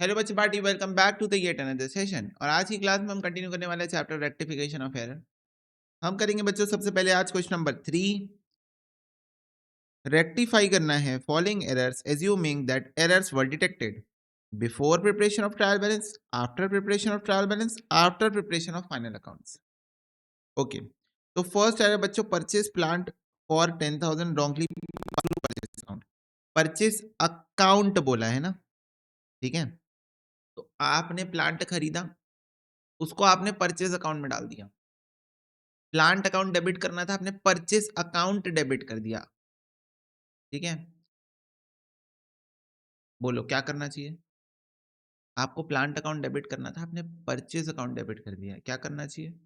Hello बच्चे party, welcome back to the yet another session. और आज की क्लास में हम कंटिन्यू करने वाले चैप्टर रेक्टिफिकेशन ऑफ एरर। हम करेंगे बच्चों सबसे पहले आज क्वेश्चन नंबर 3। रेक्टिफाई करना है following errors assuming that errors were detected before preparation of trial balance, after preparation of trial balance, after preparation of final accounts. Okay, तो फर्स्ट एरर बच्चों, purchase plant for 10,000 wrongly purchase account. Purchase account बोला है ना, ठीक है। तो आपने plant खरीदा, उसको आपने परचेज अकाउंट में डाल दिया। प्लांट अकाउंट डेबिट करना था, आपने परचेज अकाउंट डेबिट कर दिया, ठीक है। बोलो क्या करना चाहिए? आपको प्लांट अकाउंट डेबिट करना था, आपने परचेज अकाउंट डेबिट कर दिया, क्या करना चाहिए?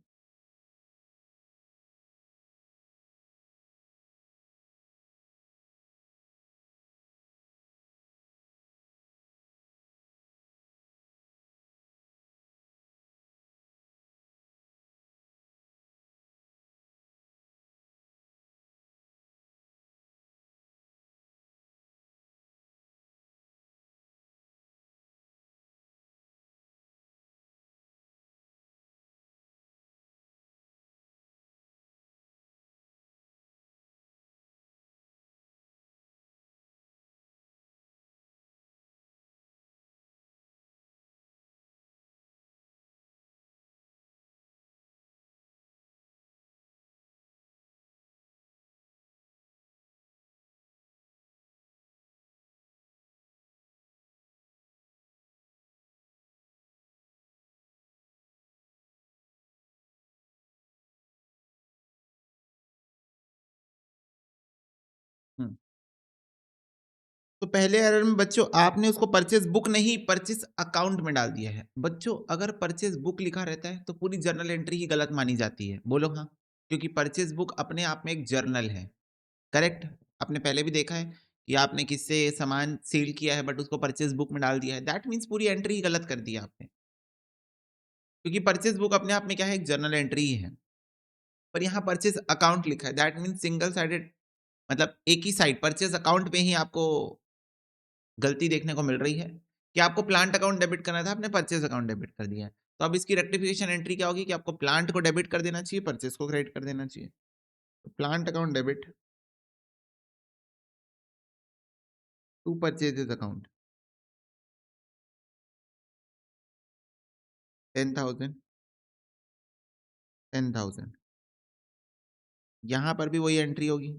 हम्म, तो पहले एरर में बच्चों आपने उसको परचेज बुक नहीं परचेज अकाउंट में डाल दिया है। बच्चों अगर परचेज बुक लिखा रहता है तो पूरी जर्नल एंट्री ही गलत मानी जाती है। बोलो हाँ, क्योंकि परचेज बुक अपने आप में एक जर्नल है। करेक्ट, आपने पहले भी देखा है कि आपने किससे सामान सेल किया है बट उसको परचेज बुक में डाल दिया है, दैट मीन्स पूरी एंट्री ही गलत कर दिया आपने, क्योंकि परचेज बुक अपने आप में क्या है, एक जर्नल एंट्री ही है। पर यहाँ परचेज अकाउंट लिखा है, दैट मीन्स सिंगल साइडेड, मतलब एक ही साइड परचेज अकाउंट में ही आपको गलती देखने को मिल रही है कि आपको प्लांट अकाउंट डेबिट करना था, आपने परचेज अकाउंट डेबिट कर दिया है। तो अब इसकी रेक्टिफिकेशन एंट्री क्या होगी कि आपको प्लांट को डेबिट कर देना चाहिए, परचेज को क्रेडिट कर देना चाहिए। तो plant account debit to purchases account 10,000 10,000, यहां पर भी वही एंट्री होगी।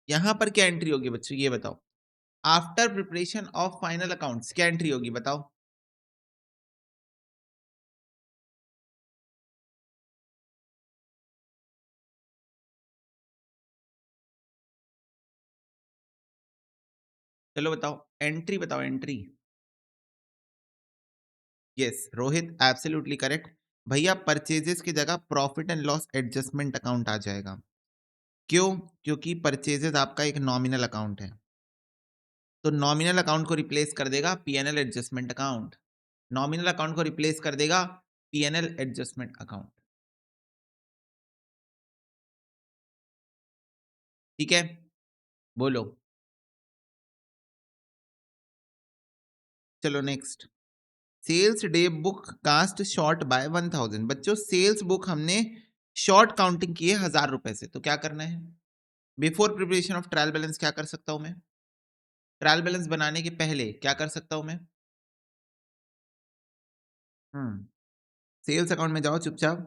यहां पर क्या एंट्री होगी बच्चों, ये बताओ। After preparation of final accounts क्या एंट्री होगी बताओ। चलो बताओ, एंट्री बताओ, entry. Yes Rohit, absolutely correct. भैया परचेजेस की जगह profit and loss adjustment account आ जाएगा। क्यों? क्योंकि परचेजेस आपका एक नॉमिनल अकाउंट है, तो नॉमिनल अकाउंट को रिप्लेस कर देगा PNL adjustment account. Nominal account को रिप्लेस कर देगा पीएनएल एडजस्टमेंट अकाउंट, ठीक है। बोलो। चलो next, sales day book cast short by 1,000। बच्चों सेल्स बुक हमने शॉर्ट काउंटिंग की है 1,000 रुपए से, तो क्या करना है? Before preparation of trial balance क्या कर सकता हूं मैं? ट्रायल बैलेंस बनाने के पहले क्या कर सकता हूं मैं? सेल्स अकाउंट में जाओ चुपचाप।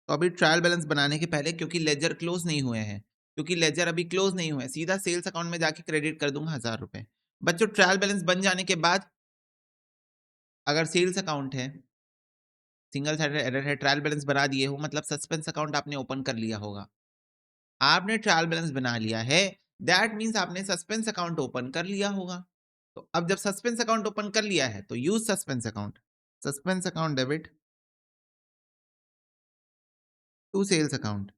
तो अभी ट्रायल बैलेंस बनाने के पहले, क्योंकि लेजर क्लोज नहीं हुए हैं, क्योंकि लेजर अभी क्लोज नहीं हुए, सीधा सेल्स अकाउंट में जाके क्रेडिट कर दूंगा 1,000 रुपए। बच्चों ट्रायल बैलेंस बन जाने के बाद, अगर सेल्स अकाउंट है, सिंगल साइडेड एरर है, ट्रायल बैलेंस बना दिए हो, मतलब सस्पेंस अकाउंट आपने ओपन कर लिया होगा। आपने ट्रायल बैलेंस बना लिया है, दैट मीन्स आपने सस्पेंस अकाउंट ओपन कर लिया होगा। तो अब जब सस्पेंस अकाउंट ओपन कर लिया है तो use suspense account, suspense account debit to sales account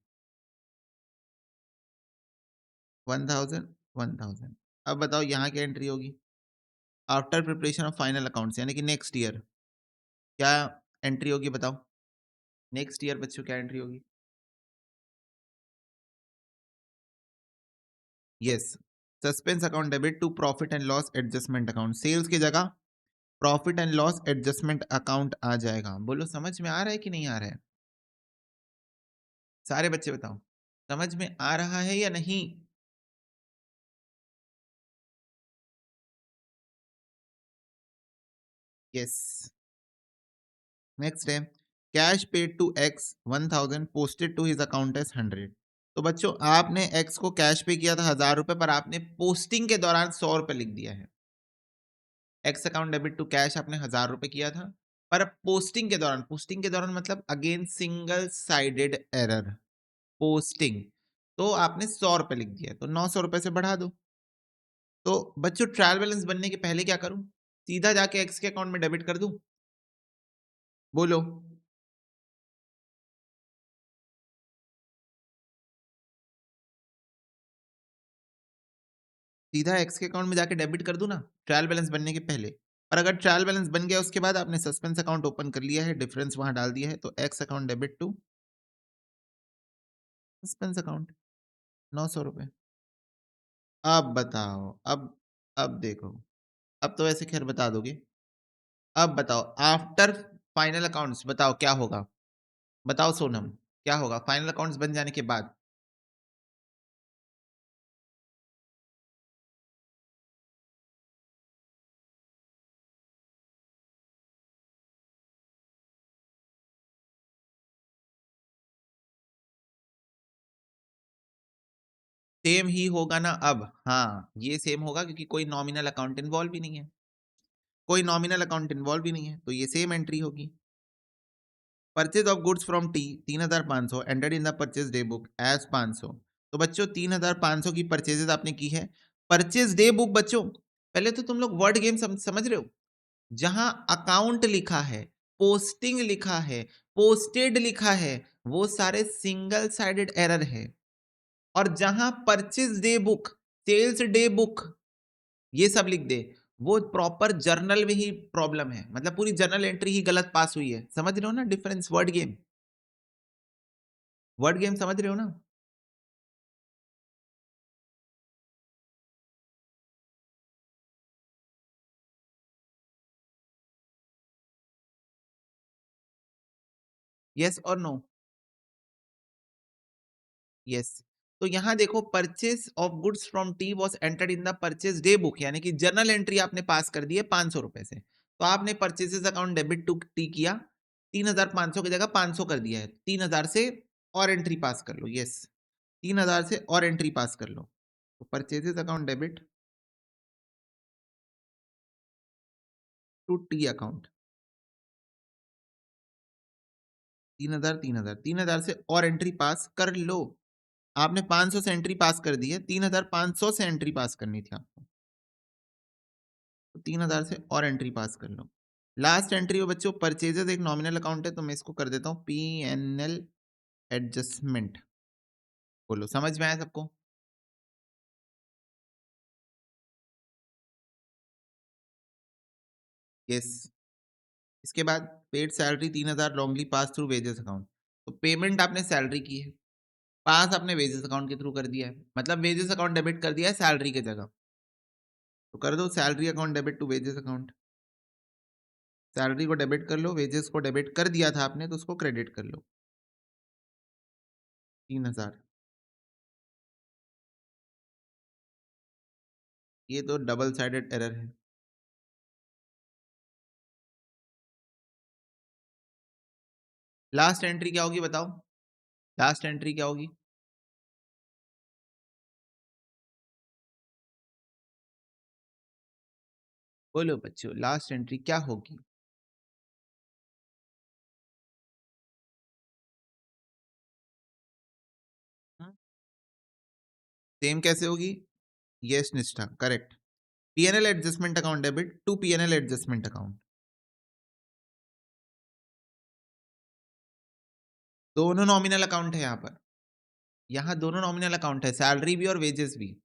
1,000 1,000। अब बताओ यहाँ क्या एंट्री होगी? After preparation of final accounts यानी कि नेक्स्ट ईयर क्या एंट्री होगी बताओ? नेक्स्ट ईयर बच्चों क्या एंट्री होगी? Yes, suspense account debit to profit and loss adjustment account. Sales की जगह profit and loss adjustment account आ जाएगा। बोलो समझ में आ रहा है कि नहीं आ रहा है? सारे बच्चे बताओ, समझ में आ रहा है या नहीं? यस। नेक्स्ट है cash paid to X 1000 posted to his account as 100। तो बच्चों आपने एक्स को कैश पे किया था 1000 रुपए, पर आपने पोस्टिंग के दौरान 100 रुपए लिख दिया है। X account debit to cash आपने 1000 रुपए किया था, पर पोस्टिंग के दौरान मतलब again single sided error posting, तो आपने 100 रुपए लिख दिया, तो 900 रुपए से बढ़ा दो। तो बच्चों ट्रायल बैलेंस बनने के पहले क्या करूं? सीधा जाके एक्स के अकाउंट में डेबिट कर दूं? बोलो। सीधा एक्स के अकाउंट में जाके डेबिट कर दूं ना, ट्रायल बैलेंस बनने के पहले। पर अगर ट्रायल बैलेंस बन गया उसके बाद आपने सस्पेंस अकाउंट ओपन कर लिया है, डिफरेंस वहां डाल दिया है, तो X account debit to suspense account 900 रुपए। अब बताओ, अब देखो, अब तो वैसे खैर बता दोगे। अब बताओ आफ्टर फाइनल अकाउंट्स बताओ क्या होगा? बताओ सोनम, क्या होगा फाइनल अकाउंट्स बन जाने के बाद? सेम ही होगा ना अब? हाँ, ये सेम होगा क्योंकि कोई नॉमिनल अकाउंट इन्वॉल्व ही नहीं है। कोई नॉमिनल अकाउंट इन्वॉल्व ही नहीं है, तो ये सेम एंट्री होगी। Purchase of goods from T 3500 entered in the purchase day book as 500। तो बच्चों 3500 की परचेजेस आपने की है। परचेज डे बुक बच्चों, पहले तो तुम लोग वर्ड गेम समझ रहे हो? जहां अकाउंट लिखा है, पोस्टिंग लिखा है, पोस्टेड लिखा है, वो सारे सिंगल साइडेड एरर है। और जहां purchase day book, sales day book, ये सब लिख दे, वो प्रॉपर जर्नल में ही प्रॉब्लम है, मतलब पूरी जर्नल एंट्री ही गलत पास हुई है। समझ रहे हो ना difference? Word game, word game समझ रहे हो ना? यस और नो? यस। तो यहां देखो purchase of goods from T was entered in the purchase day book, यानी कि जर्नल एंट्री आपने पास कर दी है 500 रुपए से। तो आपने purchases account debit to T किया, 3500 की जगह 500 कर दिया है, 3000 से और एंट्री पास कर लो। यस, 3000 से और एंट्री पास कर लो। तो purchases account debit to T account 3000, 3000, 3000 से और एंट्री पास कर लो। आपने 500 से एंट्री पास कर दी है, 3500 से एंट्री पास करनी थी आपको, तो 3000 से और एंट्री पास कर लो। लास्ट एंट्री हो बच्चों, परचेजेस एक नॉमिनल अकाउंट है, तो मैं इसको कर देता हूँ पी एन एल एडजस्टमेंट। बोलो समझ में आया सबको? यस। इसके बाद paid salary 3000 wrongly pass through wages account. तो पेमेंट आपने सैलरी की है, पास आपने वेजेस अकाउंट के थ्रू कर दिया है, मतलब वेजेस अकाउंट डेबिट कर दिया है सैलरी की जगह। तो कर दो salary account debit to wages account. Salary को डेबिट कर लो, वेजेस को डेबिट कर दिया था आपने, तो उसको क्रेडिट कर लो 3000। ये तो डबल साइडेड एरर है। लास्ट एंट्री क्या होगी बताओ? लास्ट एंट्री क्या होगी? बोलो बच्चों लास्ट एंट्री क्या होगी? सेम कैसे होगी? Yes Nishtha, correct. PNL adjustment account debit to PNL adjustment account. दोनों नॉमिनल अकाउंट है यहाँ पर, यहाँ दोनों नॉमिनल अकाउंट है, सैलरी भी और वेजेस भी।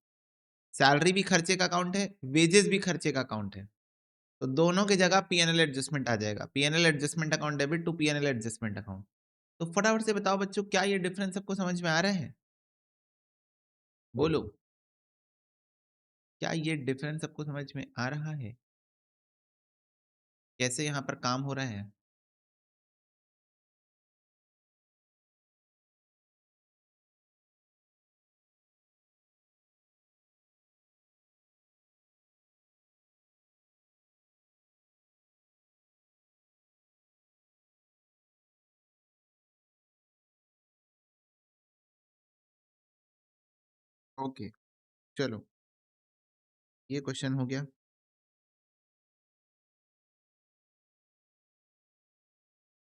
सैलरी भी खर्चे का अकाउंट है, वेजेस भी खर्चे का अकाउंट है। तो दोनों की जगह पीएनएल एडजस्टमेंट आ जाएगा। PNL adjustment account debit to PNL adjustment account. तो फटाफट से बताओ बच्चों, क्या ये डिफरेंस सबको समझ में आ रहा है? बोलो, क्या ये डिफरेंस सबको समझ में आ रहा है? कैसे यहाँ पर काम हो रहा है? ओके, चलो, ये क्वेश्चन हो गया।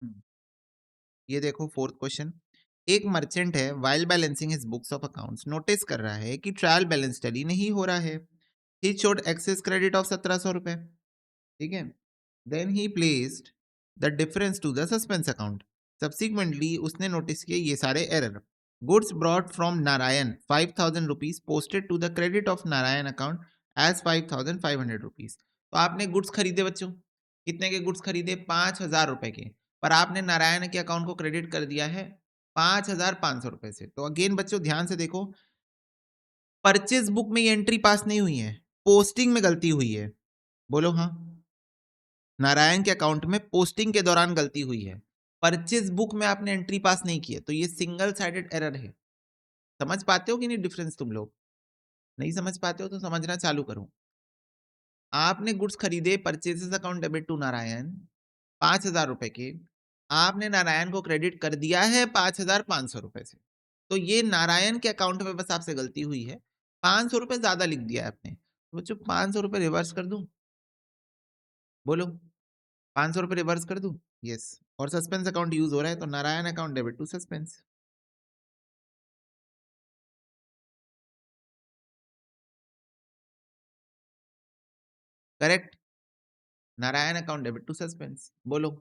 हम्म, ये देखो फोर्थ क्वेश्चन। एक मर्चेंट है, while balancing his books of accounts, notice कर रहा है कि ट्रायल बैलेंस टैली नहीं हो रहा है। He showed excess credit of 1700 रुपए। ठीक है। Then he placed the difference to the suspense account. Subsequently उसने नोटिस किए ये सारे error. Goods brought from Narayan 5000 rupees posted to the credit of Narayan account as 5500 rupees. तो आपने गुड्स खरीदे बच्चों, कितने के गुड्स खरीदे? 5000 रुपए के। पर आपने नारायण के अकाउंट को क्रेडिट कर दिया है 5500 रुपए से। तो अगेन बच्चों ध्यान से देखो, परचेज बुक में ये एंट्री पास नहीं हुई है, पोस्टिंग में गलती हुई है। बोलो हाँ। नारायण के अकाउंट में पोस्टिंग के दौरान गलती हुई है, परचेज बुक में आपने एंट्री पास नहीं की है, तो ये सिंगल साइडेड एरर है। समझ पाते हो कि नहीं डिफरेंस? तुम लोग नहीं समझ पाते हो तो समझना चालू करो। आपने गुड्स खरीदे, purchases account debit to Narayan 5000 रुपए के। आपने नारायण को क्रेडिट कर दिया है 5500 रुपए से। तो ये नारायण के अकाउंट में बस आपसे गलती हुई है, 500 रुपए ज्यादा लिख दिया है आपने। तो बच्चों 500 रुपए रिवर्स कर दूं? बोलो, 500 रुपए रिवर्स कर दूं? यस। और सस्पेंस अकाउंट यूज हो रहा है, तो Narayan account debit to suspense. Correct. Narayan account debit to suspense. बोलो।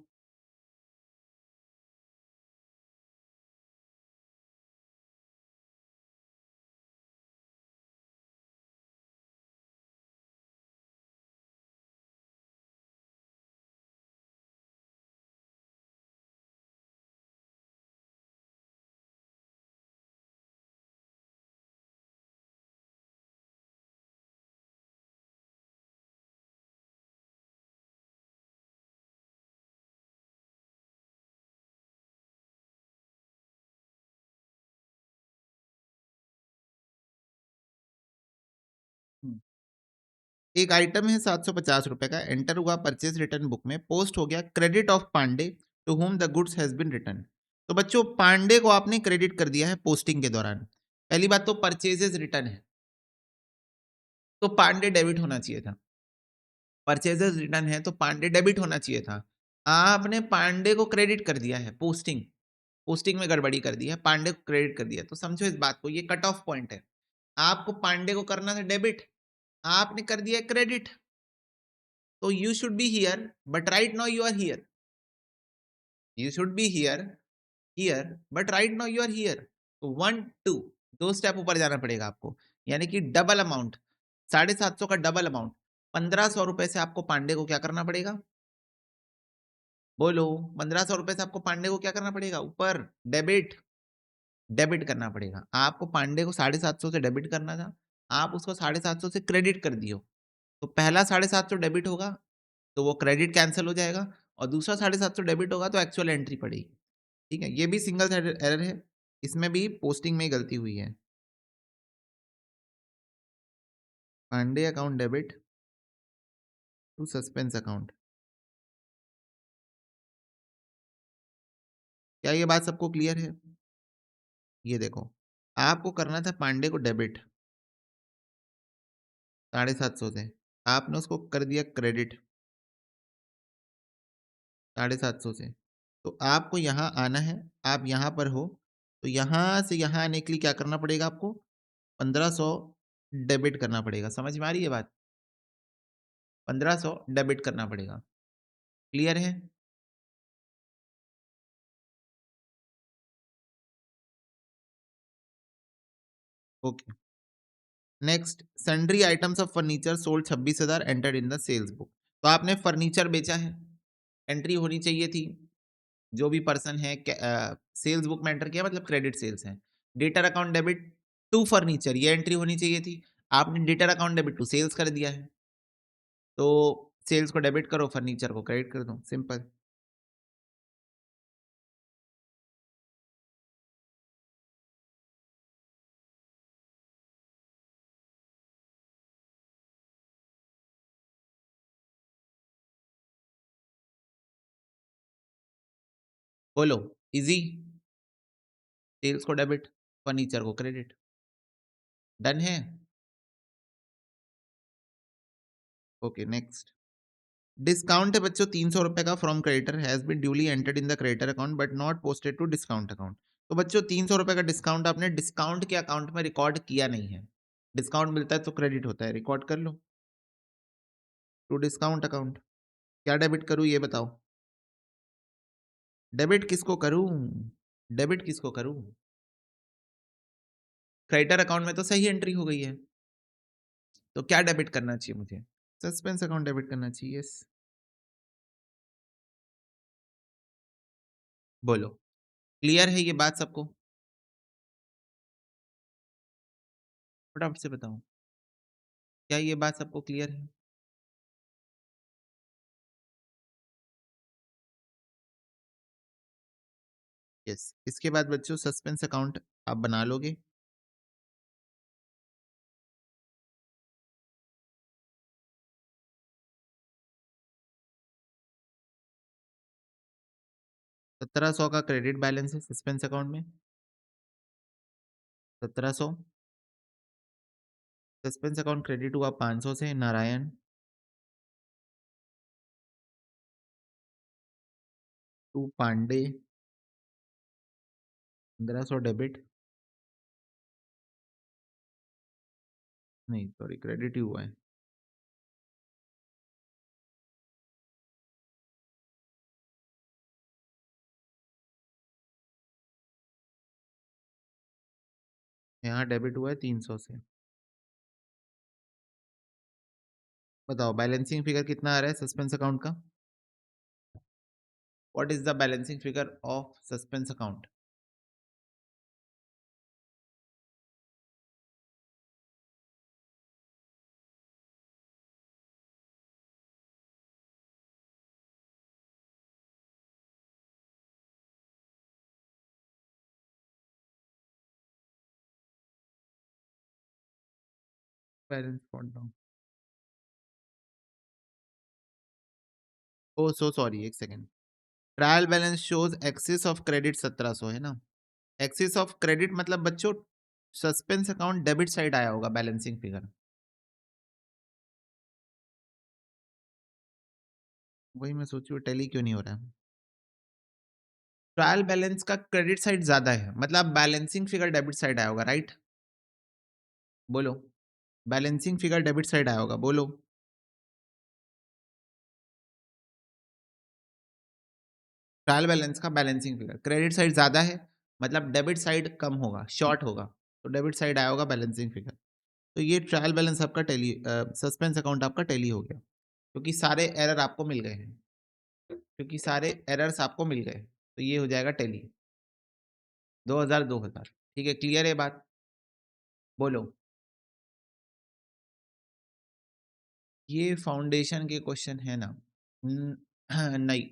हम्म। एक आइटम है 750 रुपए का, एंटर हुआ परचेज रिटर्न बुक में, पोस्ट हो गया credit of Pandey to whom the goods has been return. तो बच्चों पांडे को आपने क्रेडिट कर दिया है पोस्टिंग के दौरान। पहली बात तो परचेजेस रिटर्न है, तो पांडे डेबिट होना चाहिए था। परचेजेस रिटर्न है तो पांडे डेबिट होना चाहिए था। आपने पांडे को क्रेडिट कर दिया है, पोस्टिंग पोस्टिंग में गड़बड़ी कर दी है, पांडे को क्रेडिट कर दिया। तो समझो इस बात को, ये कट ऑफ पॉइंट है। आपको पांडे को करना था डेबिट, आपने कर दिया क्रेडिट। तो you should be here, but right now you are here. You should be here but right now you are here. तो 1 2 दो स्टेप ऊपर जाना पड़ेगा आपको, यानी कि डबल अमाउंट, 750 का डबल अमाउंट, 1500 रुपए से आपको पांडे को क्या करना पड़ेगा? बोलो, 1500 रुपए से आपको पांडे को क्या करना पड़ेगा? ऊपर डेबिट, डेबिट करना पड़ेगा आपको। पांडे को 750 से डेबिट करना था, आप उसको 750 से क्रेडिट कर दियो। तो पहला 750 डेबिट होगा तो वो क्रेडिट कैंसिल हो जाएगा, और दूसरा 750 डेबिट होगा तो एक्चुअल एंट्री पड़ेगी। ठीक है, ये भी सिंगल साइडेड एरर है, इसमें भी पोस्टिंग में गलती हुई है। Pandey account debit to suspense account. क्या ये बात सबको क्लियर है? ये देखो, आपको करना था पांडे को डेबिट 750 से, आपने उसको कर दिया क्रेडिट 750 से। तो आपको यहाँ आना है, आप यहाँ पर हो, तो यहाँ से यहाँ आने के लिए क्या करना पड़ेगा आपको? 1500 डेबिट करना पड़ेगा। समझ में आ रही है बात? 1500 डेबिट करना पड़ेगा। क्लियर है? Okay. Next, sundry items of furniture sold 26,000 entered in the sales book. तो आपने फर्नीचर बेचा है, एंट्री होनी चाहिए थी। जो भी पर्सन है सेल्स बुक में एंटर किया मतलब क्रेडिट सेल्स है। Debtor account debit to furniture ये एंट्री होनी चाहिए थी। आपने debtor account debit to sales कर दिया है। तो सेल्स को डेबिट करो, फर्नीचर को क्रेडिट कर दो, सिंपल। बोलो, इजी। सेल्स को डेबिट, फर्नीचर को क्रेडिट, डन है। Okay next. डिस्काउंट है बच्चों 300 रुपए का from creditor has been duly entered in the creditor account but not posted to discount account. तो बच्चों 300 रुपए का डिस्काउंट आपने डिस्काउंट के अकाउंट में रिकॉर्ड किया नहीं है। डिस्काउंट मिलता है तो क्रेडिट होता है, रिकॉर्ड कर लो टू डिस्काउंट अकाउंट। क्या डेबिट करूं ये बताओ। डेबिट किसको करूं, डेबिट किसको करूं। क्रेडिटर अकाउंट में तो सही एंट्री हो गई है, तो क्या डेबिट करना चाहिए मुझे। सस्पेंस अकाउंट डेबिट करना चाहिए, यस। बोलो, क्लियर है ये बात सबको। फटाफट से बताओ, क्या ये बात सबको क्लियर है। यस, इसके बाद बच्चों सस्पेंस अकाउंट आप बना लोगे। 1700 का क्रेडिट बैलेंस है सस्पेंस अकाउंट में। 1700 सस्पेंस अकाउंट क्रेडिट हुआ 500 से नारायण। टू पांडे 1500 डेबिट, नहीं सॉरी क्रेडिट ही हुआ है। यहाँ डेबिट हुआ है 300 से। बताओ बैलेंसिंग फिगर कितना आ रहा है सस्पेंस अकाउंट का। What is the balancing figure of suspense account. Balance down, oh so sorry एक second. Trial balance shows excess of credit 1700 है ना। एक्सिस ऑफ क्रेडिट मतलब बच्चों सस्पेंस अकाउंट डेबिट साइड आया होगा बैलेंसिंग फिगर। वही मैं सोचू टैली क्यों नहीं हो रहा है। ट्रायल बैलेंस का क्रेडिट साइड ज्यादा है मतलब बैलेंसिंग फिगर डेबिट साइड आया होगा, राइट। बोलो, बैलेंसिंग फिगर डेबिट साइड आया होगा, बोलो। ट्रायल बैलेंस का बैलेंसिंग फिगर क्रेडिट साइड ज्यादा है मतलब डेबिट साइड कम होगा, शॉर्ट होगा, तो डेबिट साइड आया होगा बैलेंसिंग फिगर। तो ये ट्रायल बैलेंस आपका टैली, सस्पेंस अकाउंट आपका टैली हो गया क्योंकि सारे एरर आपको मिल गए हैं, क्योंकि सारे एरर्स आपको मिल गए, तो ये हो जाएगा टैली। 2000 2000, ठीक है, क्लियर है बात। बोलो, ये फाउंडेशन के क्वेश्चन है ना। नहीं,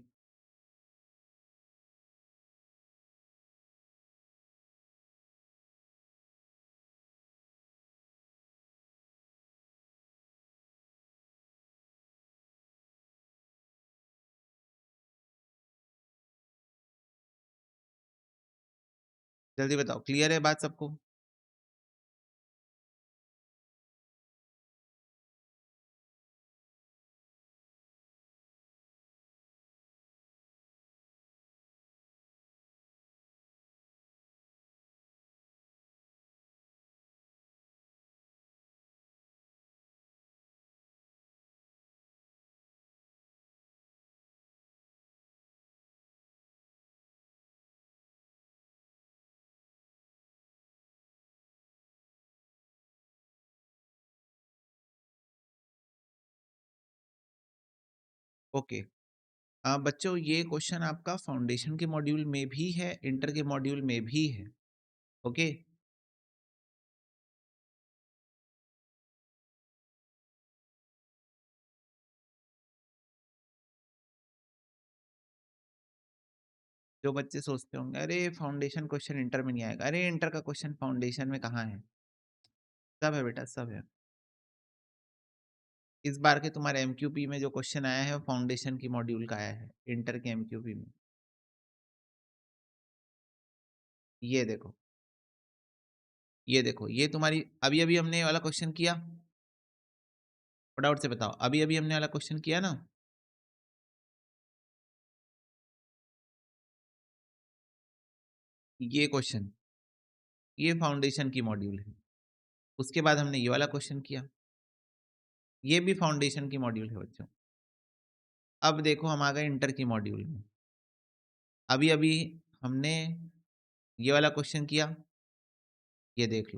जल्दी बताओ, क्लियर है बात सबको। ओके। बच्चों ये क्वेश्चन आपका फाउंडेशन के मॉड्यूल में भी है, इंटर के मॉड्यूल में भी है। ओके? जो बच्चे सोचते होंगे अरे फाउंडेशन क्वेश्चन इंटर में नहीं आएगा, अरे इंटर का क्वेश्चन फाउंडेशन में कहाँ है? सब है बेटा, सब है। इस बार के तुम्हारे एमक्यूपी में जो क्वेश्चन आया है वो फाउंडेशन की मॉड्यूल का आया है, इंटर के एमक्यूपी में। ये देखो, ये देखो, ये तुम्हारी अभी-अभी हमने ये वाला क्वेश्चन किया? फटाफट से बताओ, अभी-अभी हमने वाला क्वेश्चन किया ना? ये क्वेश्चन, ये फाउंडेशन की मॉड्यूल है। उसके बाद हमने ये वाला क्वेश्चन किया, ये भी फाउंडेशन की मॉड्यूल है बच्चों। अब देखो हम आ गए इंटर की मॉड्यूल में। अभी-अभी हमने ये वाला क्वेश्चन किया, ये देख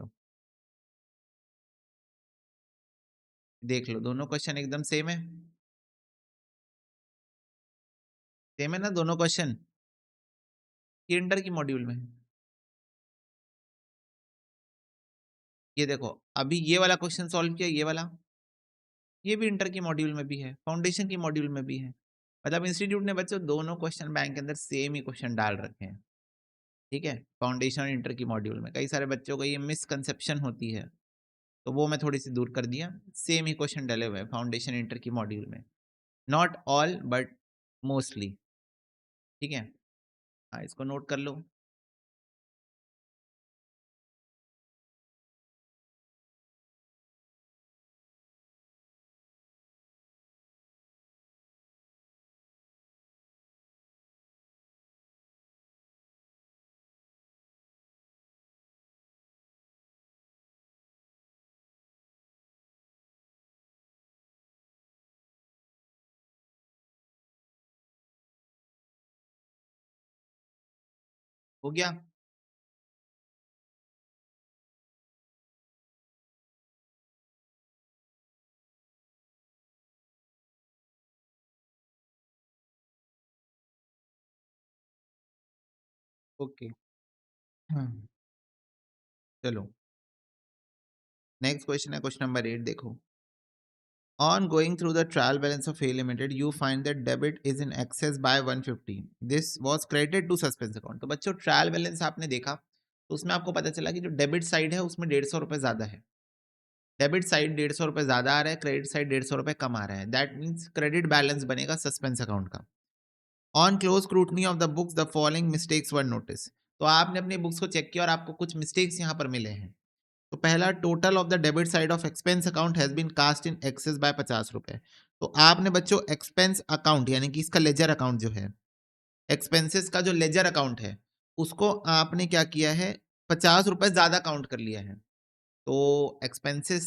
लो दोनों क्वेश्चन एकदम सेम है। सेम है ना दोनों क्वेश्चन? ये इंटर की मॉड्यूल में है। ये देखो, अभी ये वाला क्वेश्चन सॉल्व किया, ये वाला, ये भी इंटर की मॉड्यूल में भी है, फाउंडेशन की मॉड्यूल में भी है। मतलब इंस्टीट्यूट ने बच्चों दोनों क्वेश्चन बैंक के अंदर सेम ही क्वेश्चन डाल रखे हैं। ठीक है? फाउंडेशन और इंटर की मॉड्यूल में। कई सारे बच्चों को ये मिसकंसेप्शन होती है, तो वो मैं थोड़ी-सी दूर कर दिया। सेम ही क्वेश्चन डले हुए हैं फाउंडेशन, इंटर की मॉड्यूल में। Not all but mostly. ठीक है? हाँ, इसको नोट कर लो। हो गया? ओके। हाँ, चलो। नेक्स्ट क्वेश्चन है क्वेश्चन नंबर 8 देखो। On going through the trial balance of A Limited, you find that debit is in excess by 150. This was credited to suspense account. तो बच्चों ट्रायल बैलेंस आपने देखा तो उसमें आपको पता चला कि जो डेबिट साइड है उसमें 150 रुपए ज्यादा है। डेबिट साइड 150 रुपए ज्यादा आ रहा है, क्रेडिट साइड 150 रुपए कम आ रहा है। दैट मीन्स क्रेडिट बैलेंस बनेगा सस्पेंस अकाउंट का। On close scrutiny of the books the following mistakes were notice. तो आपने अपनी बुक्स को चेक किया और आपको कुछ मिस्टेक्स यहाँ पर मिले हैं। तो पहला, total of the debit side of expense account has been cast in excess by 50 रुपए। तो आपने बच्चों एक्सपेंस अकाउंट यानी कि इसका लेजर अकाउंट जो है, एक्सपेंसेस का जो लेजर अकाउंट है, उसको आपने क्या किया है, 50 रुपए ज्यादा काउंट कर लिया है। तो एक्सपेंसेस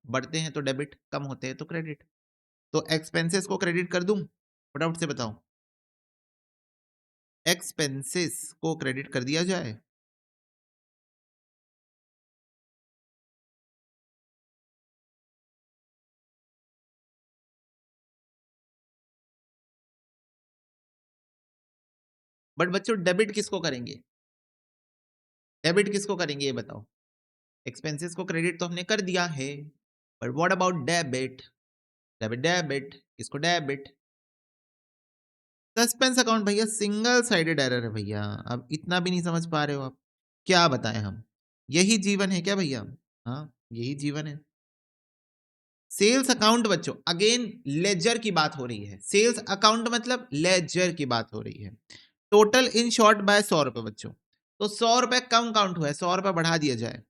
बढ़ते हैं तो डेबिट, कम होते हैं तो क्रेडिट। तो एक्सपेंसेस को क्रेडिट कर दूं? फटाफट से बताओ। एक्सपेंसेस को क्रेडिट कर दिया जाए? बट बच्चों डेबिट किसको करेंगे? डेबिट किसको करेंगे ये बताओ। एक्सपेंसेस को क्रेडिट तो हमने कर दिया है, but what about debit? Debit debit किसको डेबिट? सस्पेंस अकाउंट भैया, सिंगल साइडेड एरर है भैया। अब इतना भी नहीं समझ पा रहे हो आप? क्या बताएं हम? यही जीवन है क्या भैया? हाँ, यही जीवन है। सेल्स अकाउंट बच्चों अगेन लेजर की बात हो रही है। सेल्स अकाउंट मतलब लेजर की बात हो रही है। टोटल इन शॉर्ट बाय 100 रुपए बच्चों। तो 100 रुपए कम काउंट हुआ है, 100 रुपए बढ़ा दिया जाए,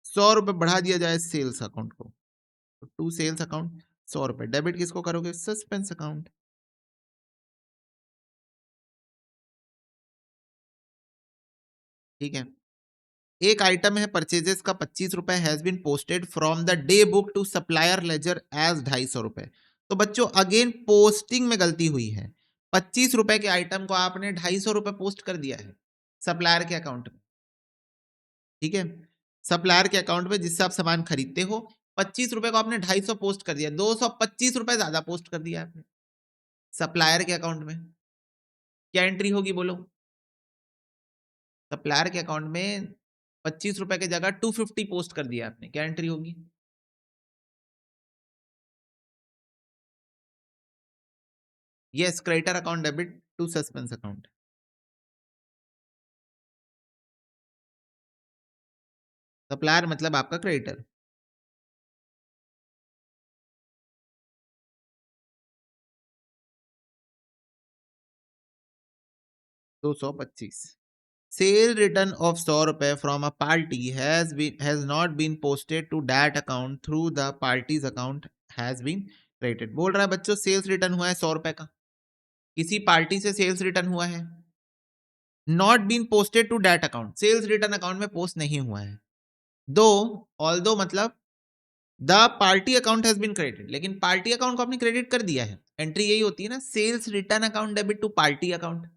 100 रुपए बढ़ा दिया जाए सेल्स अकाउंट को। तो टू सेल्स अकाउंट 100 रुपए। डेबिट किसको करोगे? Suspense account. ठीक है। एक आइटम है परचेजेस का 25 रुपए, has been posted from the day book to supplier ledger as 250 रुपए। तो बच्चों अगेन पोस्टिंग में गलती हुई है। 25 रुपए के आइटम को आपने 250 रुपए पोस्ट कर दिया है सप्लायर के अकाउंट में। ठीक है? सप्लायर के अकाउंट में जिससे आप सामान खरीदते हो, 25 रुपए को आपने 250 पोस्ट कर दिया, 225 रुपए ज्यादा पोस्ट कर दिया आपने। सप्लायर के अकाउंट में क्या एंट्री होगी बोलो? सप्लायर के अकाउंट में 25 रुपए की जगह 250 पोस्ट कर दिया आपने, क्या एंट्री होगी? Yes, creditor account debit to suspense account. Supplier मतलब आपका क्रेडिटर। 225। सेल रिटर्न ऑफ 100 रुपए from a party has not been posted to that account through the party's account has been credited. बोल रहा है बच्चों सेल्स रिटर्न हुआ है 100 रुपए का, किसी पार्टी से सेल्स रिटर्न हुआ है, not been posted to that account, sales return account में पोस्ट नहीं हुआ है। दो ऑल दो मतलब the party account has been credited, लेकिन पार्टी अकाउंट को आपने क्रेडिट कर दिया है। एंट्री यही होती है ना, sales return account debit to party account.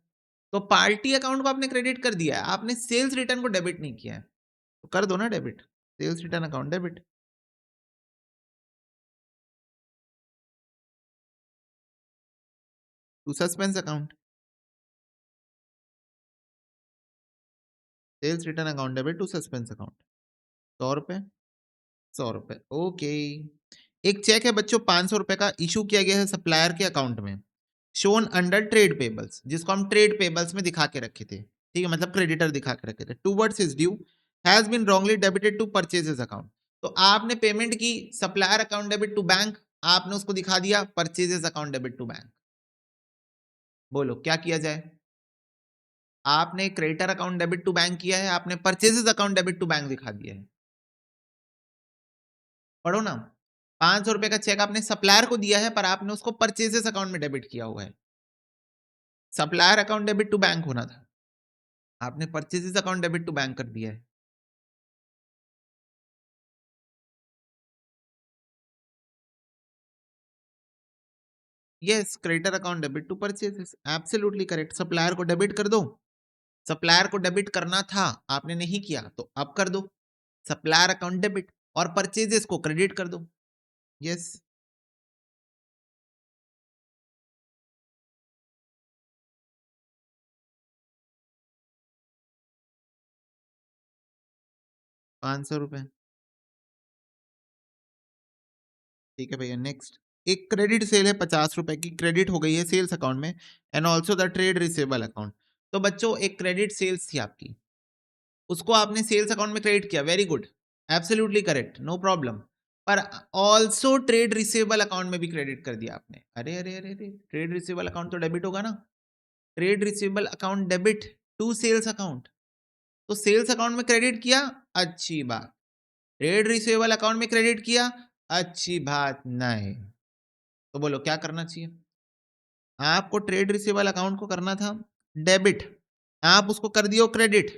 तो पार्टी अकाउंट को आपने क्रेडिट कर दिया है, आपने सेल्स रिटर्न को डेबिट नहीं किया है, तो कर दो ना debit, sales return account debit to suspense account, sales return account debit to suspense account. 100 रुपए, 100 रुपए, ओके। एक चेक है बच्चों 500 रुपए का, इशू किया गया है सप्लायर के अकाउंट में, शोन अंडर ट्रेड पेबल्स, जिसको हम ट्रेड पेबल्स में दिखा के रखे थे, ठीक है, मतलब क्रेडिटर दिखा के रखे थे। Towards is due has been wrongly debited to purchases account. तो आपने पेमेंट की supplier account debit to bank, आपने उसको दिखा दिया purchases account debit to bank. बोलो क्या किया जाए? आपने creditor account debit to bank किया है, आपने purchases account debit to bank दिखा दिया है। पढ़ो ना, 500 रुपए का चेक आपने सप्लायर को दिया है, पर आपने उसको परचेजेस अकाउंट में डेबिट किया हुआ है। Supplier account debit to bank होना था, आपने purchases account debit to bank कर दिया है। Yes, creditor account debit to purchases, absolutely correct. Supplier को डेबिट कर दो, सप्लायर को डेबिट करना था, आपने नहीं किया, तो अब कर दो सप्लायर अकाउंट डेबिट, और परचेजेस को क्रेडिट कर दो। यस, 500 रुपए, ठीक है भैया। नेक्स्ट, एक क्रेडिट सेल है 50 रुपए की, क्रेडिट हो गई है सेल्स अकाउंट में, and also the trade receivable account. तो बच्चों एक क्रेडिट सेल्स थी आपकी, उसको आपने सेल्स अकाउंट में क्रेडिट किया, very good, absolutely correct, no problem. पर ऑल्सो ट्रेड रिसेबल अकाउंट में भी क्रेडिट कर दिया आपने। अरे अरे अरे अरे, ट्रेड रिसेबल अकाउंट तो डेबिट होगा ना, trade receivable account debit to sales account, तो सेल्स अकाउंट में क्रेडिट किया, अच्छी बात। ट्रेड रिसेबल अकाउंट में क्रेडिट किया, अच्छी बात नहीं। तो बोलो क्या करना चाहिए? आपको ट्रेड रिसेबल अकाउंट को करना था डेबिट, आप उसको कर दियो क्रेडिट,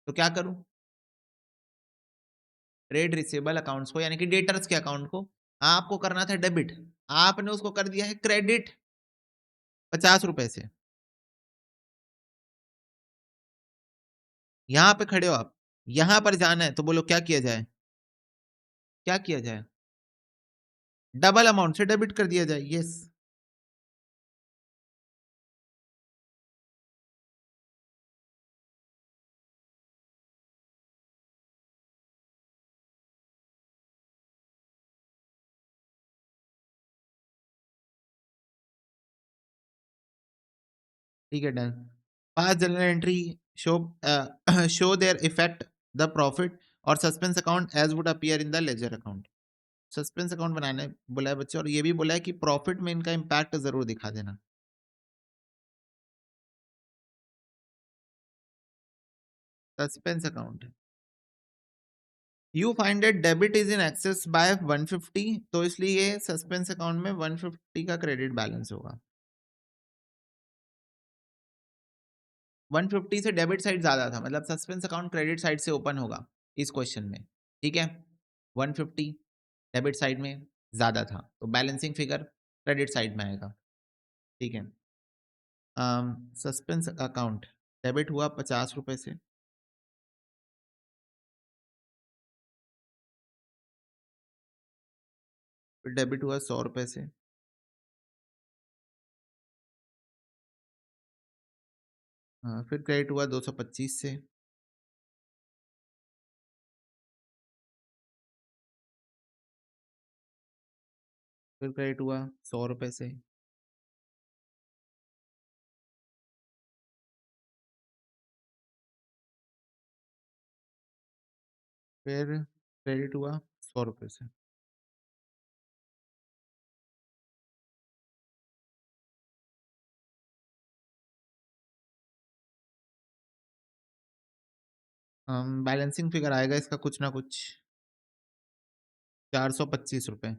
तो क्या करूं? ट्रेड रिसेबल अकाउंट्स को यानी कि डेटर्स के अकाउंट को आपको करना था डेबिट, आपने उसको कर दिया है क्रेडिट 50 रुपए से। यहां पे खड़े हो आप, यहां पर जाना है, तो बोलो क्या किया जाए? क्या किया जाए? डबल अमाउंट से डेबिट कर दिया जाए। यस, ठीक है, डन। पांच journal entry show show their effect the profit और suspense account as would appear in the ledger account. Suspense account बनाने बोला है बच्चों, और ये भी बोला है कि प्रॉफिट में इनका इम्पैक्ट जरूर दिखा देना। Suspense account, you find that debit is in excess by 150, तो इसलिए सस्पेंस अकाउंट में 150 का क्रेडिट बैलेंस होगा। 150 से डेबिट साइड ज्यादा था, मतलब सस्पेंस अकाउंट क्रेडिट साइड से ओपन होगा इस क्वेश्चन में, ठीक है। 150 डेबिट साइड में ज्यादा था, तो बैलेंसिंग फिगर क्रेडिट साइड में आएगा, ठीक है। सस्पेंस अकाउंट डेबिट हुआ 50 रुपए से, फिर डेबिट हुआ 100 रुपए से, फिर क्रेडिट हुआ 225 से, फिर क्रेडिट हुआ 100 रुपए से, फिर क्रेडिट हुआ 100 रुपए से, बैलेंसिंग फिगर आएगा इसका कुछ ना कुछ 425 रुपए।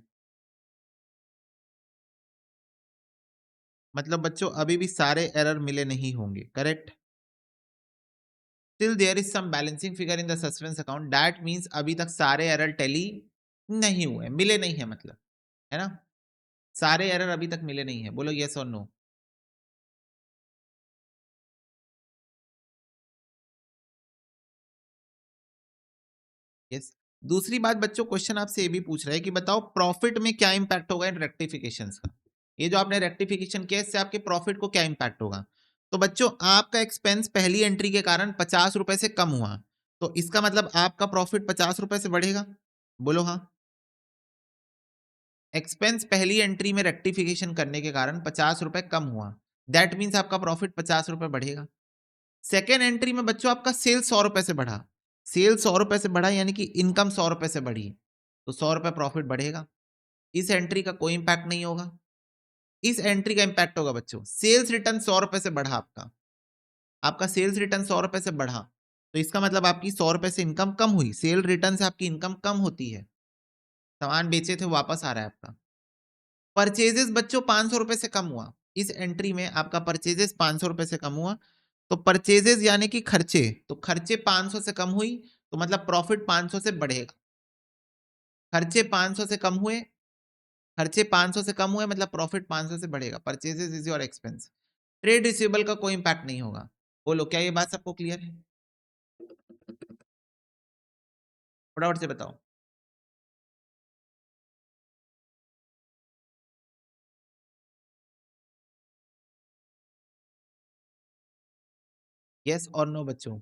मतलब बच्चों अभी भी सारे एरर मिले नहीं होंगे, correct? Still there is some balancing figure in the suspense account. That means अभी तक सारे एरर टैली नहीं हुए, मिले नहीं है मतलब, है ना? सारे एरर अभी तक मिले नहीं है, बोलो यस और नो। यस। दूसरी बात बच्चों, क्वेश्चन आपसे ये भी पूछ रहा है कि बताओ प्रॉफिट में क्या इंपैक्ट होगा इन रेक्टिफिकेशंस का। ये जो आपने रेक्टिफिकेशन किया इससे आपके प्रॉफिट को क्या इंपैक्ट होगा। तो बच्चों आपका एक्सपेंस पहली एंट्री के कारण 50 रुपए से कम हुआ, तो इसका मतलब आपका प्रॉफिट 50 रुपए से बढ़ेगा, बोलो हाँ। एक्सपेंस पहली एंट्री में रेक्टिफिकेशन करने के कारण 50 रुपए कम हुआ, दैट मीन्स आपका प्रॉफिट 50 रुपए बढ़ेगा। सेकेंड एंट्री में बच्चों आपका सेल 100 रुपए से बढ़ा, सेल 100 रुपए से बढ़ा यानी कि इनकम 100 रुपए से बढ़ी, तो 100 रुपए प्रॉफिट बढ़ेगा। इस एंट्री का कोई इंपैक्ट नहीं होगा। इस एंट्री का इंपैक्ट होगा बच्चों, सेल्स रिटर्न 100 रुपए से बढ़ा, आपका आपका सेल्स रिटर्न 100 रुपए से बढ़ा, तो इसका मतलब आपकी 100 रुपए से इनकम कम हुई, सेल रिटर्न से आपकी इनकम कम होती है, सामान बेचे थे वापस आ रहा है आपका। परचेजेस बच्चों 500 रुपए से कम हुआ, इस एंट्री में आपका परचेजेस 500 रुपए से कम हुआ, तो परचेजेस यानी कि खर्चे, तो खर्चे 500 से कम हुई, तो मतलब प्रॉफिट 500 से बढ़ेगा। खर्चे 500 से कम हुए, खर्चे 500 से कम हुए मतलब प्रॉफिट 500 से बढ़ेगा। Purchases is your expense. Trade receivable का कोई इंपैक्ट नहीं होगा। बोलो क्या ये बात सबको क्लियर है? फटाफट से बताओ। यस और नो बच्चों।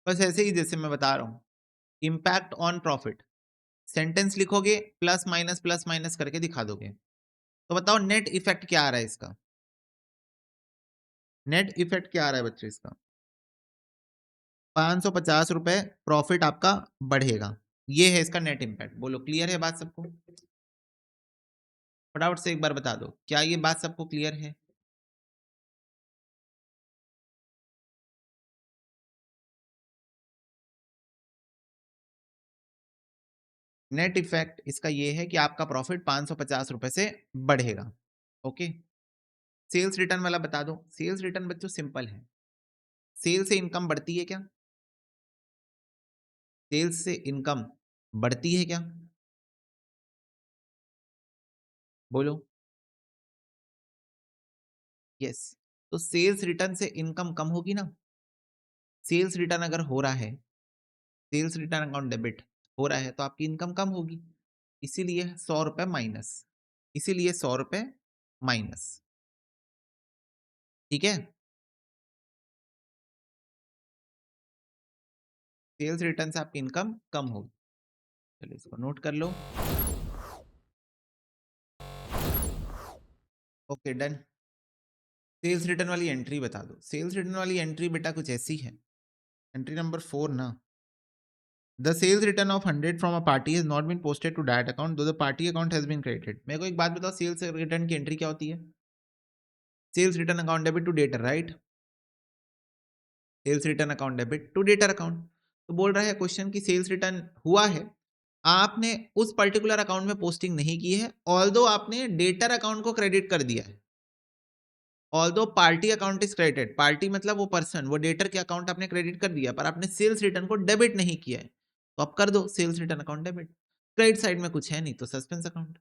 बस ऐसे ही जैसे मैं बता रहा हूं, इम्पैक्ट ऑन प्रॉफिट, सेंटेंस लिखोगे प्लस माइनस करके दिखा दोगे। तो बताओ नेट इफेक्ट क्या आ रहा है इसका, नेट इफेक्ट क्या आ रहा है बच्चों इसका। 550 रुपए प्रॉफिट आपका बढ़ेगा, ये है इसका नेट इम्पैक्ट। बोलो क्लियर है बात सबको? फटाफट से एक बार बता दो, क्या ये बात सबको क्लियर है? नेट इफेक्ट इसका ये है कि आपका प्रॉफिट 550 रुपए से बढ़ेगा। ओके। सेल्स रिटर्न वाला बता दो। सेल्स रिटर्न बच्चों सिंपल है, सेल से इनकम बढ़ती है क्या? सेल्स से इनकम बढ़ती है क्या? बोलो। यस। तो सेल्स रिटर्न से इनकम कम होगी ना। सेल्स रिटर्न अगर हो रहा है, सेल्स रिटर्न अकाउंट डेबिट हो रहा है, तो आपकी इनकम कम होगी, इसीलिए 100 रुपए माइनस, इसीलिए 100 रुपए माइनस। ठीक है। सेल्स रिटर्न से आपकी इनकम कम होगी। चलो इसको नोट कर लो। Okay done. सेल्स रिटर्न वाली एंट्री बता दो। सेल्स रिटर्न वाली एंट्री बेटा कुछ ऐसी है, एंट्री नंबर 4 ना। The sales return of 100 from a party has not been posted to that account though the party account has been credited. मेरे को एक बात बताओ, सेल्स रिटर्न की एंट्री क्या होती है? Sales return account debit to debtor, right? Sales return account debit to debtor account. तो बोल रहा है क्वेश्चन की सेल्स रिटर्न हुआ है, आपने उस पर्टिकुलर अकाउंट में पोस्टिंग नहीं की है, ऑल्दो आपने डेटर अकाउंट को क्रेडिट कर दिया है। Although party account is credited, party मतलब वो पर्सन, वो डेटर के अकाउंट आपने क्रेडिट कर दिया, पर आपने सेल्स रिटर्न को डेबिट नहीं किया है, तो आप कर दो sales return account debit. Credit side में कुछ है नहीं तो सस्पेंस अकाउंट।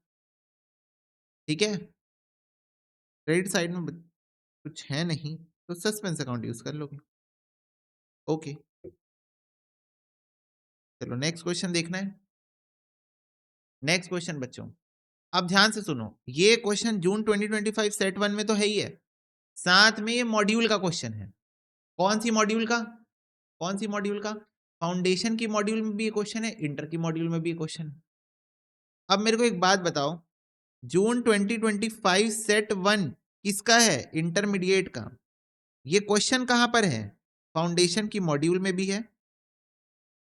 ठीक है। क्रेडिट साइड में कुछ है नहीं तो सस्पेंस अकाउंट यूज कर लोगे। ओके। चलो नेक्स्ट क्वेश्चन देखना है। नेक्स्ट क्वेश्चन बच्चों, अब ध्यान से सुनो, ये क्वेश्चन जून 2025 सेट 1 में तो है ही है, साथ में ये मॉड्यूल का क्वेश्चन है। कौन सी मॉड्यूल का? कौन सी मॉड्यूल का? फाउंडेशन की मॉड्यूल में भी ये क्वेश्चन है, इंटर की मॉड्यूल में भी ये क्वेश्चन है। अब मेरे को एक बात बताओ, जून 2025 सेट 1 किसका है? इंटरमीडिएट का। ये क्वेश्चन कहां पर है? फाउंडेशन की मॉड्यूल में भी है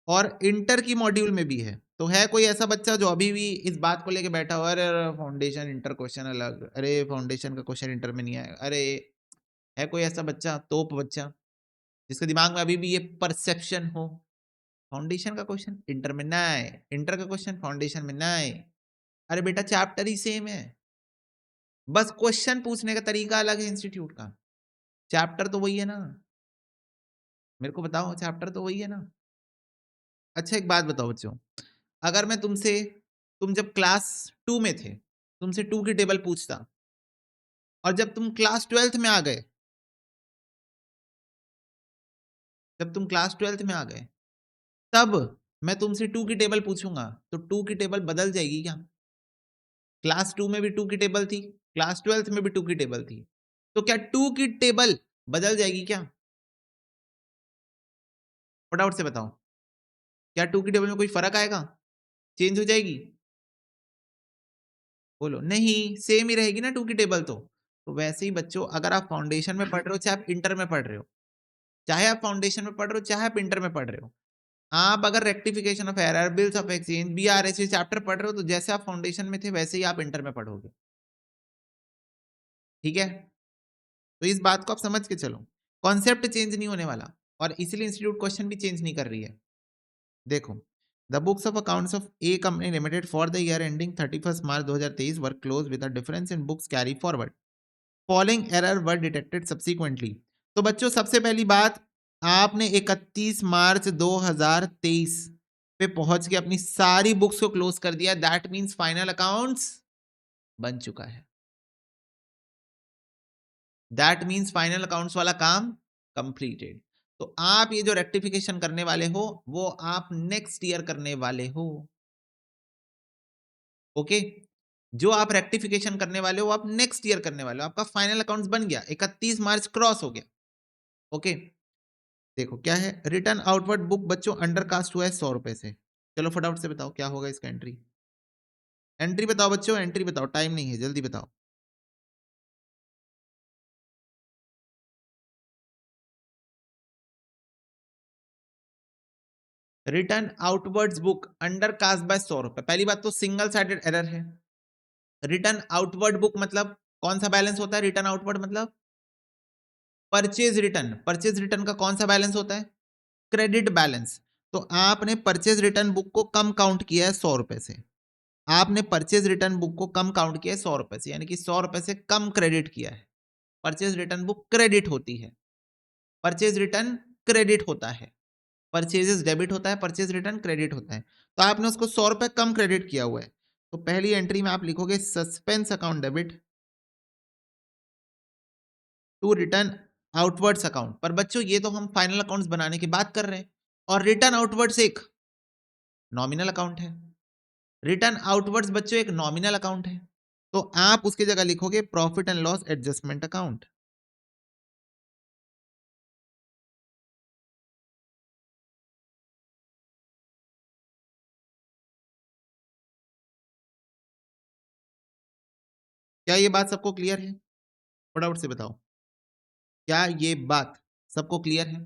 और इंटर की मॉड्यूल में भी है। तो है कोई ऐसा बच्चा जो अभी भी इस बात को लेके बैठा हो, अरे फाउंडेशन इंटर क्वेश्चन अलग, अरे फाउंडेशन का क्वेश्चन इंटर में नहीं आया, अरे है कोई ऐसा बच्चा, तोप बच्चा, जिसके दिमाग में अभी भी ये परसेप्शन हो फाउंडेशन का क्वेश्चन इंटर में ना आए, इंटर का क्वेश्चन फाउंडेशन में ना आए? अरे बेटा चैप्टर ही सेम है, बस क्वेश्चन पूछने का तरीका अलग है इंस्टीट्यूट का, चैप्टर तो वही है ना। मेरे को बताओ, चैप्टर तो वही है ना। अच्छा एक बात बताओ बच्चों, अगर मैं तुमसे, तुम जब क्लास 2 में थे, तुमसे 2 की टेबल पूछता, और जब तुम क्लास 12th में आ गए, जब तुम क्लास 12th में आ गए, तब मैं तुमसे 2 की टेबल पूछूंगा, तो 2 की टेबल बदल जाएगी क्या? क्लास 2 में भी 2 की टेबल थी, क्लास 12th में भी 2 की टेबल थी, तो क्या 2 की टेबल बदल जाएगी क्या? फटाफट से बताओ, क्या 2 की टेबल में कोई फर्क आएगा? चेंज हो जाएगी? बोलो नहीं, सेम ही रहेगी ना 2 की टेबल तो वैसे ही बच्चों, अगर आप फाउंडेशन में पढ़ रहे हो, चाहे आप इंटर में पढ़ रहे हो, चाहे आप फाउंडेशन में पढ़ रहे हो, चाहे आप इंटर में पढ़ रहे हो, आप अगर rectification of error, bills of exchange, BRS chapter पढ़ रहे हो, तो जैसे आप फाउंडेशन में थे वैसे ही आप इंटर में पढ़ोगे। ठीक है, तो इस बात को आप समझ के चलो, कॉन्सेप्ट चेंज नहीं होने वाला, और इसीलिए इंस्टीट्यूट क्वेश्चन भी चेंज नहीं कर रही है। देखो, the books of accounts of A company limited for the year ending 31 March 2023 were close with a difference in books carry forward, following error were detected subsequently. तो बच्चों सबसे पहली बात, आपने 31 मार्च 2023 पे पहुंच के अपनी सारी बुक्स को क्लोज कर दिया, दैट मींस फाइनल अकाउंट्स बन चुका है, दैट मींस फाइनल अकाउंट्स वाला काम कंप्लीटेड। तो आप ये जो रेक्टिफिकेशन करने वाले हो, वो आप नेक्स्ट ईयर करने वाले हो। ओके, जो आप रेक्टिफिकेशन करने वाले हो आप नेक्स्ट ईयर करने वाले हो, आपका फाइनल अकाउंट्स बन गया, 31 मार्च क्रॉस हो गया। ओके, देखो क्या है, रिटर्न आउटवर्ड बुक बच्चों अंडर कास्ट हुआ है 100 रुपए से। चलो फटाफट से बताओ क्या होगा इसका एंट्री, एंट्री बताओ बच्चों, एंट्री बताओ, टाइम नहीं है, जल्दी बताओ। Return outwards book under cast by 100 रुपए, पहली बात तो सिंगल साइडेड एरर है। रिटर्न आउटवर्ड बुक मतलब कौन सा बैलेंस होता है? रिटर्न आउटवर्ड मतलब परचेज रिटर्न, परचेज रिटर्न का कौन सा बैलेंस होता है? Credit balance. तो आपने परचेज रिटर्न बुक को कम काउंट किया है 100 रुपए से, आपने परचेज रिटर्न बुक को कम काउंट किया है 100 रुपए से, यानी कि 100 रुपए से कम क्रेडिट किया है। परचेज रिटर्न बुक क्रेडिट होती है, परचेज रिटर्न क्रेडिट होता है, परचेजेस डेबिट होता है, परचेज रिटर्न क्रेडिट होता है। तो आपने उसको 100 रुपए कम क्रेडिट किया हुआ है, तो पहली एंट्री में आप लिखोगे suspense account debit to return outwards account. पर बच्चों ये तो हम फाइनल अकाउंट्स बनाने की बात कर रहे हैं, और रिटर्न आउटवर्ड्स एक नॉमिनल अकाउंट है, रिटर्न आउटवर्ड्स बच्चों एक नॉमिनल अकाउंट है, तो आप उसकी जगह लिखोगे profit and loss adjustment account. क्या ये बात सबको क्लियर है? फटाफट से बताओ, क्या ये बात सबको क्लियर है?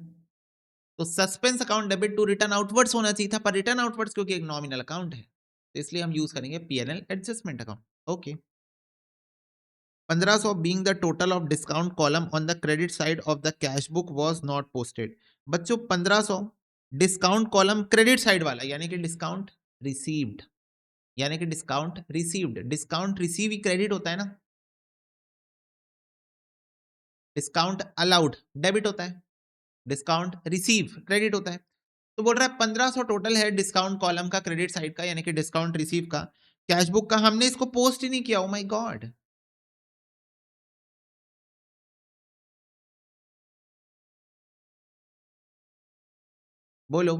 तो suspense account debit to return outwards होना चाहिए था, पर रिटर्न आउटवर्ड्स क्योंकि एक नॉमिनल अकाउंट है, तो इसलिए हम यूज करेंगे PNL adjustment account. Okay, 1500 being the total of discount column on the credit side of the cash book was not posted। बच्चों 1500 डिस्काउंट कॉलम क्रेडिट साइड वाला, यानी कि डिस्काउंट रिसीव्ड, यानी कि डिस्काउंट रिसीव्ड, डिस्काउंट रिसीव ही credit होता है ना, discount allowed debit होता है, डिस्काउंट रिसीव क्रेडिट होता है। तो बोल रहा है 1500 टोटल है डिस्काउंट कॉलम का क्रेडिट साइड का, यानी कि डिस्काउंट रिसीव का, कैश बुक का हमने इसको पोस्ट ही नहीं किया। ओ माय गॉड, बोलो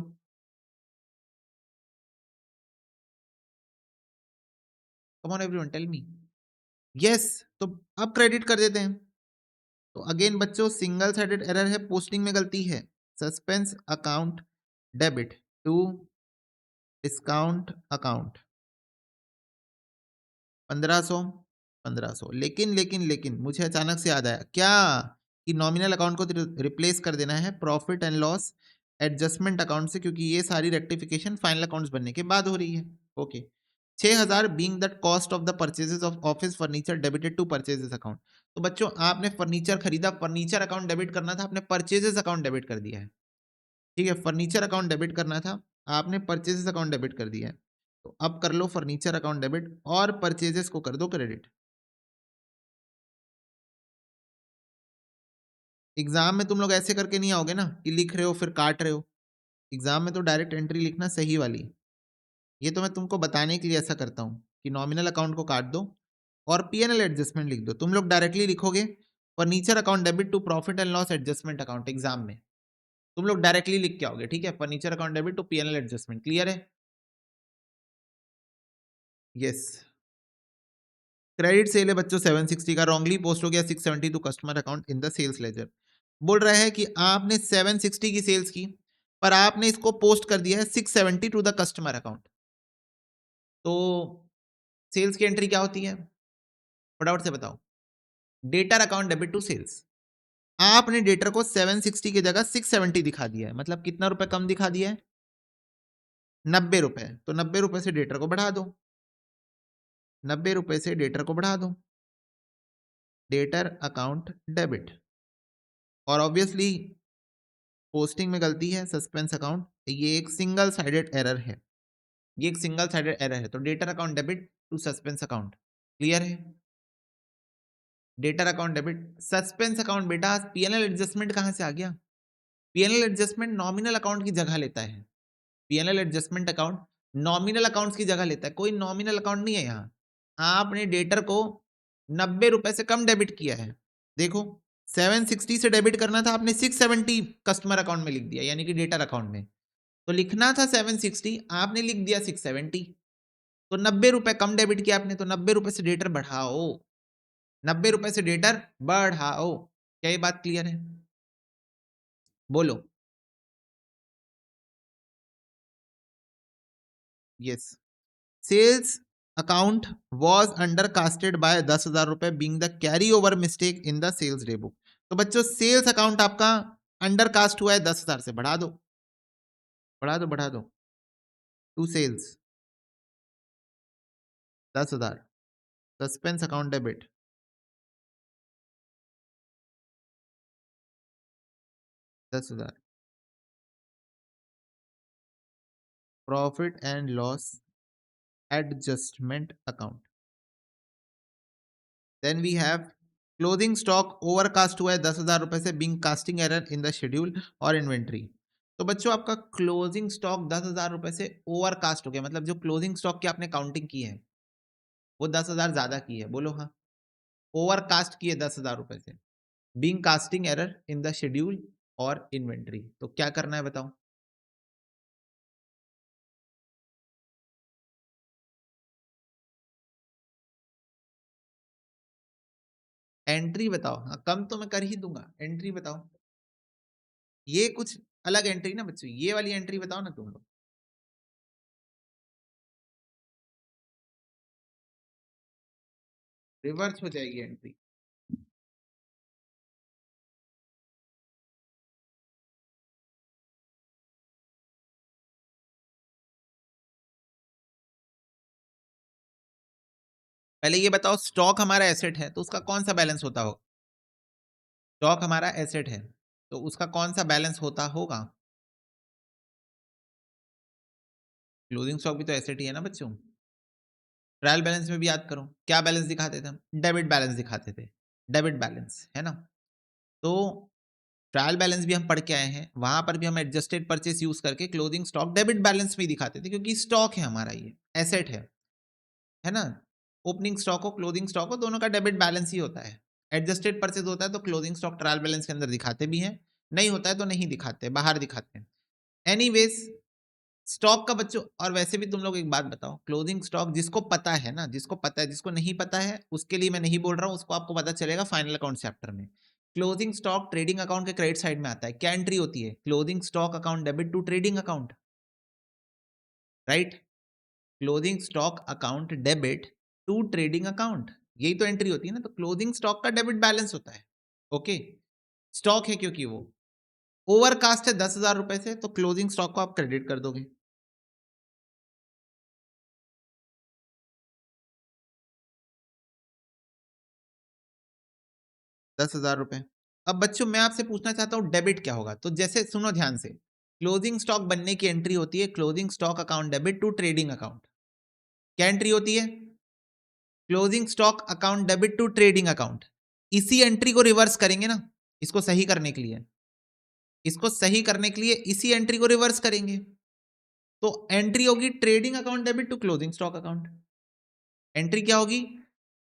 come on everyone tell me. Yes, तो अब क्रेडिट कर देते हैं। तो अगेन बच्चों सिंगल साइडेड एरर है, पोस्टिंग में गलती है। Suspense account debit to discount account 1500 1500। लेकिन मुझे अचानक से याद आया क्या कि नॉमिनल अकाउंट को रिप्लेस कर देना है profit and loss adjustment account से, क्योंकि ये सारी रेक्टिफिकेशन फाइनल अकाउंट्स बनने के बाद हो रही है। Okay, 6000 being the cost of the purchases of office furniture debited to purchases account. तो बच्चों आपने फर्नीचर खरीदा, फर्नीचर अकाउंट डेबिट करना था, आपने परचेजेस अकाउंट डेबिट कर दिया है। ठीक है, फर्नीचर अकाउंट डेबिट करना था, आपने परचेजेस अकाउंट डेबिट कर दिया है। तो अब कर लो फर्नीचर अकाउंट डेबिट और परचेजेस को कर दो क्रेडिट। एग्जाम में तुम लोग ऐसे करके नहीं आओगे ना कि लिख रहे हो फिर काट रहे हो। एग्जाम में तो डायरेक्ट एंट्री लिखना सही वाली। ये तो मैं तुमको बताने के लिए ऐसा करता हूँ कि नॉमिनल अकाउंट को काट दो और पीएनएल एडजस्टमेंट लिख दो। तुम लोग डायरेक्टली लिखोगे furniture account debit to profit and loss adjustment account. Exam में तुम लोग डायरेक्टली लिख के आओगे, ठीक है, furniture account debit to PNL adjustment. Clear है? यस। क्रेडिट सेल है बच्चों 760 का, रॉन्गली पोस्ट हो गया 670 to customer account in the sales ledger. बोल रहा है कि आपने 760 की सेल्स की पर आपने इसको पोस्ट कर दिया है 670 टू द कस्टमर अकाउंट। तो सेल्स की एंट्री क्या होती है, फटाफट से बताओ। Debtor account debit to sales. आपने डेटर को 760 की जगह 670 दिखा दिया है, मतलब कितना रुपए कम दिखा दिया है, 90 रुपए। तो 90 रुपए से डेटर को बढ़ा दो, 90 रुपए से डेटर को बढ़ा दो, डेटर अकाउंट डेबिट। और ऑब्वियसली पोस्टिंग में गलती है, सस्पेंस अकाउंट, ये एक सिंगल साइडेड एरर है, ये एक सिंगल साइडेड एरर है। तो debtor account debit to suspense account. Clear है? Debtor account debit suspense account. बेटा पीएनएल एडजस्टमेंट कहां से आ गया? पीएनएल एडजस्टमेंट नॉमिनल अकाउंट की जगह लेता है। PNL adjustment account nominal accounts की जगह लेता है, कोई नॉमिनल अकाउंट नहीं है यहाँ। आपने डेटर को 90 रुपए से कम डेबिट किया है। देखो 760 से डेबिट करना था, आपने 670 कस्टमर अकाउंट में लिख दिया, यानी कि डेटर अकाउंट में। तो लिखना था 760, आपने लिख दिया 670। तो 90 रुपए कम डेबिट किया आपने, तो 90 रुपए से डेटर बढ़ाओ, 90 रुपए से डेटर बढ़ाओ। क्या ये बात क्लियर है? बोलो। Yes. Sales account was under casted by 10,000 रुपए being the carry over mistake in the sales day book. तो बच्चों सेल्स अकाउंट आपका अंडर कास्ट हुआ है 10,000 से, बढ़ा दो, बढ़ा दो, बढ़ा दो। To sales 10,000। Suspense account debit 10,000। Profit and loss adjustment account. Then we have closing stock overcast हुआ है 10,000 रुपए से being casting error in the schedule और इन्वेंट्री। तो बच्चों आपका क्लोजिंग स्टॉक 10,000 रुपए से ओवरकास्ट हो गया, मतलब जो क्लोजिंग स्टॉक की आपने काउंटिंग की है वो 10,000 ज्यादा की है। बोलो हाँ। ओवरकास्ट की है 10,000 रुपए से, being casting error in the schedule और इन्वेंट्री। तो क्या करना है बताओ? एंट्री बताओ। हाँ कम तो मैं कर ही दूंगा, एंट्री बताओ। ये कुछ अलग एंट्री ना बच्चों, ये वाली एंट्री बताओ ना तुम लोग। रिवर्स हो जाएगी एंट्री। पहले ये बताओ, स्टॉक हमारा एसेट है तो उसका कौन सा बैलेंस होता होगा? स्टॉक हमारा एसेट है तो उसका कौन सा बैलेंस होता होगा? क्लोजिंग स्टॉक भी तो एसेट ही है ना बच्चों। ट्रायल बैलेंस में भी याद करो क्या बैलेंस दिखाते थे हम? डेबिट बैलेंस दिखाते थे, डेबिट बैलेंस है ना। तो ट्रायल बैलेंस भी हम पढ़ के आए हैं, वहां पर भी हम एडजस्टेड परचेस यूज करके क्लोजिंग स्टॉक डेबिट बैलेंस में ही दिखाते थे, क्योंकि स्टॉक है हमारा, ये एसेट है ना। ओपनिंग स्टॉक हो क्लोजिंग स्टॉक हो, दोनों का डेबिट बैलेंस ही होता है। एडजस्टेड परचेज होता है तो क्लोजिंग स्टॉक ट्रायल बैलेंस के अंदर दिखाते भी हैं, नहीं होता है तो नहीं दिखाते, बाहर दिखाते हैं। एनीवेज स्टॉक का बच्चों, और वैसे भी तुम लोग एक बात बताओ, क्लोजिंग स्टॉक जिसको पता है ना, जिसको पता है, जिसको नहीं पता है उसके लिए मैं नहीं बोल रहा हूं, उसको आपको पता चलेगा फाइनल अकाउंट चैप्टर में। क्लोजिंग स्टॉक ट्रेडिंग अकाउंट के क्रेडिट साइड में आता है। क्या एंट्री होती है? Closing stock account debit to trading account, right? Closing stock account debit to trading account, यही तो एंट्री होती है ना। तो क्लोजिंग स्टॉक का डेबिट बैलेंस होता है। ओके, स्टॉक है क्योंकि वो ओवरकास्ट है 10,000 रुपए से, तो क्लोजिंग स्टॉक को आप क्रेडिट कर दोगे 10,000 रुपए। अब बच्चों मैं आपसे पूछना चाहता हूं डेबिट क्या होगा। तो जैसे सुनो ध्यान से, क्लोजिंग स्टॉक बनने की एंट्री होती है closing stock account debit to trading account. क्या एंट्री होती है? Closing stock account debit to trading account. इसी एंट्री को रिवर्स करेंगे ना, इसको सही करने के लिए, इसको सही करने के लिए इसी एंट्री को रिवर्स करेंगे। तो एंट्री होगी trading account debit to closing stock account. Entry क्या होगी?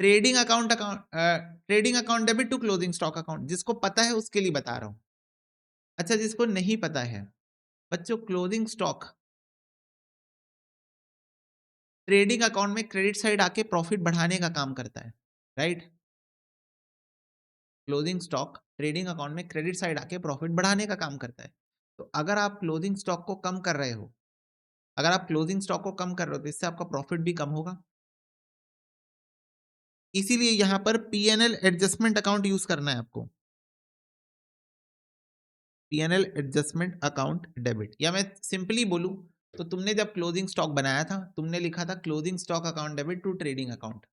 Trading account debit to closing stock account. जिसको पता है उसके लिए बता रहा हूं। अच्छा, जिसको नहीं पता है बच्चों, क्लोजिंग स्टॉक ट्रेडिंग अकाउंट में क्रेडिट साइड आके प्रॉफिट बढ़ाने का काम करता है, right? Closing stock trading account में क्रेडिट साइड आके प्रॉफिट बढ़ाने का काम करता है। तो अगर आप क्लोजिंग स्टॉक को कम कर रहे हो, अगर आप क्लोजिंग स्टॉक को कम कर रहे हो तो इससे आपका प्रॉफिट भी कम होगा। इसीलिए यहां पर पीएनएल एडजस्टमेंट अकाउंट यूज करना है आपको। पीएनएल एडजस्टमेंट अकाउंट डेबिट, या मैं सिंपली बोलूं तो तुमने जब क्लोजिंग स्टॉक बनाया था तुमने लिखा था closing stock account debit to trading account.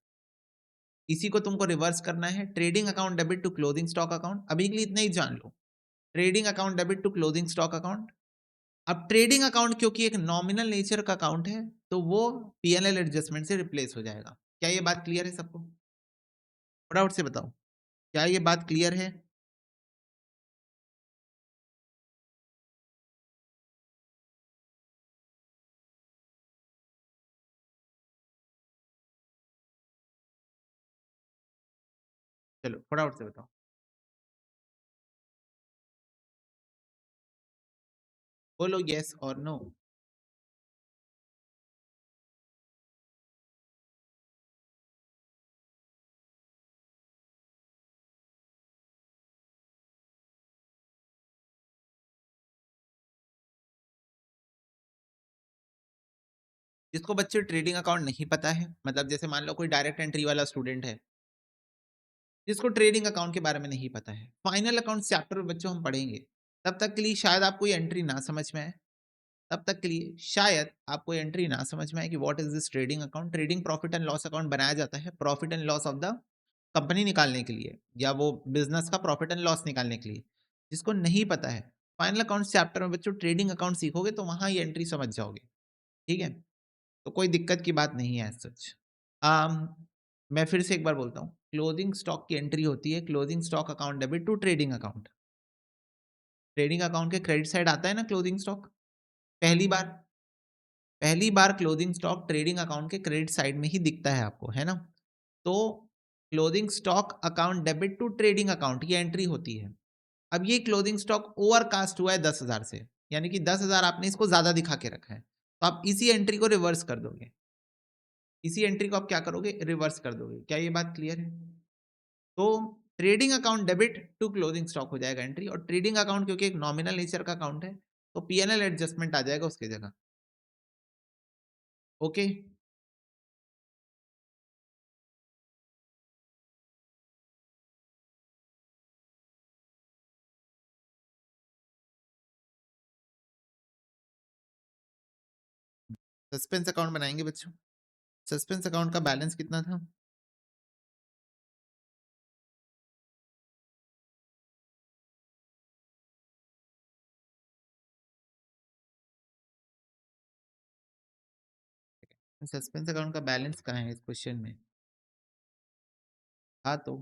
इसी को तुमको रिवर्स करना है, trading account debit to closing stock account. अभी के लिए इतना ही जान लो, trading account debit to closing stock account. अब ट्रेडिंग अकाउंट क्योंकि एक नॉमिनल नेचर का अकाउंट है तो वो पीएनएल एडजस्टमेंट से रिप्लेस हो जाएगा। क्या ये बात क्लियर है सबको? फटाफट से बताओ, क्या ये बात क्लियर है? चलो फटाफट से बताओ, बोलो यस और नो। जिसको बच्चे ट्रेडिंग अकाउंट नहीं पता है, मतलब जैसे मान लो कोई डायरेक्ट एंट्री वाला स्टूडेंट है जिसको ट्रेडिंग अकाउंट के बारे में नहीं पता है, फाइनल अकाउंट चैप्टर में बच्चों हम पढ़ेंगे। तब तक के लिए शायद आपको ये एंट्री ना समझ में आए, तब तक के लिए शायद आपको एंट्री ना समझ में आए कि what is this trading account. Trading profit and loss account बनाया जाता है profit and loss of the company निकालने के लिए, या वो बिजनेस का प्रॉफिट एंड लॉस निकालने के लिए। जिसको नहीं पता है, फाइनल अकाउंट चैप्टर में बच्चों ट्रेडिंग अकाउंट सीखोगे तो वहां ये एंट्री समझ जाओगे। ठीक है, तो कोई दिक्कत की बात नहीं है सच। आम मैं फिर से एक बार बोलता हूँ, क्लोजिंग स्टॉक की एंट्री होती है closing stock account debit to trading account. Trading account के क्रेडिट साइड आता है ना क्लोजिंग स्टॉक। पहली बार पहली बार क्लोजिंग स्टॉक ट्रेडिंग अकाउंट के क्रेडिट साइड में ही दिखता है आपको, है ना? तो closing stock account debit to trading account ये एंट्री होती है। अब ये क्लोजिंग स्टॉक ओवरकास्ट हुआ है 10,000 से, यानी कि 10,000 आपने इसको ज्यादा दिखा के रखा है, तो आप इसी एंट्री को रिवर्स कर दोगे। इसी एंट्री को आप क्या करोगे? रिवर्स कर दोगे। क्या ये बात क्लियर है? तो trading account debit to closing stock हो जाएगा एंट्री, और ट्रेडिंग अकाउंट क्योंकि एक नॉमिनल नेचर का अकाउंट है तो पीएनएल एडजस्टमेंट आ जाएगा उसकी जगह। ओके, सस्पेंस अकाउंट बनाएंगे बच्चों। सस्पेंस अकाउंट का बैलेंस कितना था? सस्पेंस अकाउंट का बैलेंस कहाँ है इस क्वेश्चन में? हाँ तो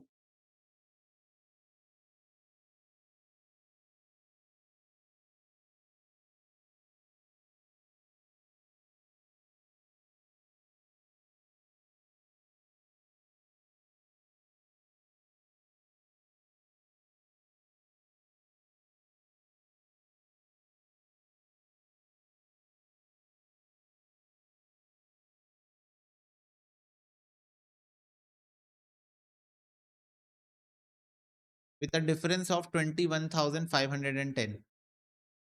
with a difference of 21,510,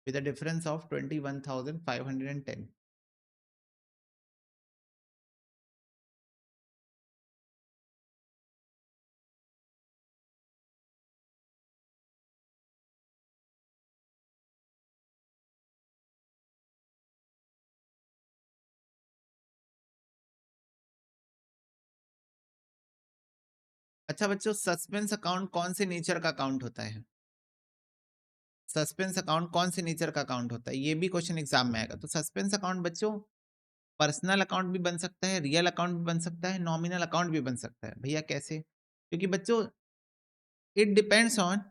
with a difference of 21,510. अच्छा बच्चों, सस्पेंस अकाउंट कौन से नेचर का अकाउंट होता है? सस्पेंस अकाउंट कौन से नेचर का अकाउंट होता है, ये भी क्वेश्चन एग्जाम में आएगा। तो सस्पेंस अकाउंट बच्चों पर्सनल अकाउंट भी बन सकता है, रियल अकाउंट भी बन सकता है, नॉमिनल अकाउंट भी बन सकता है। भैया कैसे? क्योंकि बच्चों it depends on,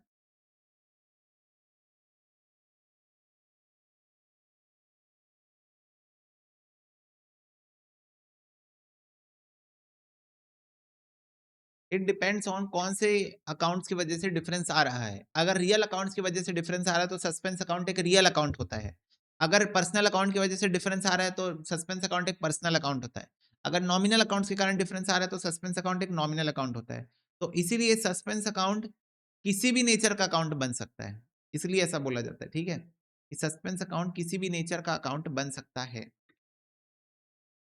it depends on कौन से अकाउंट्स की वजह से डिफरेंस आ रहा है। अगर रियल अकाउंट्स की वजह से डिफरेंस आ रहा है तो सस्पेंस अकाउंट एक रियल अकाउंट होता है। अगर पर्सनल अकाउंट की वजह से डिफरेंस आ रहा है तो सस्पेंस अकाउंट एक पर्सनल अकाउंट होता है। अगर नॉमिनल अकाउंट्स के कारण डिफरेंस आ रहा है तो सस्पेंस अकाउंट एक नॉमिनल अकाउंट होता है। तो इसीलिए सस्पेंस अकाउंट किसी भी नेचर का अकाउंट बन सकता है, इसलिए ऐसा बोला जाता है। ठीक है, कि सस्पेंस अकाउंट किसी भी नेचर का अकाउंट बन सकता है।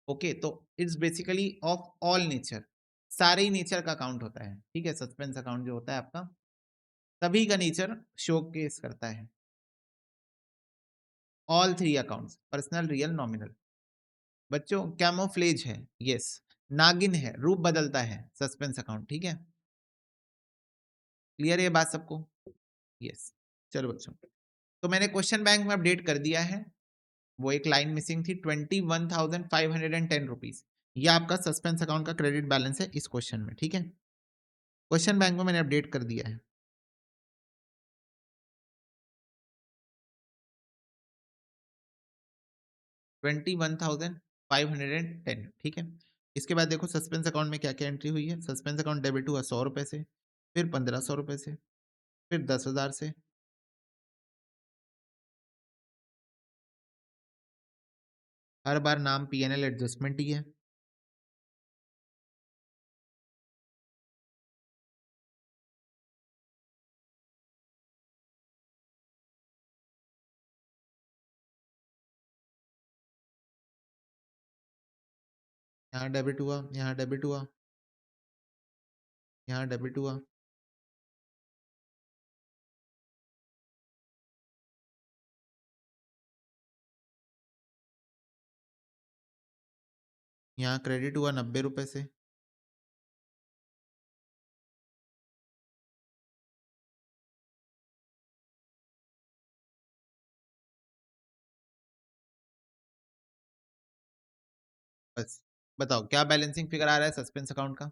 ओके, तो it's basically of all nature, सारे ही नेचर का अकाउंट होता है। ठीक है, सस्पेंस अकाउंट जो होता है आपका सभी का नेचर शो केस करता है। All three accounts, personal, real, nominal. बच्चों कैमोफ्लेज है, यस, नागिन है, रूप बदलता है सस्पेंस अकाउंट। ठीक है, क्लियर है ये बात सबको? यस। चलो बच्चों, तो मैंने क्वेश्चन बैंक में अपडेट कर दिया है, वो एक लाइन मिसिंग थी, 21,510 रुपीज। ये आपका सस्पेंस अकाउंट का क्रेडिट बैलेंस है इस क्वेश्चन में। ठीक है, क्वेश्चन बैंक में मैंने अपडेट कर दिया है। 21,510। ठीक है, इसके बाद देखो सस्पेंस अकाउंट में क्या क्या एंट्री हुई है। सस्पेंस अकाउंट डेबिट हुआ 100 रुपए से, फिर 1,500 रुपए से, फिर 10,000 से, हर बार नाम पीएनएल एडजस्टमेंट ही है। यहाँ डेबिट हुआ, यहाँ डेबिट हुआ, यहाँ डेबिट हुआ, यहाँ क्रेडिट हुआ 90 रुपए से। बस बताओ क्या बैलेंसिंग फिगर आ रहा है सस्पेंस अकाउंट का?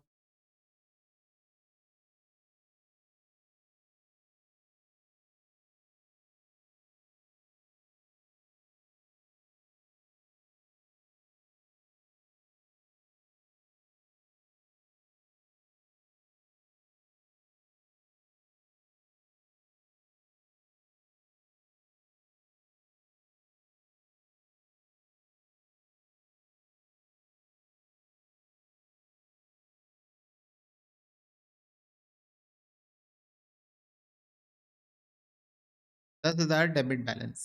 दस हजार डेबिट बैलेंस,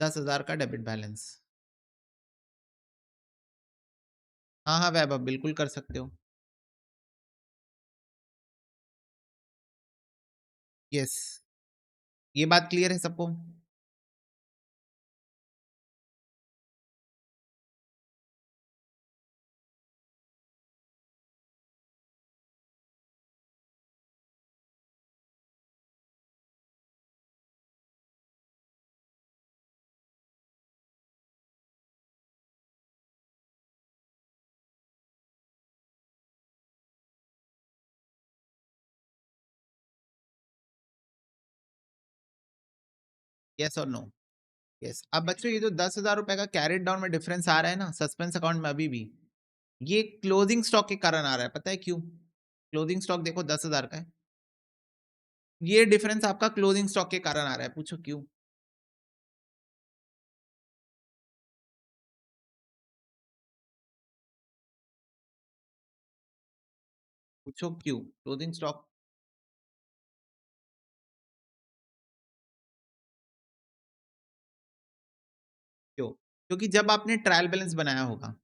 10,000 का डेबिट बैलेंस। हाँ हाँ वैभव, बिल्कुल कर सकते हो। यस, ये बात क्लियर है सबको? यस और नो? यस। अब बच्चों ये जो 10,000 रुपए का कैरेट डाउन में डिफरेंस आ रहा है ना सस्पेंस अकाउंट में अभी भी, ये क्लोजिंग स्टॉक के कारण आ रहा है। पता है क्यों? क्लोजिंग स्टॉक देखो 10,000 का है, ये डिफरेंस आपका क्लोजिंग स्टॉक के कारण आ रहा है। पूछो क्यों? पूछो क्यों क्लोजिंग स्टॉक क्यों? क्योंकि जब आपने ट्रायल बैलेंस बनाया होगा,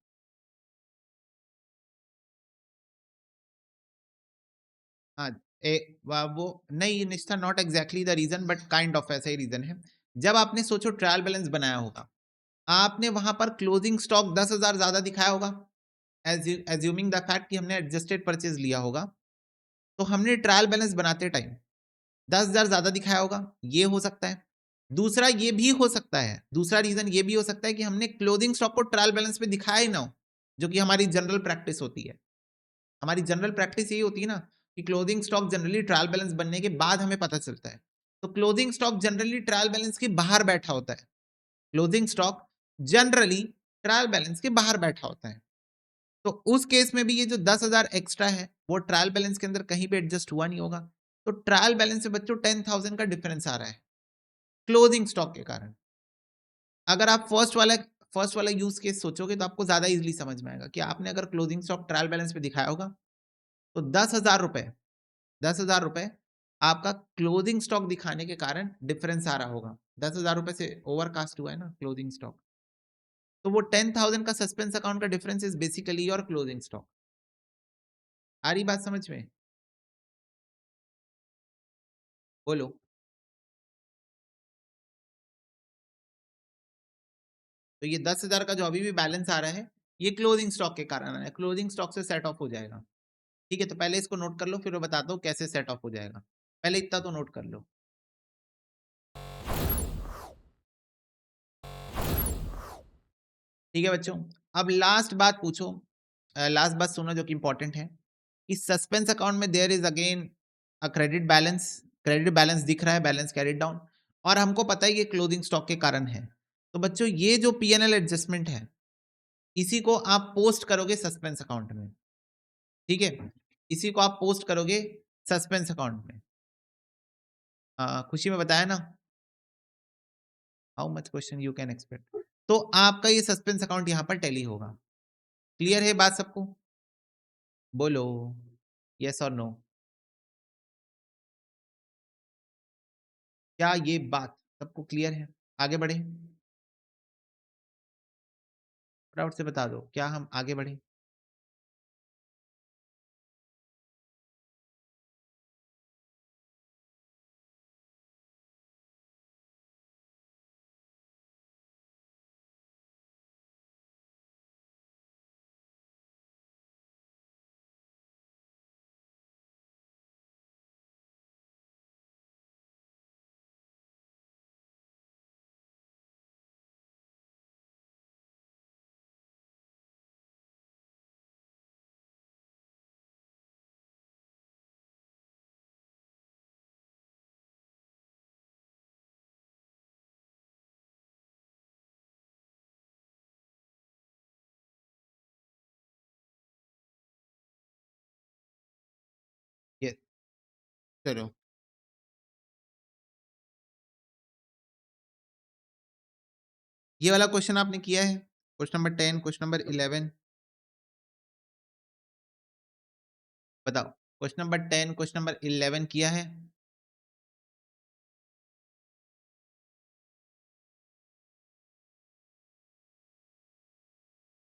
हाँ, वो नहीं, Nishtha not exactly the reason but kind of ऐसा ही रीजन है। जब आपने सोचो ट्रायल बैलेंस बनाया होगा, आपने वहां पर क्लोजिंग स्टॉक 10,000 ज्यादा दिखाया होगा, एज्यूमिंग द फैक्ट कि हमने एडजस्टेड परचेज लिया होगा, तो हमने ट्रायल बैलेंस बनाते टाइम 10,000 ज्यादा दिखाया होगा, ये हो सकता है। दूसरा ये भी हो सकता है, दूसरा रीजन ये भी हो सकता है कि हमने क्लोजिंग स्टॉक को ट्रायल बैलेंस पे दिखाया ही ना हो, जो कि हमारी जनरल प्रैक्टिस होती है। हमारी जनरल प्रैक्टिस यही होती है ना कि closing stock generally trial balance बनने के बाद हमें पता चलता है। तो closing stock generally trial balance के बाहर बैठा होता है। Closing stock generally trial balance के बाहर बैठा होता है। तो उस केस में भी ये जो 10,000 एक्स्ट्रा है वो ट्रायल बैलेंस के अंदर कहीं पे एडजस्ट हुआ नहीं होगा। तो ट्रायल बैलेंस से बच्चों 10,000 का डिफरेंस आ रहा है क्लोजिंग स्टॉक के कारण। अगर आप फर्स्ट वाला यूज केस सोचोगे तो आपको ज्यादा इजीली समझ में आएगा कि आपने अगर क्लोजिंग स्टॉक ट्रायल बैलेंस पे दिखाया होगा तो 10,000 रुपए 10,000 रुपए आपका क्लोजिंग स्टॉक दिखाने के कारण डिफरेंस आ रहा होगा। 10,000 रुपए से ओवरकास्ट हुआ है ना क्लोजिंग स्टॉक, तो वो 10,000 का सस्पेंस अकाउंट का difference is basically your closing stock. आ रही बात समझ में? बोलो। तो ये 10,000 का जो अभी भी बैलेंस आ रहा है ये क्लोजिंग स्टॉक के कारण है, क्लोजिंग स्टॉक से सेट ऑफ हो जाएगा। ठीक है, तो पहले इसको नोट कर लो फिर मैं बताता हूँ कैसे सेट ऑफ हो जाएगा। पहले इतना तो नोट कर लो। ठीक है बच्चों, अब लास्ट बात पूछो, लास्ट बात सुनो जो कि इंपॉर्टेंट है कि सस्पेंस अकाउंट में there is again a credit balance दिख रहा है, बैलेंस कैरिड डाउन, और हमको पता है ये क्लोजिंग स्टॉक के कारण है। तो बच्चों ये जो पीएनएल एडजस्टमेंट है इसी को आप पोस्ट करोगे सस्पेंस अकाउंट में। ठीक है, इसी को आप पोस्ट करोगे सस्पेंस अकाउंट में। खुशी में बताया ना how much question you can expect. तो आपका ये सस्पेंस अकाउंट यहाँ पर टैली होगा। क्लियर है बात सबको? बोलो यस और नो। क्या ये बात सबको क्लियर है? आगे बढ़े, फटाफट से बता दो क्या हम आगे बढ़े। ये चलो, ये वाला क्वेश्चन आपने किया है, क्वेश्चन नंबर 10, क्वेश्चन नंबर 11, बताओ। क्वेश्चन नंबर 10, क्वेश्चन नंबर 11 किया है?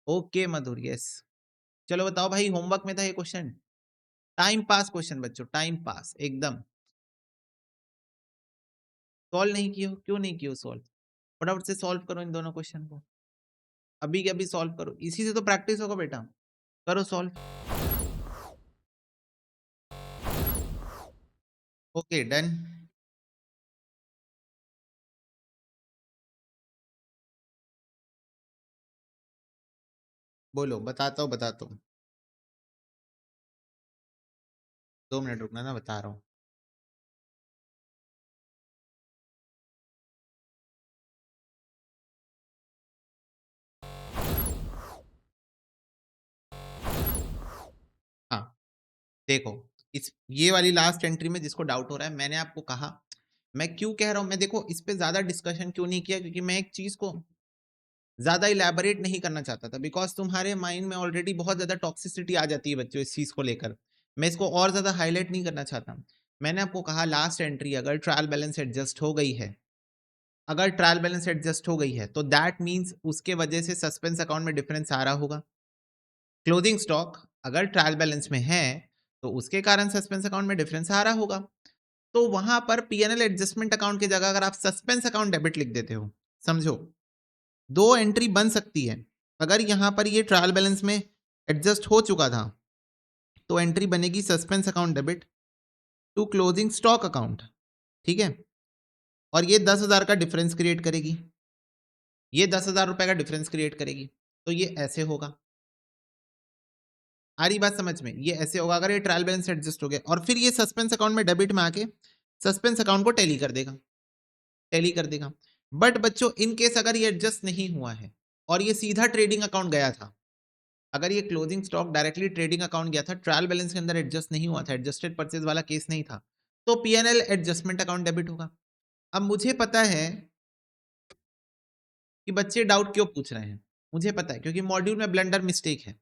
ओके मधुर, यस। चलो बताओ भाई, होमवर्क में था ये क्वेश्चन, टाइम पास क्वेश्चन बच्चों, टाइम पास एकदम। सॉल्व नहीं किए, क्यों नहीं किए सॉल्व? फटाफट से सॉल्व करो इन दोनों क्वेश्चन को, अभी के अभी सॉल्व करो, इसी से तो प्रैक्टिस होगा बेटा। करो सॉल्व। Okay done. बोलो, बताता हूँ 2 मिनट रुकना ना, बता रहा हूँ। हाँ देखो, इस ये वाली लास्ट एंट्री में जिसको डाउट हो रहा है, मैंने आपको कहा, मैं क्यों कह रहा हूं, मैं देखो इस पे ज्यादा डिस्कशन क्यों नहीं किया, क्योंकि मैं एक चीज को ज्यादा इलेबोरेट नहीं करना चाहता था, बिकॉज तुम्हारे माइंड में ऑलरेडी बहुत ज्यादा टॉक्सिसिटी आ जाती है बच्चों इस चीज को लेकर मैं इसको और ज़्यादा हाईलाइट नहीं करना चाहता। मैंने आपको कहा लास्ट एंट्री अगर ट्रायल बैलेंस एडजस्ट हो गई है, अगर ट्रायल बैलेंस एडजस्ट हो गई है तो दैट मीन्स उसके वजह से सस्पेंस अकाउंट में डिफरेंस आ रहा होगा। क्लोजिंग स्टॉक अगर ट्रायल बैलेंस में है तो उसके कारण सस्पेंस अकाउंट में डिफरेंस आ रहा होगा। तो वहां पर पीएनएल एडजस्टमेंट अकाउंट की जगह अगर आप सस्पेंस अकाउंट डेबिट लिख देते हो, समझो दो एंट्री बन सकती है। अगर यहां पर ये ट्रायल बैलेंस में एडजस्ट हो चुका था तो एंट्री बनेगी suspense account debit to closing stock account, ठीक है। और ये 10,000 का डिफरेंस क्रिएट करेगी, ये 10,000 रुपए का डिफरेंस क्रिएट करेगी। तो ये ऐसे होगा, आ रही बात समझ में? ये ऐसे होगा अगर ये ट्रायल बैलेंस एडजस्ट हो गया, और फिर ये सस्पेंस अकाउंट में डेबिट में आके सस्पेंस अकाउंट को टैली कर देगा, टैली कर देगा। बट बच्चों इन केस अगर ये एडजस्ट नहीं हुआ है और ये सीधा ट्रेडिंग अकाउंट गया था, अगर ये closing stock directly trading account गया था, ट्रायल बैलेंस के अंदर एडजस्ट नहीं हुआ था, एडजस्टेड परचेज वाला केस नहीं था, तो पीएनएल एडजस्टमेंट अकाउंट डेबिट होगा। अब मुझे पता है कि बच्चे डाउट क्यों पूछ रहे हैं, मुझे पता है क्योंकि मॉड्यूल में ब्लंडर मिस्टेक है,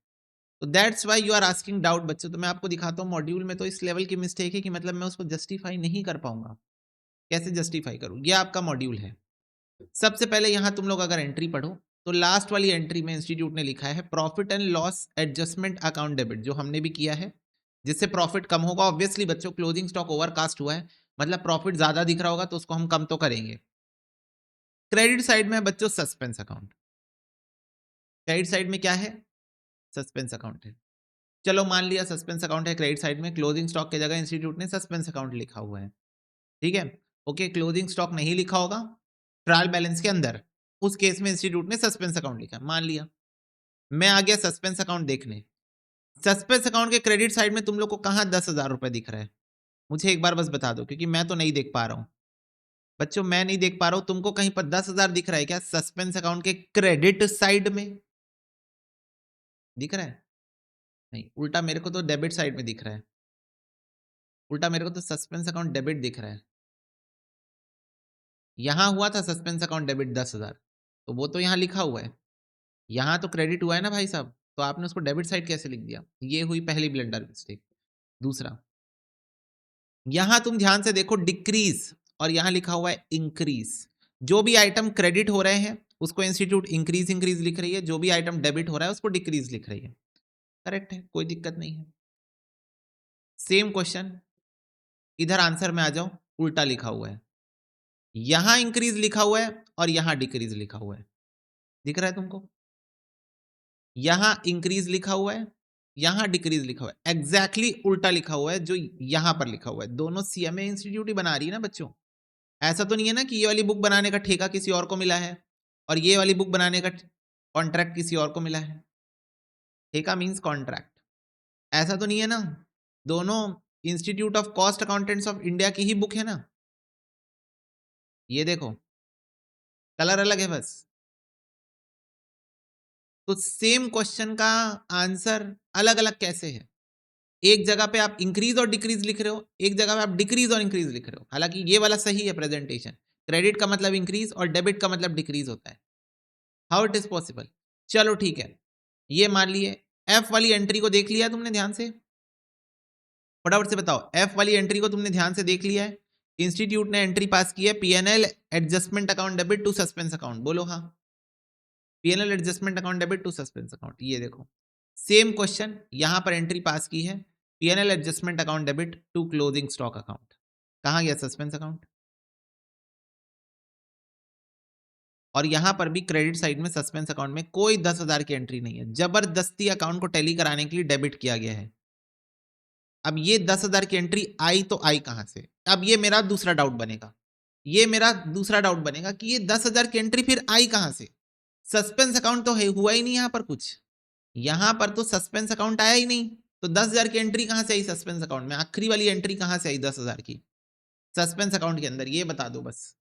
तो that's why you are asking doubt बच्चों। तो मैं आपको दिखाता हूँ मॉड्यूल में तो इस लेवल की मिस्टेक है कि मतलब मैं उसको जस्टिफाई नहीं कर पाऊंगा। कैसे जस्टिफाई करूँ? ये आपका मॉड्यूल है। सबसे पहले यहां तुम लोग अगर एंट्री पढ़ो तो लास्ट वाली एंट्री में इंस्टीट्यूट ने लिखा है profit and loss adjustment account debit, जो हमने भी किया है, जिससे प्रॉफिट कम होगा। ऑब्वियसली बच्चों क्लोजिंग स्टॉक ओवरकास्ट हुआ है, मतलब प्रॉफिट ज्यादा दिख रहा होगा तो उसको हम कम तो करेंगे। क्रेडिट साइड में बच्चों सस्पेंस अकाउंट, क्रेडिट साइड में क्या है? सस्पेंस अकाउंट है। चलो मान लिया सस्पेंस अकाउंट है क्रेडिट साइड में, क्लोजिंग स्टॉक की जगह इंस्टीट्यूट ने सस्पेंस अकाउंट लिखा हुआ है, ठीक है। ओके, क्लोजिंग स्टॉक नहीं लिखा होगा ट्रायल बैलेंस के अंदर, उस केस में इंस्टीट्यूट ने सस्पेंस अकाउंट लिखा, मान लिया। मैं आ गया सस्पेंस अकाउंट देखने। सस्पेंस अकाउंट के क्रेडिट साइड में तुम लोग को कहां 10,000 रुपए दिख रहा है? मुझे एक बार बस बता दो, क्योंकि मैं तो नहीं देख पा रहा हूं बच्चों, मैं नहीं देख पा रहा हूं। तुमको कहीं पर 10,000 दिख रहा है क्या सस्पेंस अकाउंट के क्रेडिट साइड में? दिख रहा है? नहीं, उल्टा मेरे को तो डेबिट साइड में दिख रहा है, उल्टा मेरे को तो सस्पेंस अकाउंट डेबिट दिख रहा है। यहां हुआ था सस्पेंस अकाउंट डेबिट 10,000, तो वो तो यहां लिखा हुआ है, यहां तो क्रेडिट हुआ है ना भाई साहब, तो आपने उसको डेबिट साइड कैसे लिख दिया? ये हुई पहली ब्लंडर मिस्टेक। दूसरा, यहां तुम ध्यान से देखो डिक्रीज और यहां लिखा हुआ है इंक्रीज। जो भी आइटम क्रेडिट हो रहे हैं उसको इंस्टीट्यूट इंक्रीज इंक्रीज लिख रही है, जो भी आइटम डेबिट हो रहा है उसको डिक्रीज लिख रही है। करेक्ट है, कोई दिक्कत नहीं है। सेम क्वेश्चन, इधर आंसर में आ जाओ, उल्टा लिखा हुआ है, यहां इंक्रीज लिखा हुआ है और यहां डिक्रीज लिखा हुआ है। दिख रहा है तुमको? यहां इंक्रीज लिखा हुआ है, यहां डिक्रीज लिखा हुआ है, एग्जैक्टली उल्टा लिखा हुआ है जो यहां पर लिखा हुआ है। दोनों सीएमए इंस्टीट्यूट ही बना रही है ना बच्चों। ऐसा तो नहीं है ना कि ये वाली बुक बनाने का ठेका किसी और को मिला है और ये वाली बुक बनाने का कॉन्ट्रैक्ट किसी और को मिला है। ठेका मींस कॉन्ट्रैक्ट, ऐसा तो नहीं है ना। दोनों institute of cost accountants of India की ही बुक है ना। ये देखो, कलर अलग है बस। तो सेम क्वेश्चन का आंसर अलग अलग कैसे है? एक जगह पे आप इंक्रीज और डिक्रीज लिख रहे हो, एक जगह पे आप डिक्रीज और इंक्रीज लिख रहे हो। हालांकि ये वाला सही है प्रेजेंटेशन, क्रेडिट का मतलब इंक्रीज और डेबिट का मतलब डिक्रीज होता है। How it is possible? चलो ठीक है, ये मान लिए। एफ वाली एंट्री को देख लिया तुमने ध्यान से? फटाफट से बताओ, एफ वाली एंट्री को तुमने ध्यान से देख लिया है? इंस्टीट्यूट ने एंट्री पास की है PNL adjustment account debit to suspense account, बोलो हाँ। PNL adjustment account debit to suspense account, ये देखो सेम क्वेश्चन यहां पर एंट्री पास की है PNL adjustment account debit to closing stock account. कहां गया सस्पेंस अकाउंट? और यहां पर भी क्रेडिट साइड में सस्पेंस अकाउंट में कोई 10,000 की एंट्री नहीं है, जबरदस्ती अकाउंट को टैली कराने के लिए डेबिट किया गया है। अब ये 10,000 की एंट्री आई तो आई कहां से? अब ये मेरा दूसरा डाउट बनेगा, ये मेरा दूसरा डाउट बनेगा कि ये 10,000 की एंट्री फिर आई कहां से? सस्पेंस अकाउंट तो है हुआ ही नहीं यहां पर कुछ, यहां पर तो सस्पेंस अकाउंट आया ही नहीं, तो 10,000 की एंट्री कहां से आई सस्पेंस अकाउंट में? आखिरी वाली एंट्री कहां से आई 10,000 की सस्पेंस अकाउंट के अंदर? ये बता दो बस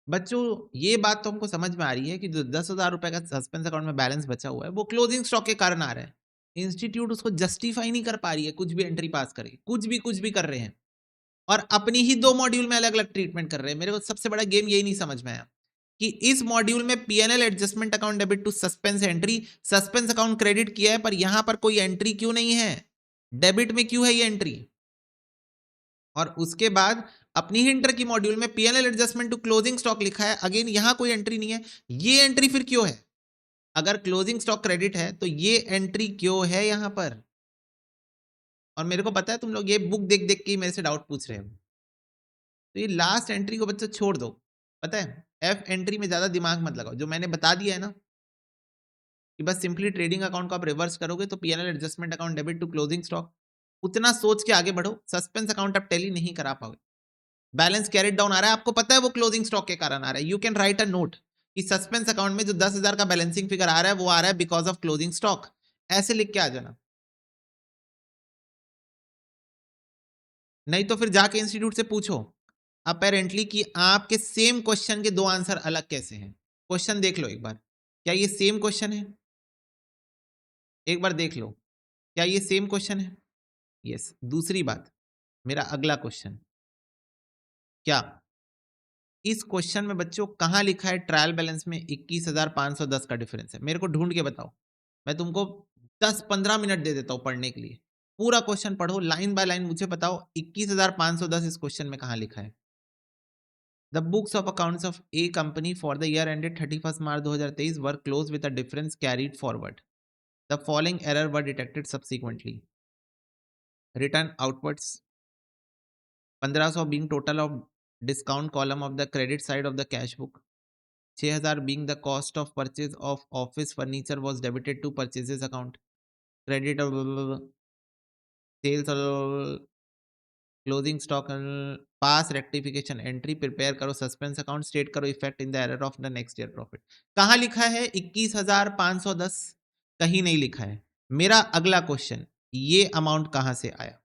बच्चों। ये बात तो हमको समझ में आ रही है कि जो 10,000 रुपए का सस्पेंस अकाउंट में बैलेंस बचा हुआ है वो क्लोजिंग स्टॉक के कारण आ रहा है। इंस्टीट्यूट उसको जस्टिफाई नहीं कर पा रही है, कुछ भी एंट्री पास करे, कुछ भी कर रहे हैं और अपनी ही दो मॉड्यूल में अलग अलग ट्रीटमेंट कर रहे हैं। मेरे को सबसे बड़ा गेम यही नहीं समझ में आया कि इस मॉड्यूल में PNL adjustment account debit to suspense entry, suspense account credit किया है पर यहां पर कोई एंट्री क्यों नहीं है? डेबिट में क्यों है ये एंट्री? और उसके बाद अपनी ही इंटर की मॉड्यूल में PNL adjustment to closing stock लिखा है, अगेन यहां कोई एंट्री नहीं है, ये एंट्री फिर क्यों है? अगर क्लोजिंग स्टॉक क्रेडिट है तो ये एंट्री क्यों है यहां पर? और मेरे को पता है तुम लोग ये बुक देख देख के ही मेरे से डाउट पूछ रहे हो, तो ये लास्ट एंट्री को बच्चों छोड़ दो। पता है, एफ एंट्री में ज्यादा दिमाग मत लगाओ, जो मैंने बता दिया है ना कि बस सिंपली ट्रेडिंग अकाउंट को आप रिवर्स करोगे तो PNL adjustment account debit to closing stock, उतना सोच के आगे बढ़ो। सस्पेंस अकाउंट आप टैली नहीं करा पाओगे। बैलेंस कैरिड डाउन आ रहा है, आपको पता है वो क्लोजिंग स्टॉक के कारण आ रहा है, you can write a note कि सस्पेंस अकाउंट में जो 10,000 का बैलेंसिंग फिगर आ रहा है वो आ रहा है बिकॉज ऑफ क्लोजिंग स्टॉक, ऐसे लिख के आ जाना। नहीं तो फिर जाके इंस्टीट्यूट से पूछो अपेरेंटली कि आपके सेम क्वेश्चन के दो आंसर अलग कैसे हैं। क्वेश्चन देख लो एक बार, क्या ये सेम क्वेश्चन है? एक बार देख लो, क्या ये सेम क्वेश्चन है? यस। दूसरी बात, मेरा अगला क्वेश्चन, क्या इस क्वेश्चन में बच्चों कहां लिखा है ट्रायल बैलेंस में 21,510 का डिफरेंस है? मेरे को ढूंढ के बताओ, मैं तुमको 10-15 मिनट दे देता हूं पढ़ने के लिए। पूरा क्वेश्चन पढ़ो लाइन बाय लाइन, मुझे बताओ 21,510 इस क्वेश्चन में कहां लिखा है? The books of accounts of A company for the year ended 31st March 2023 were closed with a difference carried forward. The following error were detected subsequently. Return outwards, 1500 being total of discount column of the credit side of the cash book. 6,000 being the cost of purchase of office furniture was debited to purchases account. Credit of sales closing stock pass rectification entry prepare करो, suspense account state करो effect in the error of the next year profit. कहां लिखा है 21,510? कहीं नहीं लिखा है। मेरा अगला क्वेश्चन, ये अमाउंट कहां से आया?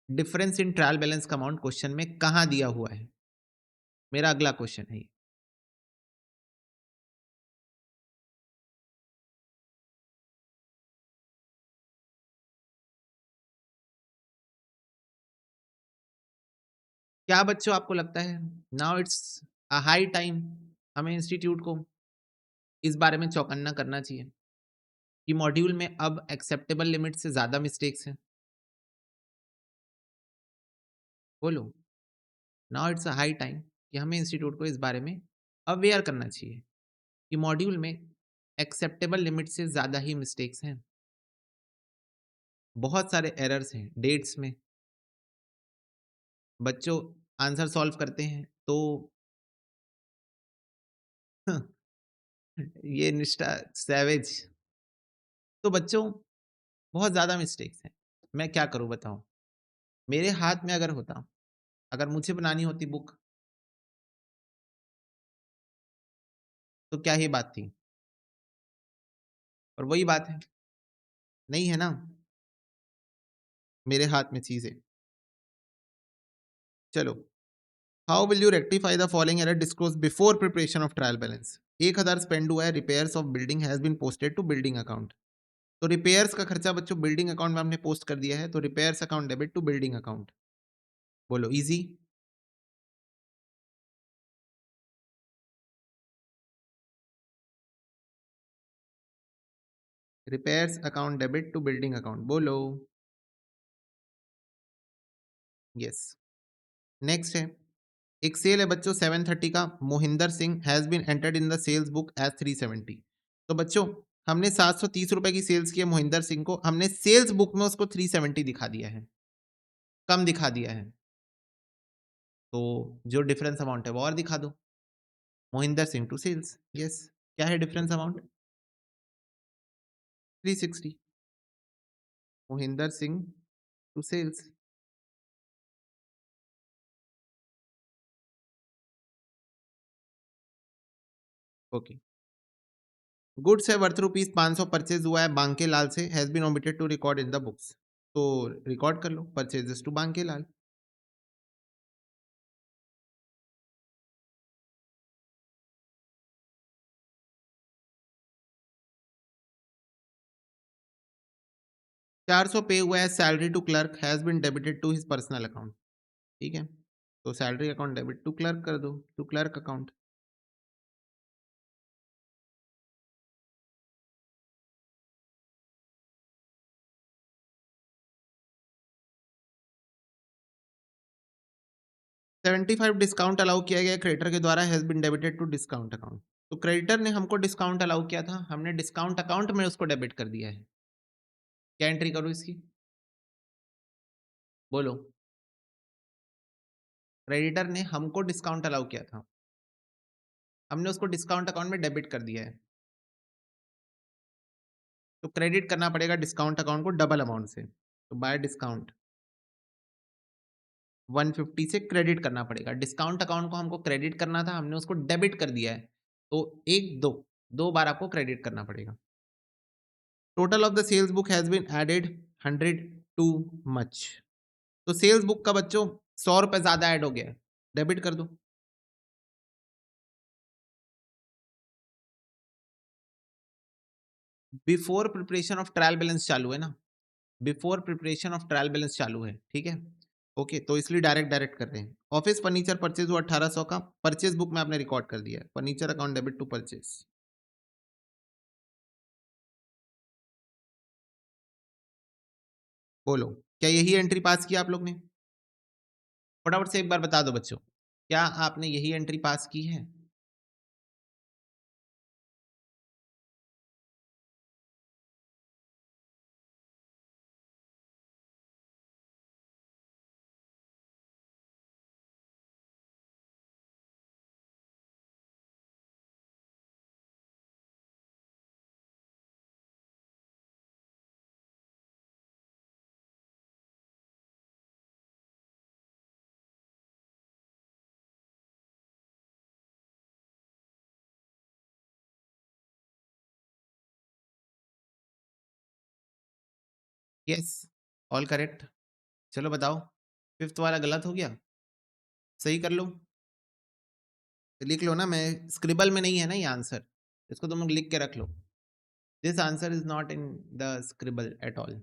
डिफरेंस इन ट्रायल बैलेंस का अमाउंट क्वेश्चन में कहां दिया हुआ है? मेरा अगला क्वेश्चन है। क्या बच्चों आपको लगता है now it's a high time हमें इंस्टीट्यूट को इस बारे में चौकन्ना करना चाहिए कि मॉड्यूल में अब एक्सेप्टेबल लिमिट से ज्यादा मिस्टेक्स हैं? बोलो, now it's a high time कि हमें इंस्टीट्यूट को इस बारे में अवेयर करना चाहिए कि मॉड्यूल में एक्सेप्टेबल लिमिट से ज़्यादा ही मिस्टेक्स हैं, बहुत सारे एरर्स हैं डेट्स में। बच्चों आंसर सॉल्व करते हैं तो ये निष्ठा सैवेज, तो बच्चों बहुत ज़्यादा मिस्टेक्स हैं। मैं क्या करूं बताओ, मेरे हाथ में अगर होता, अगर मुझे बनानी होती बुक तो क्या ही बात थी। और वही बात है, नहीं है ना मेरे हाथ में चीज़ें। चलो, how will you rectify the following error disclose before preparation of trial balance? 1,000 spend हुआ है, repairs of building has been posted to building account. तो रिपेयर्स का खर्चा बच्चों बिल्डिंग अकाउंट में हमने पोस्ट कर दिया है, तो repairs account debit to building account. बोलो easy. Repairs account debit to building account, बोलो यस। नेक्स्ट है, एक सेल है बच्चों 730 का, Mohinder Singh has been entered in the sales book as 370। तो बच्चों हमने 730 रुपए की सेल्स की है मोहिंदर सिंह को, हमने सेल्स बुक में उसको 370 दिखा दिया है, कम दिखा दिया है, तो जो डिफरेंस अमाउंट है वो और दिखा दो। Mohinder Singh to sales, yes. क्या है difference amount? 360। Mohinder Singh to sales, okay. Goods है वर्थ रुपीज 500 परचेज हुआ है बांके लाल से, has been omitted to record in the books. तो रिकॉर्ड कर लो purchases to Banke Lal. 400 pay हुआ है salary to clerk has been debited to his personal account. ठीक है, तो salary account debit to clerk कर दो, to clerk account. 75 discount allow किया गया क्रेडिटर के द्वारा has been debited to discount account. तो क्रेडिटर ने हमको डिस्काउंट अलाउ किया था, हमने डिस्काउंट अकाउंट में उसको डेबिट कर दिया है। क्या एंट्री करूँ इसकी? बोलो। क्रेडिटर ने हमको डिस्काउंट अलाउ किया था, हमने उसको डिस्काउंट अकाउंट में डेबिट कर दिया है। तो क्रेडिट करना पड़ेगा डिस्काउंट अकाउंट को डबल अमाउंट से। तो बाय डिस्काउंट 150 से क्रेडिट करना पड़ेगा। डिस्काउंट अकाउंट को हमको क्रेडिट करना था, हमने उसको डेबिट कर दिया है। तो 1 2 2 बार आपको क्रेडिट करना पड़ेगा। Total of the sales book has been added 100 too much. तो सेल्स बुक का बच्चों 100 रुपए ज्यादा ऐड हो गया है, डेबिट कर दो। Before preparation of trial balance चालू है ना, before preparation of trial balance चालू है, ठीक है। ओके, तो इसलिए डायरेक्ट डायरेक्ट कर रहे हैं। ऑफिस फर्नीचर परचेज हुआ 1800 का, परचेज बुक में आपने रिकॉर्ड कर दिया है। Furniture account debit to purchase. बोलो, क्या यही एंट्री पास किया आप लोग ने? फटाफट से एक बार बता दो बच्चों, क्या आपने यही एंट्री पास की है? Yes, all correct. चलो बताओ, फिफ्थ वाला गलत हो गया, सही कर लो। लिख लो ना, मैं स्क्रिबल में नहीं है ना ये आंसर, इसको तुम लोग लिख के रख लो। This answer is not in the scribble at all.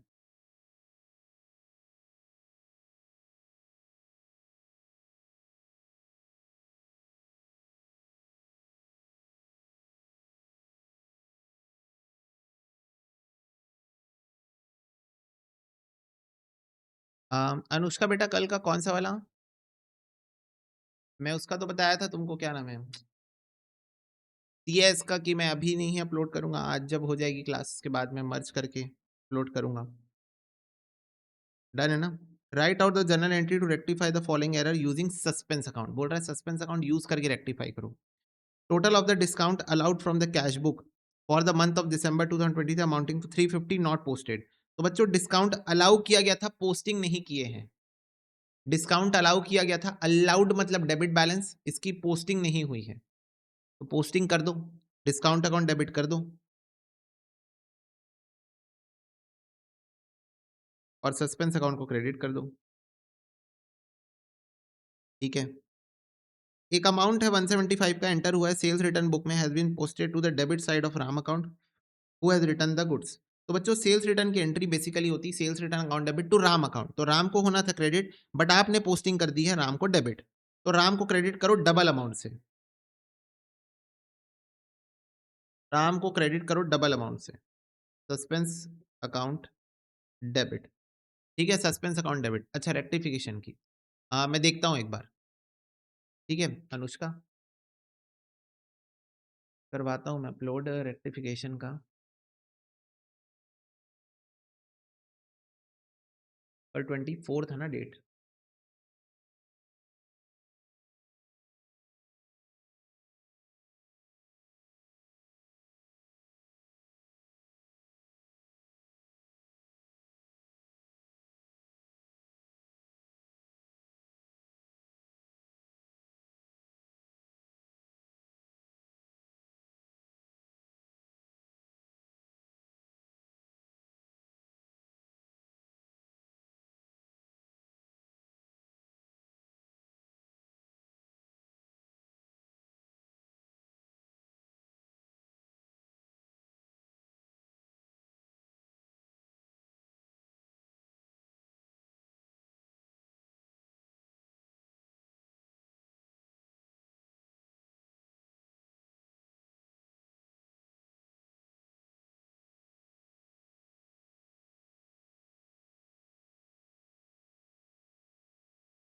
Anushka बेटा, कल का कौन सा वाला? मैं उसका तो बताया था तुमको, क्या नाम है, सीएस का, कि मैं अभी नहीं अपलोड करूंगा, आज जब हो जाएगी क्लास के बाद मैं मर्ज करके अपलोड करूंगा। डन है ना? Write out the journal entry to rectify the following error using suspense account. बोल रहा है सस्पेंस अकाउंट यूज करके रेक्टिफाई करो। Total of the discount allowed from the cash book for the month of December 2020 amounting to 350 not posted. तो बच्चों discount allow किया गया था, पोस्टिंग नहीं किए हैं। डिस्काउंट अलाउ किया गया था, अलाउड मतलब डेबिट बैलेंस, इसकी पोस्टिंग नहीं हुई है। तो पोस्टिंग कर दो, डिस्काउंट अकाउंट डेबिट कर दो और सस्पेंस अकाउंट को क्रेडिट कर दो। ठीक है। एक अमाउंट है 175 का एंटर हुआ है सेल्स रिटर्न बुक में, has been posted to the debit side of Ram account who has return the goods. तो बच्चों सेल्स रिटर्न की एंट्री बेसिकली होती है sales return account debit to Ram account. तो राम को होना था क्रेडिट, बट आपने पोस्टिंग कर दी है राम को डेबिट। तो राम को क्रेडिट करो डबल अमाउंट से, राम को क्रेडिट करो डबल अमाउंट से। Suspense account debit. ठीक है, सस्पेंस अकाउंट डेबिट। अच्छा, रेक्टिफिकेशन की मैं देखता हूँ एक बार। ठीक है अनुष्का, करवाता हूँ मैं अपलोड रेक्टिफिकेशन का। और 24 था ना डेट?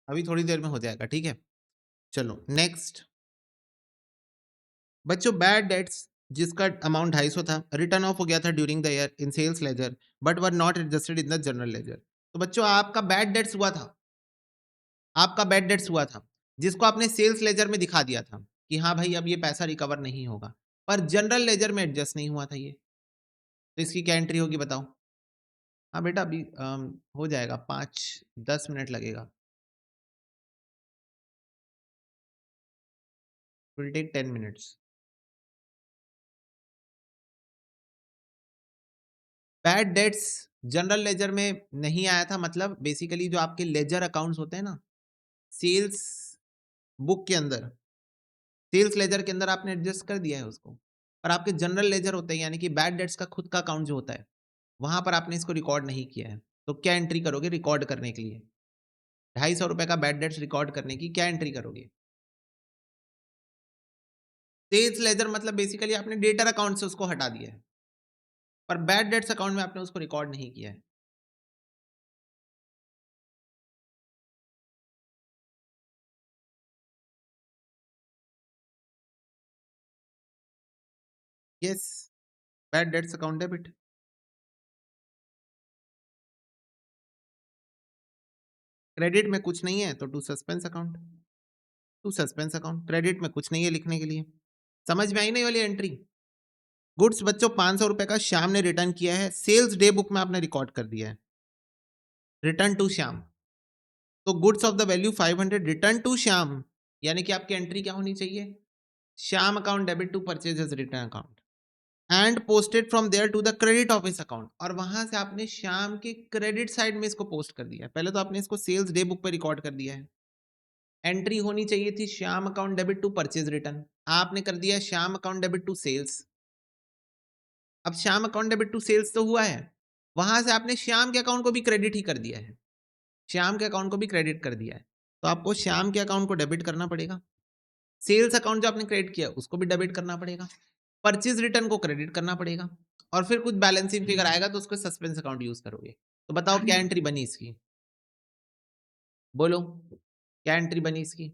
अभी थोड़ी देर में हो जाएगा, ठीक है। चलो नेक्स्ट। बच्चों बैड डेट्स जिसका अमाउंट 250 था, रिटर्न ऑफ हो गया था during the year in sales ledger but were not adjusted in the general ledger. तो बच्चों आपका बैड डेट्स हुआ था, आपका बैड डेट्स हुआ था, जिसको आपने सेल्स लेजर में दिखा दिया था कि हाँ भाई अब ये पैसा रिकवर नहीं होगा, पर जनरल लेजर में एडजस्ट नहीं हुआ था ये। तो इसकी क्या एंट्री होगी बताओ? हाँ बेटा अभी हो जाएगा, 5-10 मिनट लगेगा। Will take 10 minutes. Bad debts general ledger में नहीं आया था, मतलब बेसिकली जो आपके लेजर अकाउंट्स होते हैं ना, सेल्स बुक के अंदर, सेल्स लेजर के अंदर आपने एडजस्ट कर दिया है उसको, पर आपके जनरल लेजर होते हैं यानी कि बैड डेट्स का खुद का अकाउंट जो होता है, वहां पर आपने इसको रिकॉर्ड नहीं किया है। तो क्या एंट्री करोगे रिकॉर्ड करने के लिए? 250 रुपए का बैड डेट्स रिकॉर्ड करने की क्या एंट्री करोगे? सेल्स लेजर मतलब बेसिकली आपने डेटर अकाउंट से उसको हटा दिया है, पर बैड डेट्स अकाउंट में आपने उसको रिकॉर्ड नहीं किया है। Yes, bad debts account debit. Credit में कुछ नहीं है तो to suspense account, to suspense account. Credit में कुछ नहीं है लिखने के लिए। समझ में आई नहीं वाली एंट्री? गुड्स बच्चों 500 रुपए का श्याम ने रिटर्न किया है, सेल्स डे बुक में आपने रिकॉर्ड कर दिया है, रिटर्न टू श्याम। तो goods of the value 500 return to Shyam, यानी कि आपकी एंट्री क्या होनी चाहिए? Shyam account debit to purchase return account and posted from there to the credit office account. और वहां से आपने श्याम के क्रेडिट साइड में इसको पोस्ट कर दिया है। पहले तो आपने इसको सेल्स डे बुक पर रिकॉर्ड कर दिया है। एंट्री होनी चाहिए थी Shyam account debit to purchase return, आपने कर दिया Shyam account debit to sales. अब Shyam account debit to sales तो हुआ है, वहां से आपने श्याम के अकाउंट को भी क्रेडिट ही कर दिया है, श्याम के अकाउंट को भी क्रेडिट कर दिया है। तो आपको श्याम के अकाउंट को डेबिट करना पड़ेगा, सेल्स अकाउंट जो आपने क्रेडिट किया उसको भी डेबिट करना पड़ेगा, परचेज रिटर्न को क्रेडिट करना पड़ेगा, और फिर कुछ बैलेंसिंग फिगर आएगा तो उसको सस्पेंस अकाउंट यूज करोगे। तो बताओ क्या एंट्री बनी इसकी? बोलो क्या एंट्री बनी इसकी?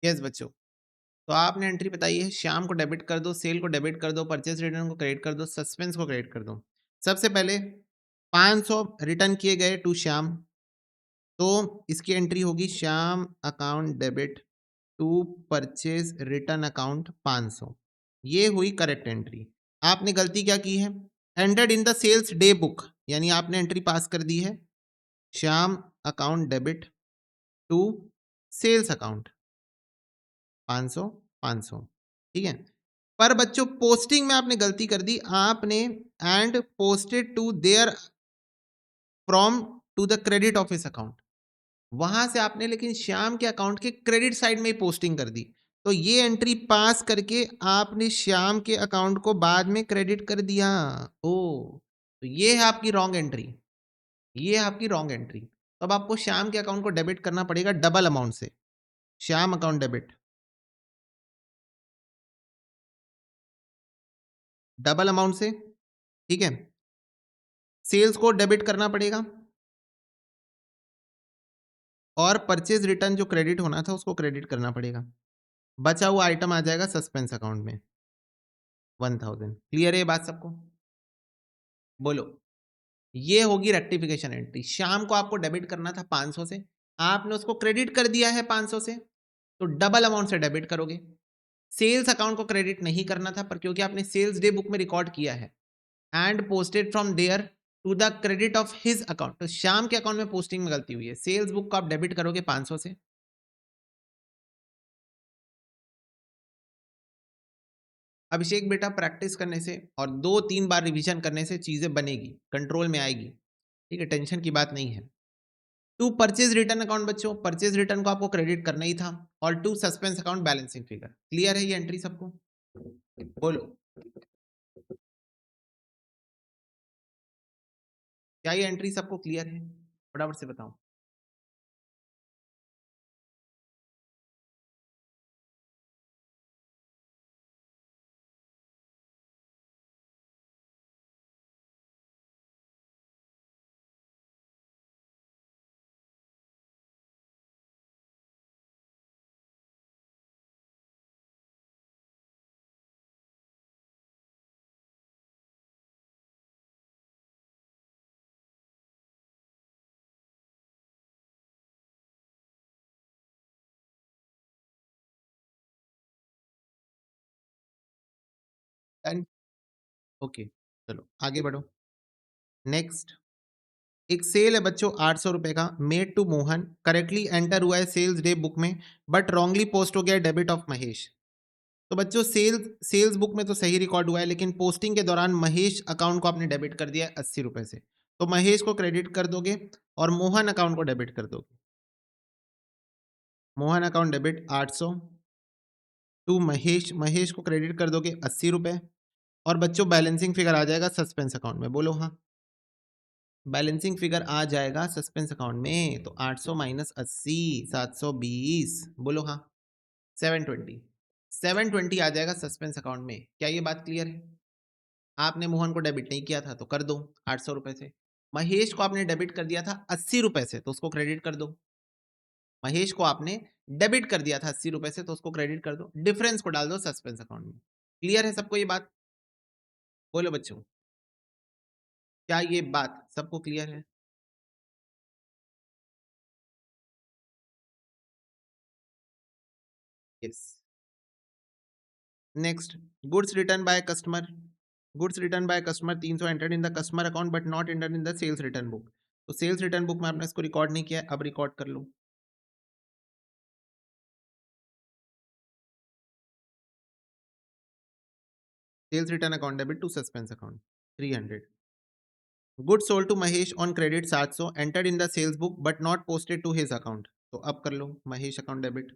यस बच्चों, तो आपने एंट्री बताई है श्याम को डेबिट कर दो, सेल को डेबिट कर दो, परचेज रिटर्न को क्रेडिट कर दो, सस्पेंस को क्रेडिट कर दो। सबसे पहले 500 रिटर्न किए गए टू श्याम, तो इसकी एंट्री होगी Shyam account debit to purchase return account 500। ये हुई करेक्ट एंट्री। आपने गलती क्या की है? Entered in the sales day book, यानी आपने एंट्री पास कर दी है Shyam account debit to sales account 500 500, ठीक है। पर बच्चों पोस्टिंग में आपने गलती कर दी, आपने and posted to there from to the credit office account, वहां से आपने लेकिन श्याम के अकाउंट के क्रेडिट साइड में ही पोस्टिंग कर दी। तो ये एंट्री पास करके आपने श्याम के अकाउंट को बाद में क्रेडिट कर दिया। ओ, तो ये है आपकी रॉन्ग एंट्री, ये है आपकी रॉन्ग एंट्री। तो अब आपको श्याम के अकाउंट को डेबिट करना पड़ेगा डबल अमाउंट से, Shyam account debit double amount से, ठीक है। सेल्स को डेबिट करना पड़ेगा और परचेज रिटर्न जो क्रेडिट होना था उसको क्रेडिट करना पड़ेगा। बचा हुआ आइटम आ जाएगा सस्पेंस अकाउंट में 1000। क्लियर है ये बात सबको? बोलो। ये होगी रेक्टिफिकेशन एंट्री। शाम को आपको डेबिट करना था 500 से, आपने उसको क्रेडिट कर दिया है 500 से, तो डबल अमाउंट से डेबिट करोगे। सेल्स अकाउंट को क्रेडिट नहीं करना था, पर क्योंकि आपने सेल्स डे बुक में रिकॉर्ड किया है and posted from there to the credit of his account, तो शाम के अकाउंट में पोस्टिंग में गलती हुई है, सेल्स बुक को आप डेबिट करोगे 500 से। अभिषेक बेटा प्रैक्टिस करने से और 2-3 बार रिवीजन करने से चीजें बनेगी, कंट्रोल में आएगी, ठीक है, टेंशन की बात नहीं है। टू परचेज रिटर्न अकाउंट बच्चों, परचेज रिटर्न को आपको क्रेडिट करना ही था, और to suspense account balancing figure. Clear है ये एंट्री सबको? बोलो क्या ये एंट्री सबको क्लियर है? फटाफट से बताओ। एंड ओके, चलो आगे बढ़ो। नेक्स्ट, एक सेल है बच्चों 800 रुपए का, made to Mohan, correctly enter हुआ है सेल्स डे बुक में, बट रॉन्गली पोस्ट हो गया डेबिट ऑफ महेश। तो बच्चों सेल्स बुक में तो सही रिकॉर्ड हुआ है, लेकिन पोस्टिंग के दौरान महेश अकाउंट को आपने डेबिट कर दिया है 80 रुपए से। तो महेश को क्रेडिट कर दोगे और मोहन अकाउंट को डेबिट कर दोगे। Mohan account debit 800 to Mahesh, Mahesh को क्रेडिट कर दोगे 80 रुपए। और बच्चों बैलेंसिंग फिगर आ जाएगा सस्पेंस अकाउंट में, बोलो हाँ। बैलेंसिंग फिगर आ जाएगा सस्पेंस अकाउंट में, तो 800 माइनस 80 720, बोलो हाँ। 720, 720 आ जाएगा सस्पेंस अकाउंट में। क्या ये बात क्लियर है? आपने मोहन को डेबिट नहीं किया था तो कर दो 800 रुपए से। महेश को आपने डेबिट कर दिया था 80 रुपए से, तो उसको क्रेडिट कर दो। महेश को आपने डेबिट कर दिया था 80 रुपए से, तो उसको क्रेडिट कर दो, डिफरेंस को डाल दो सस्पेंस अकाउंट में। क्लियर है सबको ये बात? बोलो बच्चों, क्या ये बात सबको क्लियर है? Yes. Next, goods return by customer, goods return by customer 300 entered in the customer account but not entered in the sales return book. तो सेल्स रिटर्न बुक में आपने इसको रिकॉर्ड नहीं किया है, अब रिकॉर्ड कर लो। Sales return account debit to suspense account 300। Goods sold to Mahesh on credit 700 entered in the sales book but not posted to his account. तो अब कर लो Mahesh account debit.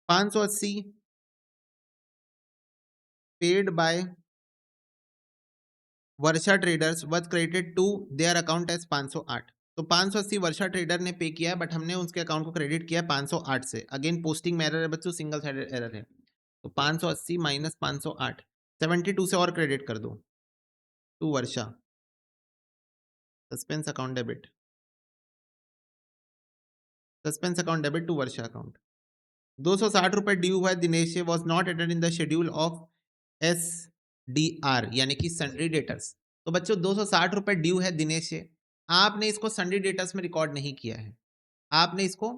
580 paid by Varsha traders was credited to their account as 508। तो 580 वर्षा trader ने पे किया है, but हमने उसके अकाउंट को क्रेडिट किया है 508 से। अगेन पोस्टिंग में एरर है बच्चों, सिंगल साइडेड एरर है। तो 580 माइनस 508, 72 से और क्रेडिट कर दो to Varsha, suspense account debit, suspense account debit to Varsha account. 260 रुपए ड्यू हुआ है Dinesh was not added in the schedule of SDR, यानी कि सन्ड्री डेटर्स। तो बच्चों 260 रुपए ड्यू है दिनेश से, आपने इसको सन्ड्री डेटर्स में रिकॉर्ड नहीं किया है, आपने इसको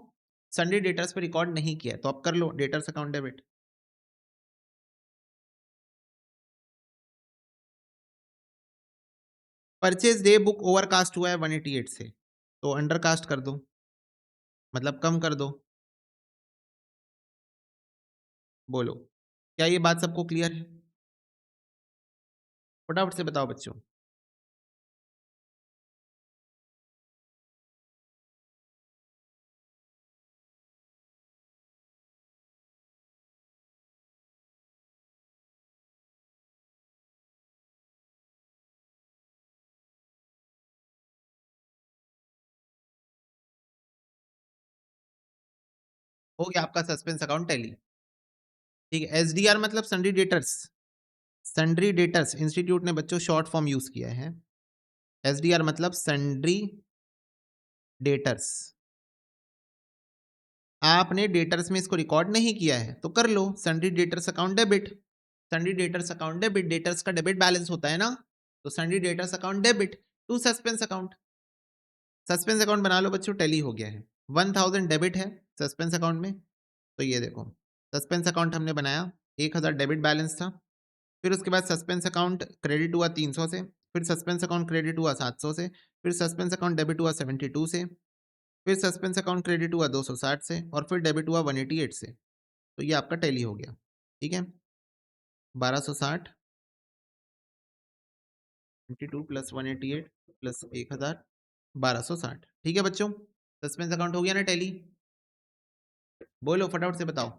सन्ड्री डेटर्स पे रिकॉर्ड नहीं किया है, तो अब कर लो debtors account debit. Purchase day book overcast हुआ है 188 से, तो अंडरकास्ट कर दो, मतलब कम कर दो। बोलो, क्या ये बात सबको क्लियर है? फटाफट से बताओ बच्चों। हो गया आपका सस्पेंस अकाउंट टैली। ठीक है, SDR मतलब sundry debtors, sundry debtors institute ने बच्चों शॉर्ट फॉर्म यूज किया है। SDR मतलब सन्ड्री डेटर्स, आपने डेटर्स में इसको रिकॉर्ड नहीं किया है, तो कर लो sundry debtors account debit. Sundry debtors account debit, debtors का डेबिट बैलेंस होता है ना, तो sundry debtors account debit to suspense account. Suspense account बना लो बच्चों, टैली हो गया है। 1000 डेबिट है सस्पेंस अकाउंट में, तो ये देखो सस्पेंस अकाउंट हमने बनाया, 1000 डेबिट बैलेंस था। फिर उसके बाद सस्पेंस अकाउंट क्रेडिट हुआ 300 से, फिर सस्पेंस अकाउंट क्रेडिट हुआ 700 से, फिर सस्पेंस अकाउंट डेबिट हुआ 72 से, फिर सस्पेंस अकाउंट क्रेडिट हुआ 260 से, और फिर डेबिट हुआ 188 से। तो ये आपका टैली हो गया। ठीक है, 1260 22 प्लस 188 प्लस 1000 1260। ठीक है बच्चों, सस्पेंस अकाउंट हो गया ना टैली? बोलो फटाफट से बताओ।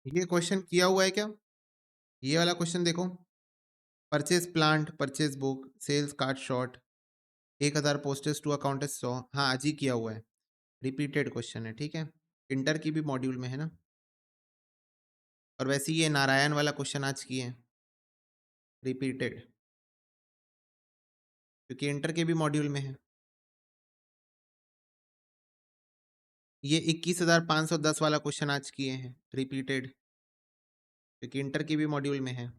ये क्वेश्चन किया हुआ है क्या? ये वाला क्वेश्चन देखो। Purchase plant, purchase book, sales card short, 1000 postage to account 100। हाँ, आज ही किया हुआ है। रिपीटेड क्वेश्चन है, ठीक है। इंटर की भी मॉड्यूल में है ना। और वैसे ये नारायण वाला क्वेश्चन आज किए हैं, रिपीटेड, क्योंकि इंटर के भी मॉड्यूल में है। ये 21,510 वाला क्वेश्चन आज किए हैं, रिपीटेड, क्योंकि इंटर की भी मॉड्यूल में है।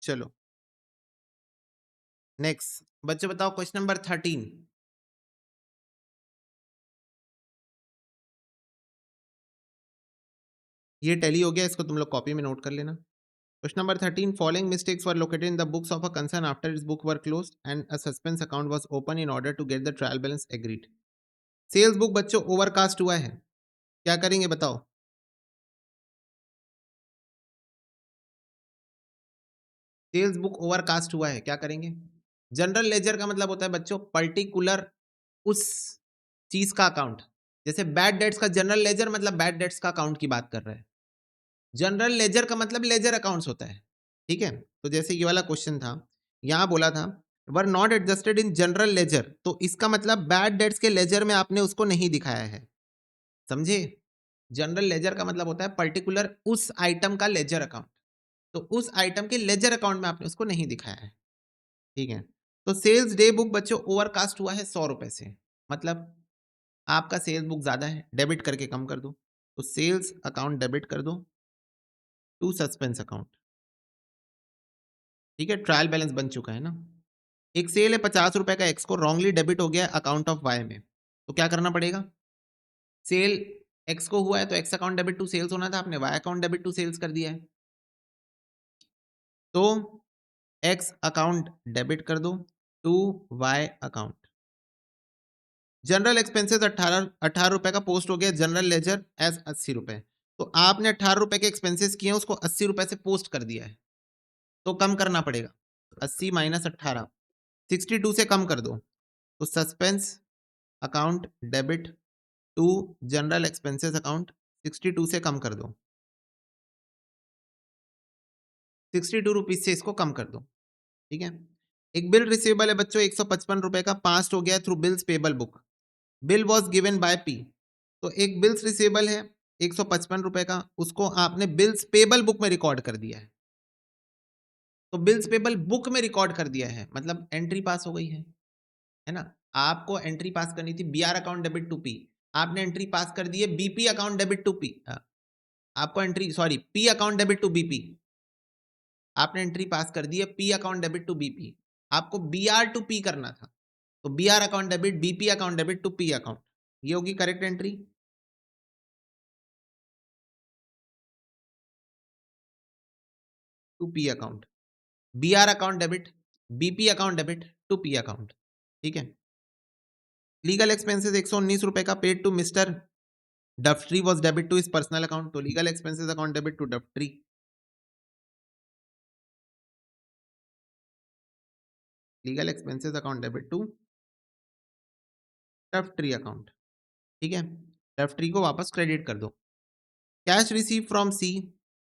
चलो नेक्स्ट बच्चे बताओ, क्वेश्चन नंबर 13। ये टैली हो गया, इसको तुम लोग कॉपी में नोट कर लेना। Question number 13, following mistakes were located in the books of a concern after its book were closed and a suspense account was open in order to get the trial balance agreed. Sales book बच्चों overcast हुआ है, क्या करेंगे बताओ? Sales book overcast हुआ है, क्या करेंगे? जनरल लेजर का मतलब होता है बच्चों पर्टिकुलर उस चीज का अकाउंट। जैसे बैड डेट्स का जनरल लेजर मतलब बैड डेट्स का अकाउंट की बात कर रहे हैं। जनरल लेजर का मतलब लेजर अकाउंट्स होता है, ठीक है। तो जैसे ये वाला क्वेश्चन था, यहां बोला था वर not adjusted in general ledger, तो इसका मतलब बैड डेट्स के लेजर में आपने उसको नहीं दिखाया है, समझे। जनरल लेजर का मतलब होता है पर्टिकुलर उस आइटम का लेजर अकाउंट, तो उस आइटम के लेजर अकाउंट में आपने उसको नहीं दिखाया है, ठीक है। तो सेल्स डे बुक बच्चों ओवरकास्ट हुआ है 100 रुपए से, मतलब आपका सेल्स बुक ज्यादा है, डेबिट करके कम कर दो। तो सेल्स अकाउंट डेबिट कर दो टू सस्पेंस अकाउंट, ठीक है। ट्रायल बैलेंस बन चुका है ना। एक सेल है 50 रुपए का, एक्स को रॉन्गली डेबिट हो गया अकाउंट ऑफ वाई में, तो क्या करना पड़ेगा? सेल एक्स को हुआ है तो X account debit to sales होना था, आपने Y account debit to sales कर दिया है, तो एक्स अकाउंट डेबिट कर दो to Y account. General expenses 18 रुपए का पोस्ट हो गया जनरल लेजर एज 80 रुपए, तो आपने 18 रुपए के एक्सपेंसेस किए हैं, उसको 80 रुपए से पोस्ट कर दिया है, तो कम करना पड़ेगा। 80 माइनस 18, 62 से कम कर दो, तो suspense account debit to general expenses account 62 से कम कर दो, 62 रुपीज से इसको कम कर दो, ठीक है। एक बिल रिसीवेबल है बच्चों 155 रुपए का, पास्ट हो गया through bills payable book, bill was given by P, तो एक बिल्स रिसीवेबल है 155 रुपए का, उसको आपने बिल्स पेबल बुक में रिकॉर्ड कर दिया है, तो बिल्स पेबल बुक में रिकॉर्ड कर दिया है मतलब एंट्री पास हो गई है ना। आपको एंट्री पास करनी थी BR account debit to P, आपने एंट्री पास कर दी है BP account debit to P, आपको entry sorry P account debit to BP, आपने एंट्री पास कर दी है P account debit to BP, आपको बीआर टू पी करना था, तो BR account debit BP account debit to P account, ये होगी correct entry. To P account, BR account debit BP account debit to P account, ठीक है। Legal expenses 119 रुपए का paid to mister Daftri was debit to his personal account, तो legal expenses account debit to Daftri, legal expenses account debit to Daftri account, ठीक है। डफ्ट्री को वापस credit कर दो। Cash receive from C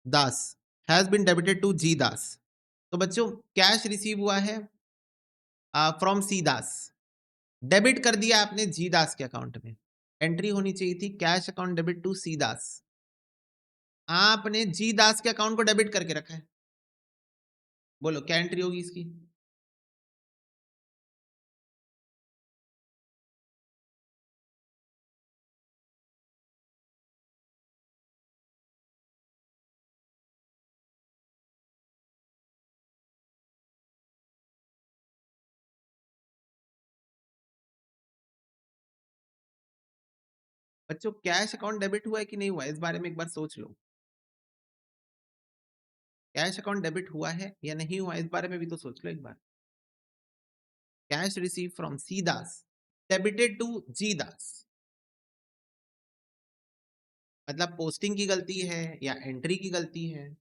Das has been debited to G Das, तो बच्चों कैश रिसीव हुआ है फ्रॉम सी दास, डेबिट कर दिया आपने जी दास के अकाउंट में, एंट्री होनी चाहिए थी cash account debit to C दास, आपने जी दास के अकाउंट को डेबिट करके रखा है, बोलो क्या एंट्री होगी इसकी? बच्चों कैश अकाउंट डेबिट हुआ है कि नहीं हुआ है, इस बारे में एक बार सोच लो। कैश अकाउंट डेबिट हुआ है या नहीं हुआ, इस बारे में भी तो सोच लो एक बार। Cash receive from C Das debited to G Das, मतलब पोस्टिंग की गलती है या एंट्री की गलती है?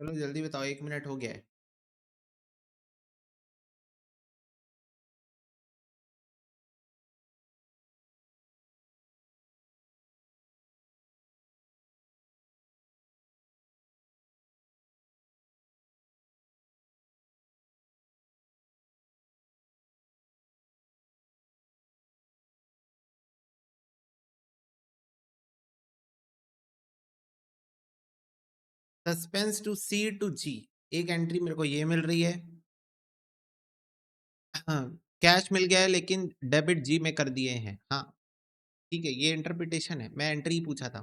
चलो जल्दी बताओ, 1 मिनट हो गया है। सस्पेंस टू सी टू जी, एक एंट्री मेरे को ये मिल रही है। हाँ, कैश मिल गया है लेकिन डेबिट जी में कर दिए हैं। हाँ ठीक है, ये इंटरप्रिटेशन है, मैं एंट्री ही पूछा था।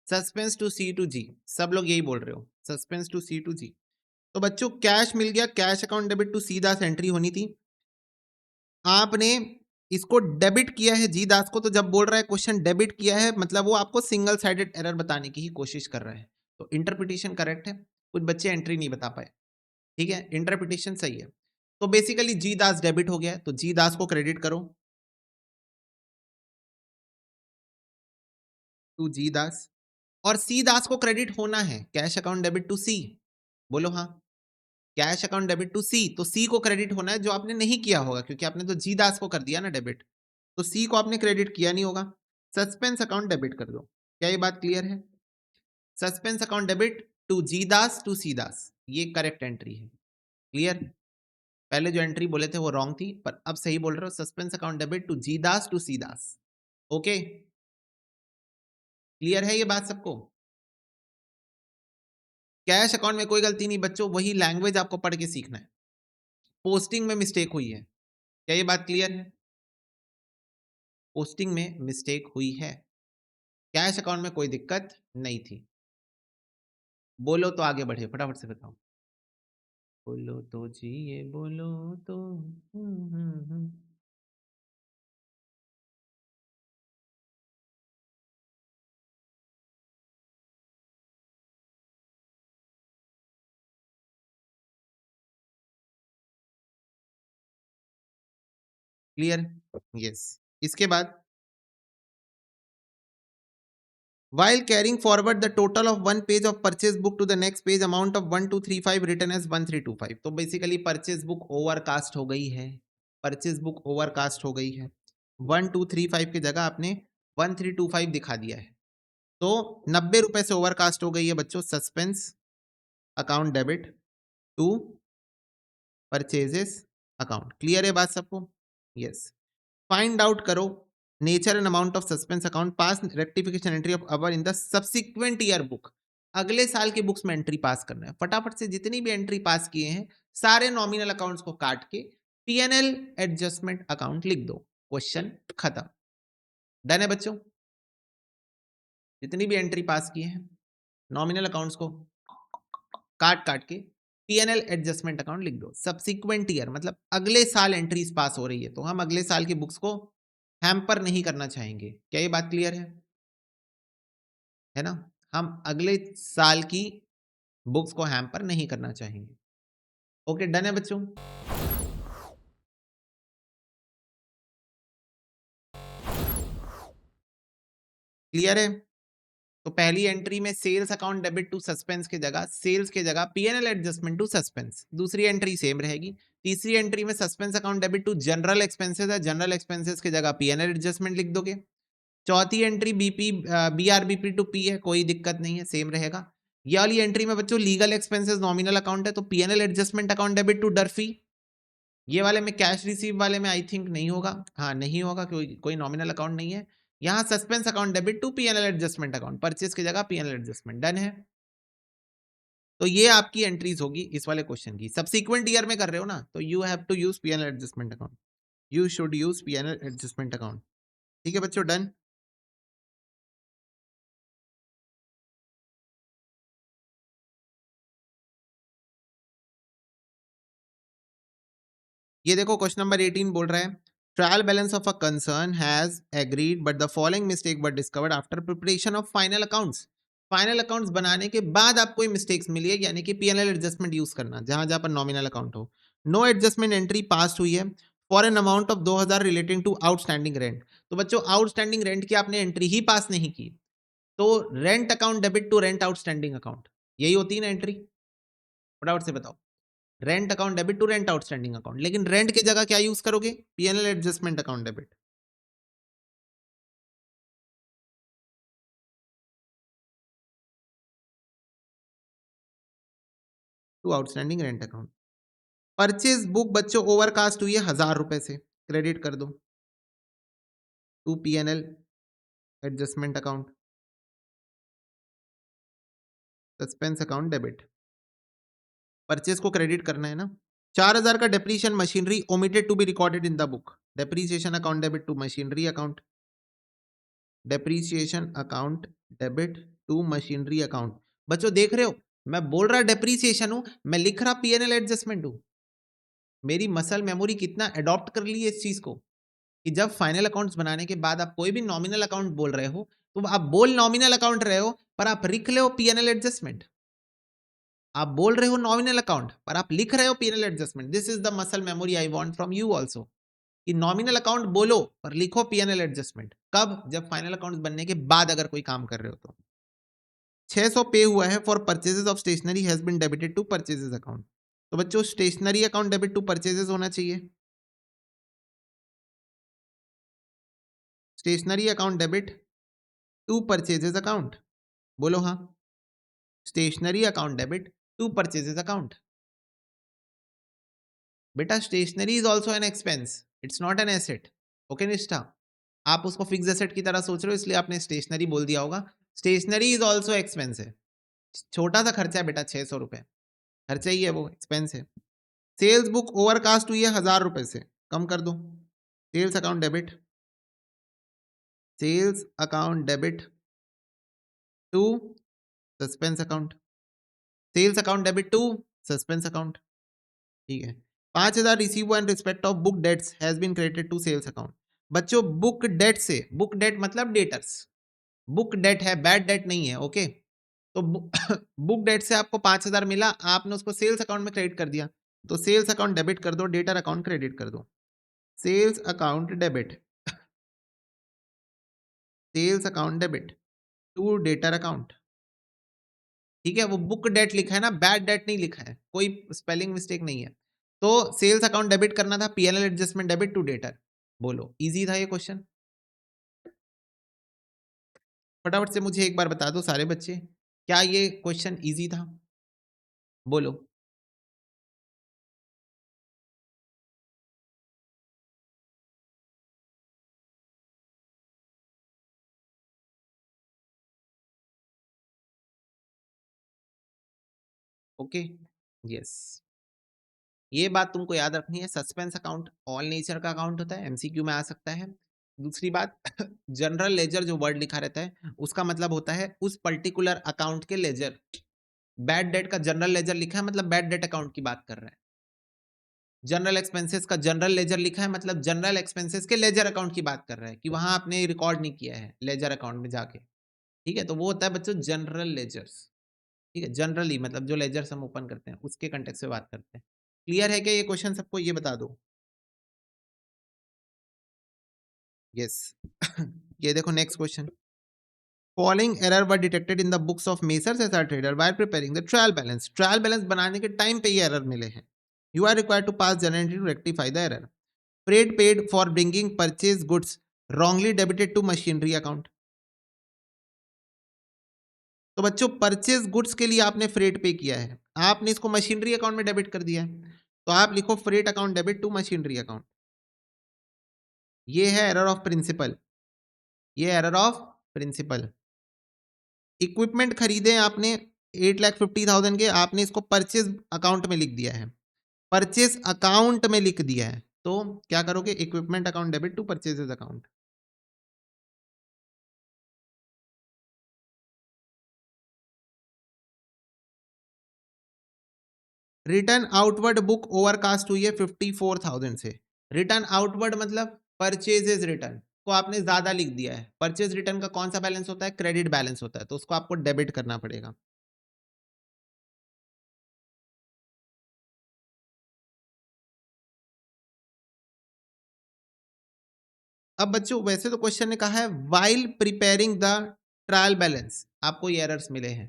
Suspense to C to G, सब लोग यही बोल रहे हो, suspense to C to G. तो बच्चों कैश मिल गया, cash account debit to C Das entry होनी थी। आपने इसको डेबिट किया है जी दास को, तो जब बोल रहा है क्वेश्चन डेबिट किया है, मतलब वो आपको सिंगल साइडेड एरर बताने की ही कोशिश कर रहा है। तो इंटरप्रिटेशन करेक्ट है, कुछ बच्चे एंट्री नहीं बता पाए। ठीक है, इंटरप्रिटेशन सही है। तो बेसिकली जी दास डेबिट हो गया, तो जी दास को क्रेडिट करो टू जी दास, और सी दास को क्रेडिट होना है कैश अकाउंट डेबिट टू सी। बोलो हाँ, कैश अकाउंट डेबिट टू सी, तो सी को क्रेडिट होना है, जो आपने नहीं किया होगा क्योंकि आपने तो जी दास को कर दिया ना डेबिट, तो सी को आपने क्रेडिट किया नहीं होगा। सस्पेंस अकाउंट डेबिट कर दो। क्या ये बात क्लियर है? Suspense account debit to G Das to C Das, ये करेक्ट एंट्री है। क्लियर? पहले जो एंट्री बोले थे वो रॉन्ग थी, पर अब सही बोल रहे हो, suspense account debit to G Das to C Das. Okay, clear है ये बात सबको? कैश अकाउंट में कोई गलती नहीं बच्चों, वही लैंग्वेज आपको पढ़ के सीखना है। पोस्टिंग में मिस्टेक हुई है, क्या ये बात क्लियर है? पोस्टिंग में मिस्टेक हुई है, कैश अकाउंट में कोई दिक्कत नहीं थी। बोलो तो आगे बढ़े, फटाफट से बताओ। बोलो तो जी, ये बोलो तो। हम्म। क्लियर? यस। इसके बाद while carrying forward the total of one page of purchase book to the next page, amount of 1235 written as 1325। तो बेसिकली परचेज बुक ओवरकास्ट हो गई है, परचेज बुक ओवरकास्ट हो गई है। 1235 की जगह आपने 1325 दिखा दिया है, तो 90 रुपए से ओवरकास्ट हो गई है बच्चों। Suspense account debit to purchases account. Clear है बात सबको? यस। फाइंड आउट करो nature and amount of suspense account pass rectification entry of our in the subsequent year book. अगले साल के बुक्स में एंट्री पास करना है, फटाफट से जितनी भी एंट्री पास किए हैं सारे नॉमिनल अकाउंट्स को काट के पीएनएल एडजस्टमेंट अकाउंट लिख दो, क्वेश्चन खत्म। डन है बच्चों? जितनी भी एंट्री पास किए हैं नॉमिनल अकाउंट्स को काट काट के पीएनएल एडजस्टमेंट अकाउंट लिख दो। सब्सिक्वेंट ईयर मतलब अगले साल एंट्रीज पास हो रही है, तो हम अगले साल की बुक्स को हैम्पर नहीं करना चाहेंगे। क्या ये बात क्लियर है ना? हम अगले साल की बुक्स को हैम्पर नहीं करना चाहेंगे। ओके, डन है बच्चों? क्लियर है? तो पहली एंट्री में sales account debit to suspense की जगह सेल्स की जगह पीएनएल एडजस्टमेंट टू सस्पेंस। दूसरी एंट्री सेम रहेगी। तीसरी एंट्री में suspense account debit to general expenses है, जनरल एक्सपेंसेस की जगह पीएनएल एडजस्टमेंट लिख दोगे। चौथी entry BP BRBP to P है, कोई दिक्कत नहीं है, सेम रहेगा। ये वाली एंट्री में बच्चों लीगल एक्सपेंसेस नॉमिनल अकाउंट है, तो PNL adjustment account debit to डरफी। ये वाले में कैश रिसीव वाले में आई थिंक नहीं होगा, हाँ नहीं होगा, कोई नॉमिनल अकाउंट नहीं है। यहाँ suspense account debit to PNL adjustment account, purchase की जगह पीएनएल एडजस्टमेंट, डन है। तो ये आपकी एंट्रीज होगी इस वाले क्वेश्चन की। सब्सिक्वेंट ईयर में कर रहे हो ना, तो you have to use PNL adjustment account, you should use PNL adjustment account. ठीक है बच्चों, डन। ये देखो क्वेश्चन नंबर 18 बोल रहा है trial balance of a concern has agreed but the following mistake were discovered after preparation of final accounts. Final accounts बनाने के बाद आपको मिस्टेक्स मिली है, यानी कि पीएनएल एडजस्टमेंट यूज करना जहां जहां पर नॉमिनल अकाउंट हो। नो एडजस्टमेंट एंट्री पास हुई है for an amount of 2000 relating to outstanding rent. तो बच्चों आउटस्टैंडिंग रेंट की आपने एंट्री ही पास नहीं की, तो rent account debit to rent outstanding account, यही होती है ना एंट्री? फटाफट से बताओ। Rent account debit to rent outstanding account, लेकिन रेंट की जगह क्या यूज करोगे? PNL adjustment account debit to outstanding rent account. Purchase book बच्चों ओवरकास्ट हुई है 1000 रुपए से, क्रेडिट कर दो to PNL adjustment account, suspense account debit. Purchase को क्रेडिट करना है ना। 4000 का depreciation machinery omitted to be recorded in the book, depreciation account debit to machinery account, depreciation account debit to machinery account. बच्चों देख रहे हो, मैं बोल रहा डेप्रीशिएशन हूं, मैं लिख रहा पीएनएल एडजस्टमेंट हूं। मेरी मसल मेमोरी कितना अडॉप्ट कर ली है इस चीज को कि जब फाइनल अकाउंट्स बनाने के बाद आप कोई भी नॉमिनल अकाउंट बोल रहे हो, तो आप बोल नॉमिनल अकाउंट रहे हो पर आप लिख रहे हो पीएनएल एडजस्टमेंट। आप बोल रहे हो नॉमिनल अकाउंट पर आप लिख रहे हो PNL adjustment. This is the muscle memory I want from you also, कि नॉमिनल अकाउंट बोलो पर लिखो पीएनएल एडजस्टमेंट। कब? जब फाइनल अकाउंट्स बनने के बाद अगर कोई काम कर रहे हो तो। 600 पे हुआ है for purchases of stationery has been debited to purchases account. तो बच्चों stationery account debit to purchases होना चाहिए, stationery account debit to purchases account, बोलो हाँ। Stationery account debit to purchases account. बेटा stationery is also an expense, it's not an asset. Okay Nishtha, आप उसको fix asset की तरह सोच रहे हो इसलिए आपने स्टेशनरी बोल दिया होगा। स्टेशनरी इज ऑल्सो एक्सपेंस है, छोटा सा खर्चा है बेटा, 600 रुपए खर्चा ही है, वो एक्सपेंस है। सेल्स बुक ओवरकास्ट हुई है 1000 रुपए से, कम कर दो। Sales account debit, sales account debit to suspense account, sales account debit to suspense account. ठीक है। 5000 receive in respect of book debts has been credited to sales account. बच्चों बुक डेट से, बुक डेट मतलब debtors, book debt है, bad debt नहीं है। Okay, तो book debt से आपको 5000 मिला, आपने उसको सेल्स अकाउंट में क्रेडिट कर दिया, तो सेल्स अकाउंट डेबिट कर दो, डेटर अकाउंट क्रेडिट कर दो। Sales account debit, sales account debit to debtor account. ठीक है, वो बुक डेट लिखा है ना, बैड डेट नहीं लिखा है, कोई स्पेलिंग मिस्टेक नहीं है। तो सेल्स अकाउंट डेबिट करना था, PNL adjustment debit to debtor. बोलो इजी था ये क्वेश्चन? फटाफट से मुझे एक बार बता दो सारे बच्चे, क्या ये क्वेश्चन इजी था? बोलो। ओके, यस, ये बात तुमको याद रखनी है। सस्पेंस अकाउंट ऑल नेचर का अकाउंट होता है, एमसीक्यू में आ सकता है। दूसरी बात जनरल लेजर जो वर्ड लिखा रहता है उसका मतलब होता है उस पर्टिकुलर अकाउंट के लेजर। बैड डेट का जनरल लेजर लिखा है मतलब बैड डेट अकाउंट की बात कर रहे हैं। जनरल एक्सपेंसेस का जनरल लेजर लिखा है, मतलब जनरल एक्सपेंसेस के लेजर अकाउंट की बात कर रहा है कि वहां आपने रिकॉर्ड नहीं किया है लेजर अकाउंट में जाके। ठीक है, तो वो होता है बच्चों जनरल लेजर्स। ठीक है, जनरली मतलब जो लेजर्स हम ओपन करते हैं उसके कंटेक्स्ट से बात करते हैं। क्लियर है क्या ये क्वेश्चन सबको? ये बता दो। यस। ये देखो next question. Following error were detected in the books of messrs SR trader while preparing the trial balance. Trial balance बनाने के टाइम पे ये एरर मिले हैं। You are required to pass journal entry to rectify the error. Freight paid for bringing purchase goods wrongly debited to machinery account. तो बच्चों purchase goods के लिए आपने फ्रेट पे किया है, आपने इसको मशीनरी अकाउंट में डेबिट कर दिया है, तो आप लिखो freight account debit to machinery account. ये है एरर ऑफ प्रिंसिपल, ये एरर ऑफ प्रिंसिपल। इक्विपमेंट खरीदे आपने 8,50,000 के, आपने इसको परचेज अकाउंट में लिख दिया है, परचेज अकाउंट में लिख दिया है, तो क्या करोगे? Equipment account debit to purchases account. Return outward book overcast हुई है 54,000 से। रिटर्न आउटवर्ड मतलब परचेजेस रिटर्न को आपने ज्यादा लिख दिया है। परचेज रिटर्न का कौन सा बैलेंस होता है? क्रेडिट बैलेंस होता है, तो उसको आपको डेबिट करना पड़ेगा। अब बच्चों वैसे तो क्वेश्चन ने कहा है while preparing the trial balance, आपको ये एरर्स मिले हैं।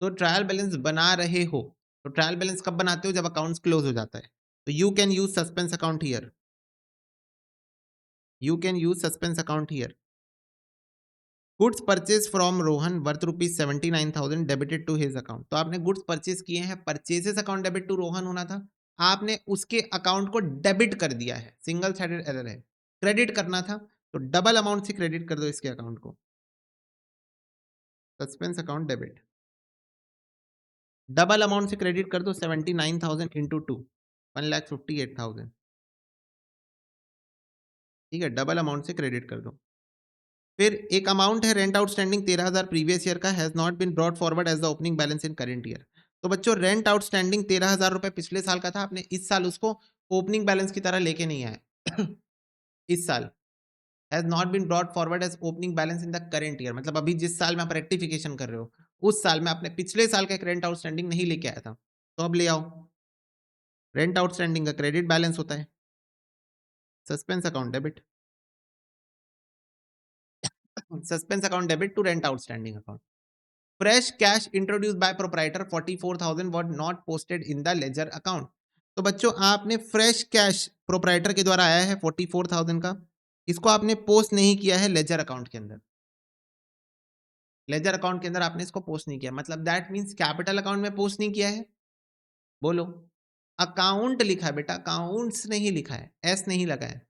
तो ट्रायल बैलेंस बना रहे हो, तो ट्रायल बैलेंस कब बनाते हो? जब अकाउंट्स क्लोज हो जाता है। तो you can use suspense account here, you can use suspense account here. Goods purchase from Rohan worth ₹79,000 debited to his account. तो आपने गुड्स परचेज किए हैं, purchases account debit to Rohan होना था, आपने उसके अकाउंट को डेबिट कर दिया है। सिंगल साइडेड एरर है, क्रेडिट करना था, तो डबल अमाउंट से क्रेडिट कर दो इसके अकाउंट को। Suspense account debit, double amount से क्रेडिट कर दो। 79,000 इंटू 2, 1,58,000। ठीक है, डबल अमाउंट से क्रेडिट कर दो। फिर एक अमाउंट है रेंट आउटस्टैंडिंग 13,000 प्रीवियस ईयर का, has not been brought forward as the opening balance in current year. तो बच्चों रेंट आउटस्टैंडिंग 13,000 रुपए पिछले साल का था, आपने इस साल उसको ओपनिंग बैलेंस की तरह लेके नहीं आए। इस साल has not been brought forward as opening balance in the current year, मतलब अभी जिस साल में आप रेक्टिफिकेशन कर रहे हो उस साल में आपने पिछले साल का एक रेंट आउटस्टैंडिंग नहीं लेके आया था, तो अब ले आओ। रेंट आउटस्टैंडिंग का क्रेडिट बैलेंस होता है, suspense account debit, suspense account debit to rent outstanding account. Fresh cash introduced by proprietor 44,000 what not posted in the ledger account. तो बच्चों आपने फ्रेश कैश प्रोप्राइटर के द्वारा आया है 44,000 का, इसको आपने पोस्ट नहीं किया है लेजर अकाउंट के अंदर। लेजर अकाउंट के अंदर आपने इसको पोस्ट नहीं किया, मतलब दैट मीन्स कैपिटल अकाउंट में पोस्ट नहीं किया है। बोलो, अकाउंट लिखा है बेटा, अकाउंट्स नहीं लिखा है, एस नहीं लगा है,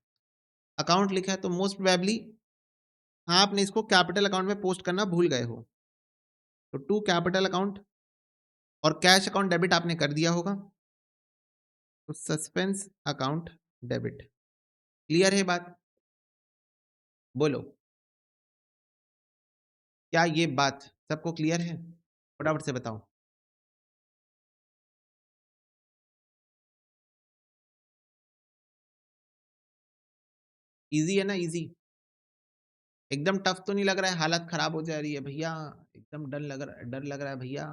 अकाउंट लिखा है, तो मोस्ट प्रोबेबली आपने इसको कैपिटल अकाउंट में पोस्ट करना भूल गए हो। तो टू कैपिटल अकाउंट और कैश अकाउंट डेबिट आपने कर दिया होगा, तो सस्पेंस अकाउंट डेबिट। क्लियर है बात? बोलो, क्या ये बात सबको क्लियर है? फटाफट से बताओ। इजी है ना? इजी, एकदम टफ तो नहीं लग रहा है? हालत खराब हो जा रही है भैया, एकदम डर लग रहा है भैया,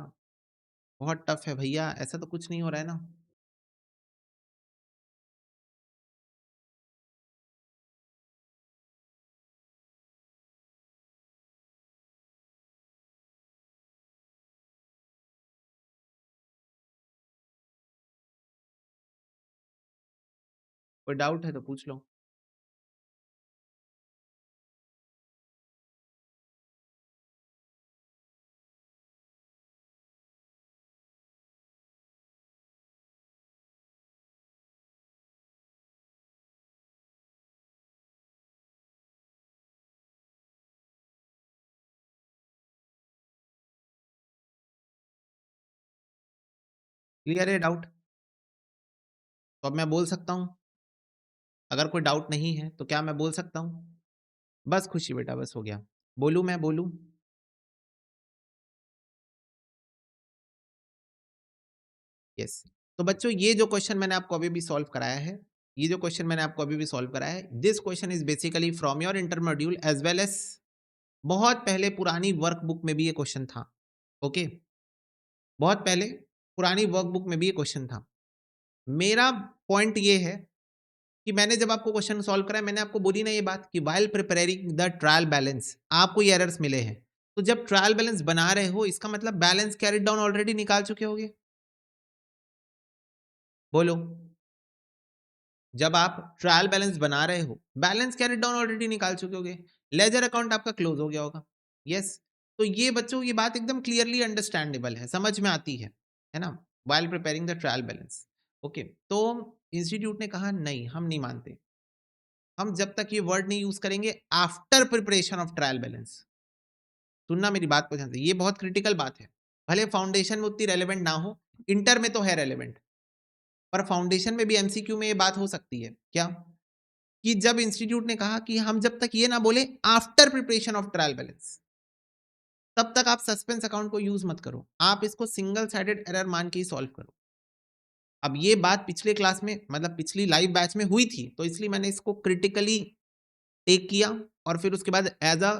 बहुत टफ है भैया, ऐसा तो कुछ नहीं हो रहा है ना? कोई डाउट है तो पूछ लो। क्लियर है डाउट? तो अब मैं बोल सकता हूँ? अगर कोई डाउट नहीं है तो क्या मैं बोल सकता हूँ? बस खुशी बेटा, बस हो गया। बोलूँ मैं, बोलूँ? यस। तो बच्चों ये जो क्वेश्चन मैंने आपको अभी भी सॉल्व कराया है, ये जो क्वेश्चन मैंने आपको अभी भी सॉल्व कराया है, this question is basically from your inter module as well as बहुत पहले पुरानी वर्कबुक में भी ये क्वेश्चन था। ओके, बहुत पहले पुरानी वर्कबुक में भी ये क्वेश्चन था। मेरा पॉइंट ये है कि मैंने जब आपको क्वेश्चन सॉल्व कराया, मैंने आपको बोली ना ये बात कि while preparing the trial balance आपको ये एरर्स मिले हैं। तो जब ट्रायल बैलेंस बना रहे हो, इसका मतलब बैलेंस कैरिड डाउन ऑलरेडी निकाल चुके होगे। बोलो, जब आप ट्रायल बैलेंस बना रहे हो, बैलेंस कैरिड डाउन ऑलरेडी निकाल चुके होगे, लेजर अकाउंट आपका क्लोज हो गया होगा। यस, तो ये बच्चों ये बात एकदम क्लियरली अंडरस्टैंडेबल है, समझ में आती है ना, while preparing the trial balance. Okay, तो इंस्टीट्यूट ने कहा नहीं, हम नहीं मानते, हम जब तक ये वर्ड नहीं यूज करेंगे after preparation of trial balance. सुनना मेरी बात को ध्यान से, ये बहुत क्रिटिकल बात है। भले फाउंडेशन में उतनी रेलेवेंट ना हो, इंटर में तो है रेलेवेंट, पर फाउंडेशन में भी एमसीक्यू में ये बात हो सकती है क्या, कि जब इंस्टीट्यूट ने कहा कि हम जब तक ये ना बोले after preparation of trial balance, तब तक आप सस्पेंस अकाउंट को यूज मत करो, आप इसको सिंगल साइडेड एरर मान के ही सॉल्व करो। अब ये बात पिछले क्लास में, मतलब पिछली लाइव बैच में हुई थी, तो इसलिए मैंने इसको क्रिटिकली टेक किया और फिर उसके बाद एज अ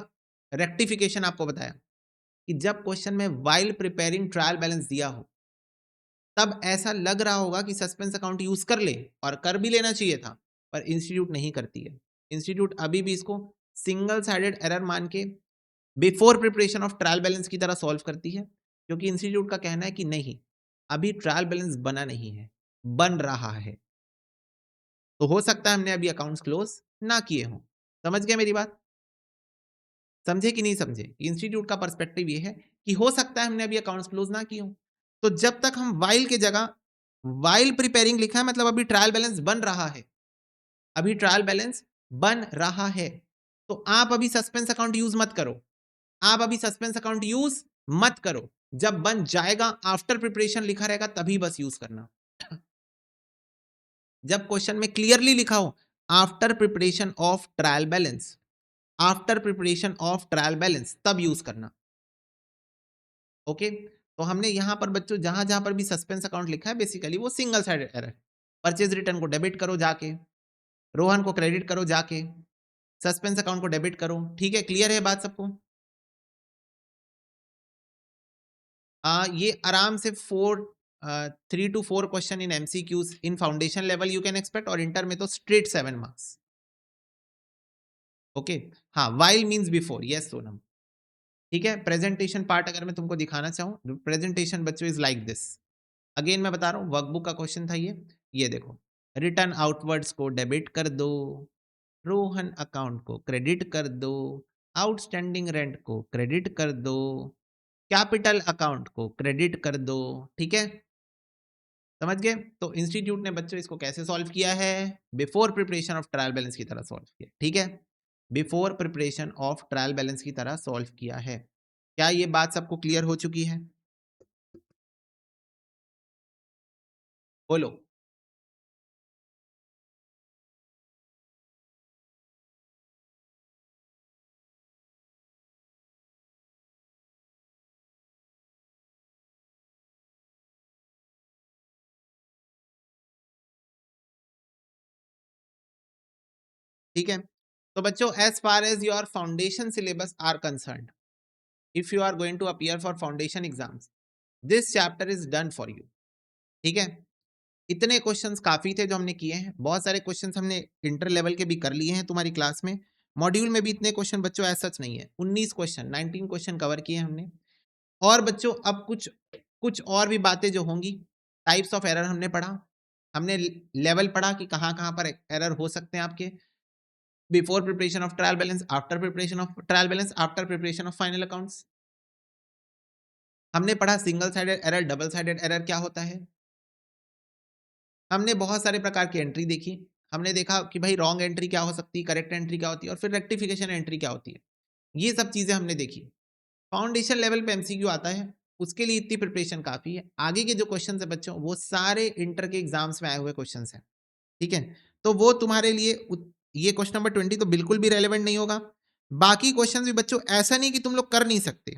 रेक्टिफिकेशन आपको बताया कि जब क्वेश्चन में वाइल प्रिपेयरिंग ट्रायल बैलेंस दिया हो, तब ऐसा लग रहा होगा कि सस्पेंस अकाउंट यूज कर ले, और कर भी लेना चाहिए था, पर इंस्टीट्यूट नहीं करती है। इंस्टीट्यूट अभी भी इसको सिंगल साइडेड एरर मान के before preparation of trial balance की तरह सॉल्व करती है, क्योंकि इंस्टीट्यूट का कहना है कि नहीं, अभी ट्रायल बैलेंस बना नहीं है, बन रहा है। तो हो सकता है हमने अभी अकाउंट्स क्लोज ना किए हों। समझ गए मेरी बात? समझे कि नहीं समझे? इंस्टीट्यूट का पर्सपेक्टिव ये है कि हो सकता है हमने अभी अकाउंट्स क्लोज ना किए हों। तो जब तक हम वाइल की जगह वाइल प्रिपेयरिंग लिखा है, मतलब अभी ट्रायल बैलेंस बन रहा है, अभी ट्रायल बैलेंस बन रहा है, तो आप अभी सस्पेंस अकाउंट यूज मत करो, आप अभी सस्पेंस अकाउंट यूज मत करो। जब बन जाएगा, आफ्टर प्रिपरेशन लिखा रहेगा, तभी बस यूज करना। जब क्वेश्चन में क्लियरली लिखा हो after preparation of trial balance, after preparation of trial balance, तब यूज करना। ओके, तो हमने यहां पर बच्चों जहां जहां पर भी सस्पेंस अकाउंट लिखा है, बेसिकली वो single sided error. Purchase return को डेबिट करो जाके, रोहन को क्रेडिट करो जाके, सस्पेंस अकाउंट को डेबिट करो। ठीक है, क्लियर है बात सबको? ये आराम से 3 to 4 question in MCQs in foundation level you can expect, और इंटर में तो स्ट्रेट 7 मार्क्स। ओके, हाँ, while means before, yes Sonam. ठीक है, प्रेजेंटेशन पार्ट अगर मैं तुमको दिखाना चाहूँ, प्रेजेंटेशन बच्चों इज लाइक दिस। अगेन मैं बता रहा हूँ, वर्कबुक का क्वेश्चन था ये देखो, रिटर्न आउटवर्ड्स को डेबिट कर दो, रोहन अकाउंट को क्रेडिट कर दो, आउटस्टैंडिंग रेंट को क्रेडिट कर दो, कैपिटल अकाउंट को क्रेडिट कर दो। ठीक है, समझ गए? तो इंस्टीट्यूट ने बच्चों इसको कैसे सॉल्व किया है? Before preparation of trial balance की तरह सॉल्व किया। ठीक है, before preparation of trial balance की तरह सॉल्व किया है। क्या ये बात सबको क्लियर हो चुकी है? बोलो। ठीक है, तो बच्चों as far as your foundation syllabus are concerned, if you are going to appear for foundation exams, this chapter is done for you. ठीक है, इतने क्वेश्चंस काफी थे जो हमने किए हैं, बहुत सारे क्वेश्चंस हमने इंटर लेवल के भी कर लिए हैं तुम्हारी क्लास में। मॉड्यूल में भी इतने क्वेश्चन बच्चों ऐसा सच नहीं है, 19 क्वेश्चन, 19 क्वेश्चन कवर किए हमने। और बच्चों अब कुछ कुछ और भी बातें जो होंगी, टाइप्स ऑफ एरर हमने पढ़ा, हमने लेवल पढ़ा कि कहाँ कहाँ पर एरर हो सकते हैं आपके, before preparation of trial balance, after preparation of trial balance, after preparation of final accounts. हमने पढ़ा single sided error, double sided error क्या होता है। हमने बहुत सारे प्रकार की एंट्री देखी, हमने देखा कि भाई रॉन्ग एंट्री क्या हो सकती है, करेक्ट एंट्री क्या होती है, और फिर रेक्टिफिकेशन एंट्री क्या होती है। ये सब चीजें हमने देखी। फाउंडेशन लेवल पे एमसीक्यू आता है, उसके लिए इतनी प्रिपरेशन काफी है। आगे के जो क्वेश्चन है बच्चों, वो सारे इंटर के एग्जाम्स में आए हुए क्वेश्चन हैं। ठीक है, तो वो तुम्हारे लिए ये क्वेश्चन नंबर 20 तो बिल्कुल भी रेलेवेंट नहीं होगा। बाकी क्वेश्चन भी बच्चों ऐसा नहीं कि तुम लोग कर नहीं सकते।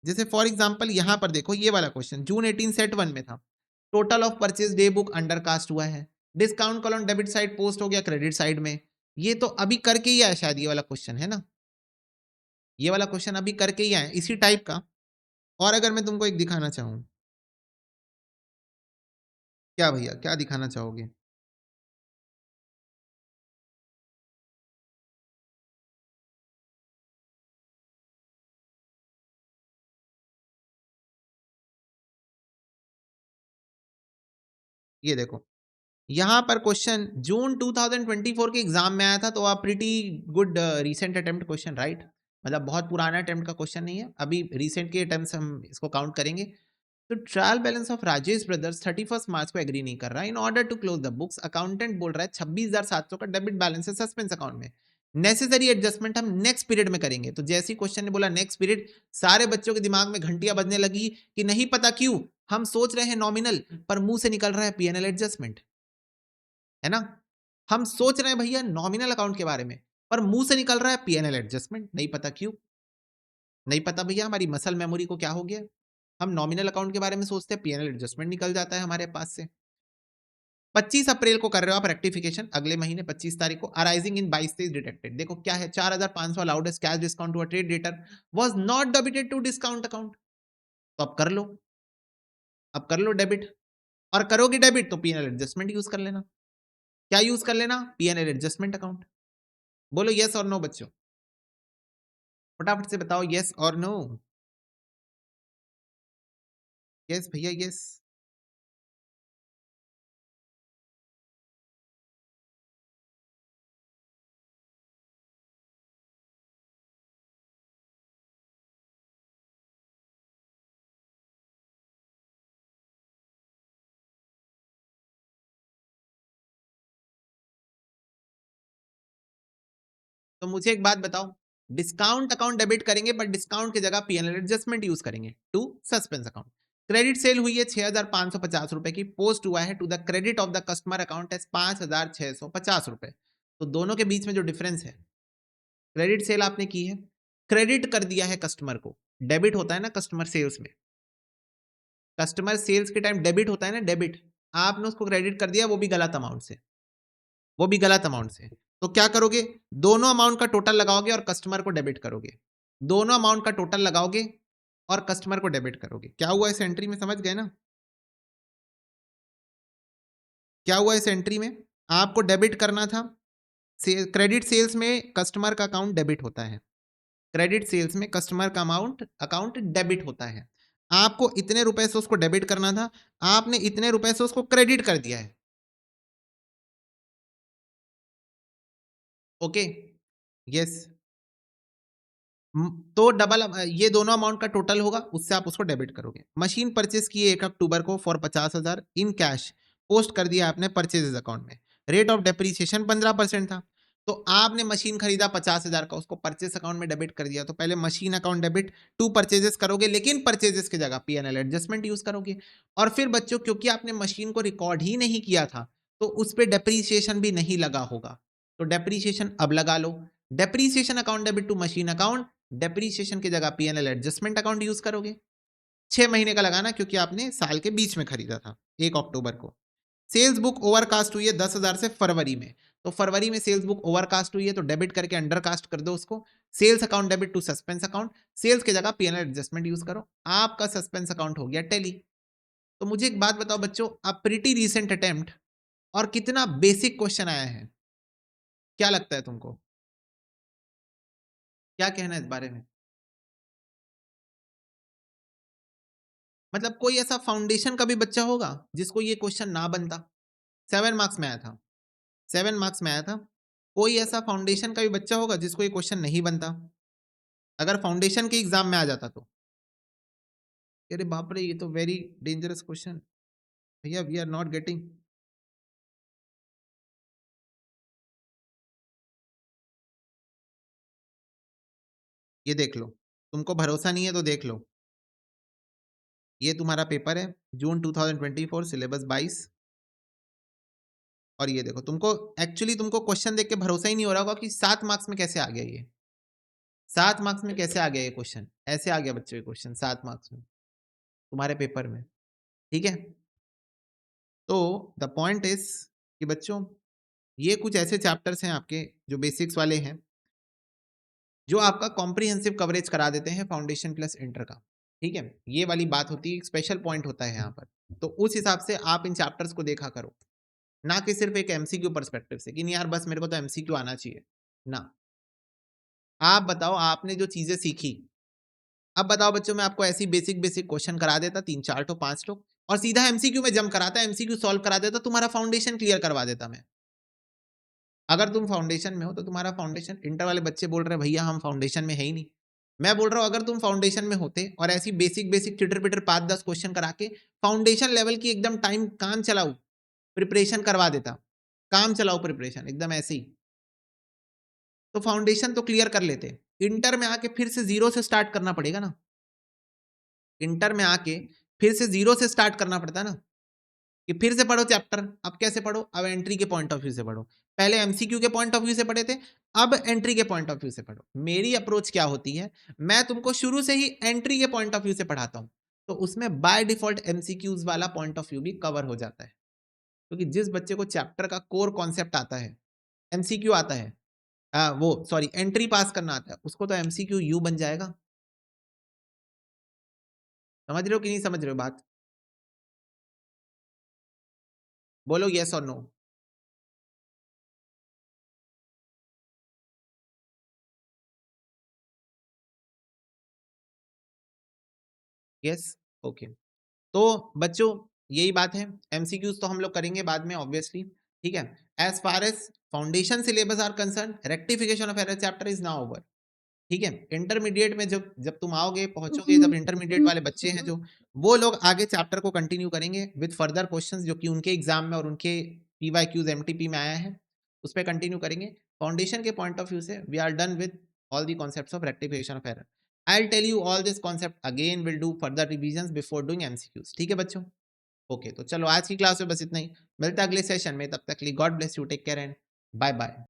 जैसे फॉर एग्जाम्पल यहाँ पर देखो, ये वाला क्वेश्चन जून 18 सेट 1 में था, total of purchase day book under cast हुआ है, discount column debit side post हो गया क्रेडिट साइड में। ये तो अभी करके ही आया शायद, ये वाला क्वेश्चन है ना, ये वाला क्वेश्चन अभी करके ही आया इसी टाइप का। और अगर मैं तुमको एक दिखाना चाहूँ, क्या भैया क्या दिखाना चाहोगे? ये देखो, यहाँ पर क्वेश्चन जून 2024 के एग्जाम में आया था, तो आप pretty good recent attempt question, right? मतलब बहुत पुराना अटेम्प्ट का क्वेश्चन नहीं है, अभी रीसेंट के अटेम्प्ट हम इसको काउंट करेंगे। तो trial balance of Rajesh brothers 31 मार्च को एग्री नहीं कर रहा, in order to close the books accountant बोल रहा है 26,700 का डेबिट बैलेंस है सस्पेंस अकाउंट में, नेसेसरी एडजस्टमेंट हम नेक्स्ट पीरियड में करेंगे। तो जैसे ही क्वेश्चन ने बोला नेक्स्ट पीरियड, सारे बच्चों के दिमाग में घंटियां बजने लगी कि नहीं पता क्यों, हम सोच रहे हैं नॉमिनल पर मुंह से निकल रहा है पीएनएल एडजस्टमेंट, है ना? हम सोच रहे हैं भैया नॉमिनल अकाउंट के बारे में, पर मुंह से निकल रहा है पीएनएल एडजस्टमेंट, नहीं पता क्यों? नहीं पता भैया हमारी मसल मेमोरी को क्या हो गया, हम नॉमिनल अकाउंट के बारे में सोचते हैं पीएनएल एडजस्टमेंट निकल जाता है हमारे पास से। 25 अप्रैल को कर रहे हो आप रेक्टिफिकेशन, अगले महीने 25 तारीख को अराइजिंग इन 22-23 डिटेक्टेड। देखो क्या है, 4500 allowed as cash discount to a trade debtor was not debited to discount account. तो अब कर लो, अब कर लो डेबिट, और करोगे डेबिट तो पीएनएल एडजस्टमेंट यूज कर लेना। क्या यूज कर लेना? PNL adjustment account. बोलो यस और नो बच्चों, फटाफट से बताओ यस और नो। यस भैया यस। तो मुझे एक बात बताओ, डिस्काउंट अकाउंट डेबिट करेंगे बट डिस्काउंट की जगह पीएनएल एडजस्टमेंट यूज करेंगे to suspense account. Credit sale हुई है 6,550 रुपए की, पोस्ट हुआ है to the credit of the customer account as 5,650 रुपए। तो दोनों के बीच में जो डिफरेंस है, क्रेडिट सेल आपने की है, क्रेडिट कर दिया है कस्टमर को, डेबिट होता है ना कस्टमर सेल्स में, कस्टमर सेल्स के टाइम डेबिट होता है ना डेबिट, आपने उसको क्रेडिट कर दिया, वो भी गलत अमाउंट से, वो भी गलत अमाउंट से। तो क्या करोगे, दोनों अमाउंट का टोटल लगाओगे और कस्टमर को डेबिट करोगे, दोनों अमाउंट का टोटल लगाओगे और कस्टमर को डेबिट करोगे। क्या हुआ इस एंट्री में, समझ गए ना? क्या हुआ इस एंट्री में, आपको डेबिट करना था, क्रेडिट सेल्स में कस्टमर का अकाउंट डेबिट होता है, क्रेडिट सेल्स में कस्टमर का अमाउंट अकाउंट डेबिट होता है, आपको इतने रुपए से उसको डेबिट करना था, आपने इतने रुपए से उसको क्रेडिट कर दिया है। Okay, yes. तो डबल ये दोनों अमाउंट का टोटल होगा, उससे आप उसको डेबिट करोगे। मशीन परचेज की 1 अक्टूबर को फॉर 50,000 इन कैश, पोस्ट कर दिया आपने परचेजेस अकाउंट में, रेट ऑफ डेप्रीसिएशन 15% था, तो आपने मशीन खरीदा 50,000 का, उसको परचेज अकाउंट में डेबिट कर दिया। तो पहले machine account debit to purchases करोगे, लेकिन परचेजेस की जगह पीएनएल एडजस्टमेंट यूज करोगे। और फिर बच्चों क्योंकि आपने मशीन को रिकॉर्ड ही नहीं किया था, तो उस पर डेप्रीसिएशन भी नहीं लगा होगा, तो डेप्रीसिएशन अब लगा लो। Depreciation account debit to machine account, depreciation की जगह पीएनएल एडजस्टमेंट अकाउंट यूज करोगे। 6 महीने का लगाना क्योंकि आपने साल के बीच में खरीदा था 1 अक्टूबर को। सेल्स बुक ओवरकास्ट हुई है 10,000 से फरवरी में, तो फरवरी में सेल्स बुक ओवरकास्ट हुई है, तो डेबिट करके अंडरकास्ट कर दो उसको। Sales account debit to suspense account, sales की जगह पीएनएल एडजस्टमेंट यूज करो, आपका सस्पेंस अकाउंट हो गया टैली। तो मुझे एक बात बताओ बच्चों, अब प्रीटी रीसेंट अटेम्प्ट और कितना बेसिक क्वेश्चन आया है, क्या लगता है तुमको, क्या कहना है इस बारे में? मतलब कोई ऐसा फाउंडेशन का भी बच्चा होगा जिसको ये क्वेश्चन ना बनता? 7 मार्क्स में आया था, 7 मार्क्स में आया था। कोई ऐसा फाउंडेशन का भी बच्चा होगा जिसको ये क्वेश्चन नहीं बनता, अगर फाउंडेशन के एग्जाम में आ जाता तो? अरे बाप रे, ये तो वेरी डेंजरस क्वेश्चन भैया, वी आर नॉट गेटिंग। ये देख लो, तुमको भरोसा नहीं है तो देख लो, ये तुम्हारा पेपर है जून 2024 सिलेबस 22, और ये देखो तुमको, एक्चुअली तुमको क्वेश्चन देख के भरोसा ही नहीं हो रहा होगा कि 7 मार्क्स में कैसे आ गया ये, 7 मार्क्स में कैसे आ गया ये क्वेश्चन, ऐसे आ गया बच्चों ये क्वेश्चन 7 मार्क्स में तुम्हारे पेपर में, ठीक है? तो द पॉइंट इज कि बच्चों ये कुछ ऐसे चैप्टर्स हैं आपके जो बेसिक्स वाले हैं, जो आपका कॉम्प्रिहेंसिव कवरेज करा देते हैं फाउंडेशन प्लस इंटर का। ठीक है, ये वाली बात होती है, एक स्पेशल पॉइंट होता है यहाँ पर। तो उस हिसाब से आप इन चैप्टर्स को देखा करो, ना कि सिर्फ एक एमसीक्यू पर्सपेक्टिव से कि नहीं यार बस मेरे को तो एमसीक्यू आना चाहिए ना। आप बताओ आपने जो चीजें सीखी, अब बताओ बच्चों मैं आपको ऐसी बेसिक बेसिक क्वेश्चन करा देता 3-4 ठो 5 ठो और सीधा एमसीक्यू में जंप कराता, एमसीक्यू सॉल्व करा देता, तुम्हारा फाउंडेशन क्लियर करवा देता मैं। अगर तुम फाउंडेशन में हो तो तुम्हारा फाउंडेशन, इंटर वाले बच्चे बोल रहे हैं भैया हम फाउंडेशन में है ही नहीं। मैं बोल रहा हूं अगर तुम फाउंडेशन में होते और ऐसी बेसिक बेसिक चिटर पिटर 5-10 क्वेश्चन करा के फाउंडेशन लेवल की एकदम टाइम काम चलाऊ प्रिपरेशन करवा देता, काम चलाओ प्रिपरेशन एकदम ऐसे ही, तो फाउंडेशन तो क्लियर कर लेते। इंटर में आके फिर से जीरो से स्टार्ट करना पड़ेगा ना, इंटर में आके फिर से जीरो से स्टार्ट करना पड़ता है ना, कि फिर से पढ़ो चैप्टर। अब कैसे पढ़ो, अब एंट्री के पॉइंट ऑफ व्यू से पढ़ो। पहले एमसीक्यू के पॉइंट ऑफ व्यू से पढ़े थे, अब एंट्री के पॉइंट ऑफ व्यू से पढ़ो। मेरी अप्रोच क्या होती है, मैं तुमको शुरू से ही एंट्री के पॉइंट ऑफ व्यू से पढ़ाता हूं, तो उसमें बाय डिफॉल्ट एमसीक्यूज वाला पॉइंट ऑफ व्यू भी कवर हो जाता है। क्योंकि जिस बच्चे को चैप्टर का कोर कॉन्सेप्ट आता है, एमसीक्यू आता है, वो सॉरी एंट्री पास करना आता है, उसको तो एमसीक्यू यू बन जाएगा। समझ रहे हो कि नहीं समझ रहे हो बात? बोलो यस और नो। Yes, okay. तो बच्चों यही बात है, एमसीक्यूज तो हम लोग करेंगे बाद में ऑब्वियसली। ठीक है, as far as foundation syllabus are concern, rectification of error chapter is now over. ठीक है, इंटरमीडिएट में जब जब तुम आओगे पहुंचोगे, जब इंटरमीडिएट वाले बच्चे हैं जो, वो लोग आगे चैप्टर को कंटिन्यू करेंगे विद फर्दर क्वेश्चंस जो कि उनके एग्जाम में और उनके पीवाईक्यूज एमटीपी में आया है, उस पर कंटिन्यू करेंगे। फाउंडेशन के पॉइंट ऑफ व्यू से we are done with all the concepts of rectification of error. I'll tell you all this concept again, will do further revisions before doing MCQs. ठीक है बच्चों? ओके, तो चलो आज की क्लास में बस इतना ही, मिलता है अगले सेशन में, तब तक के लिए God bless you, take care and bye bye.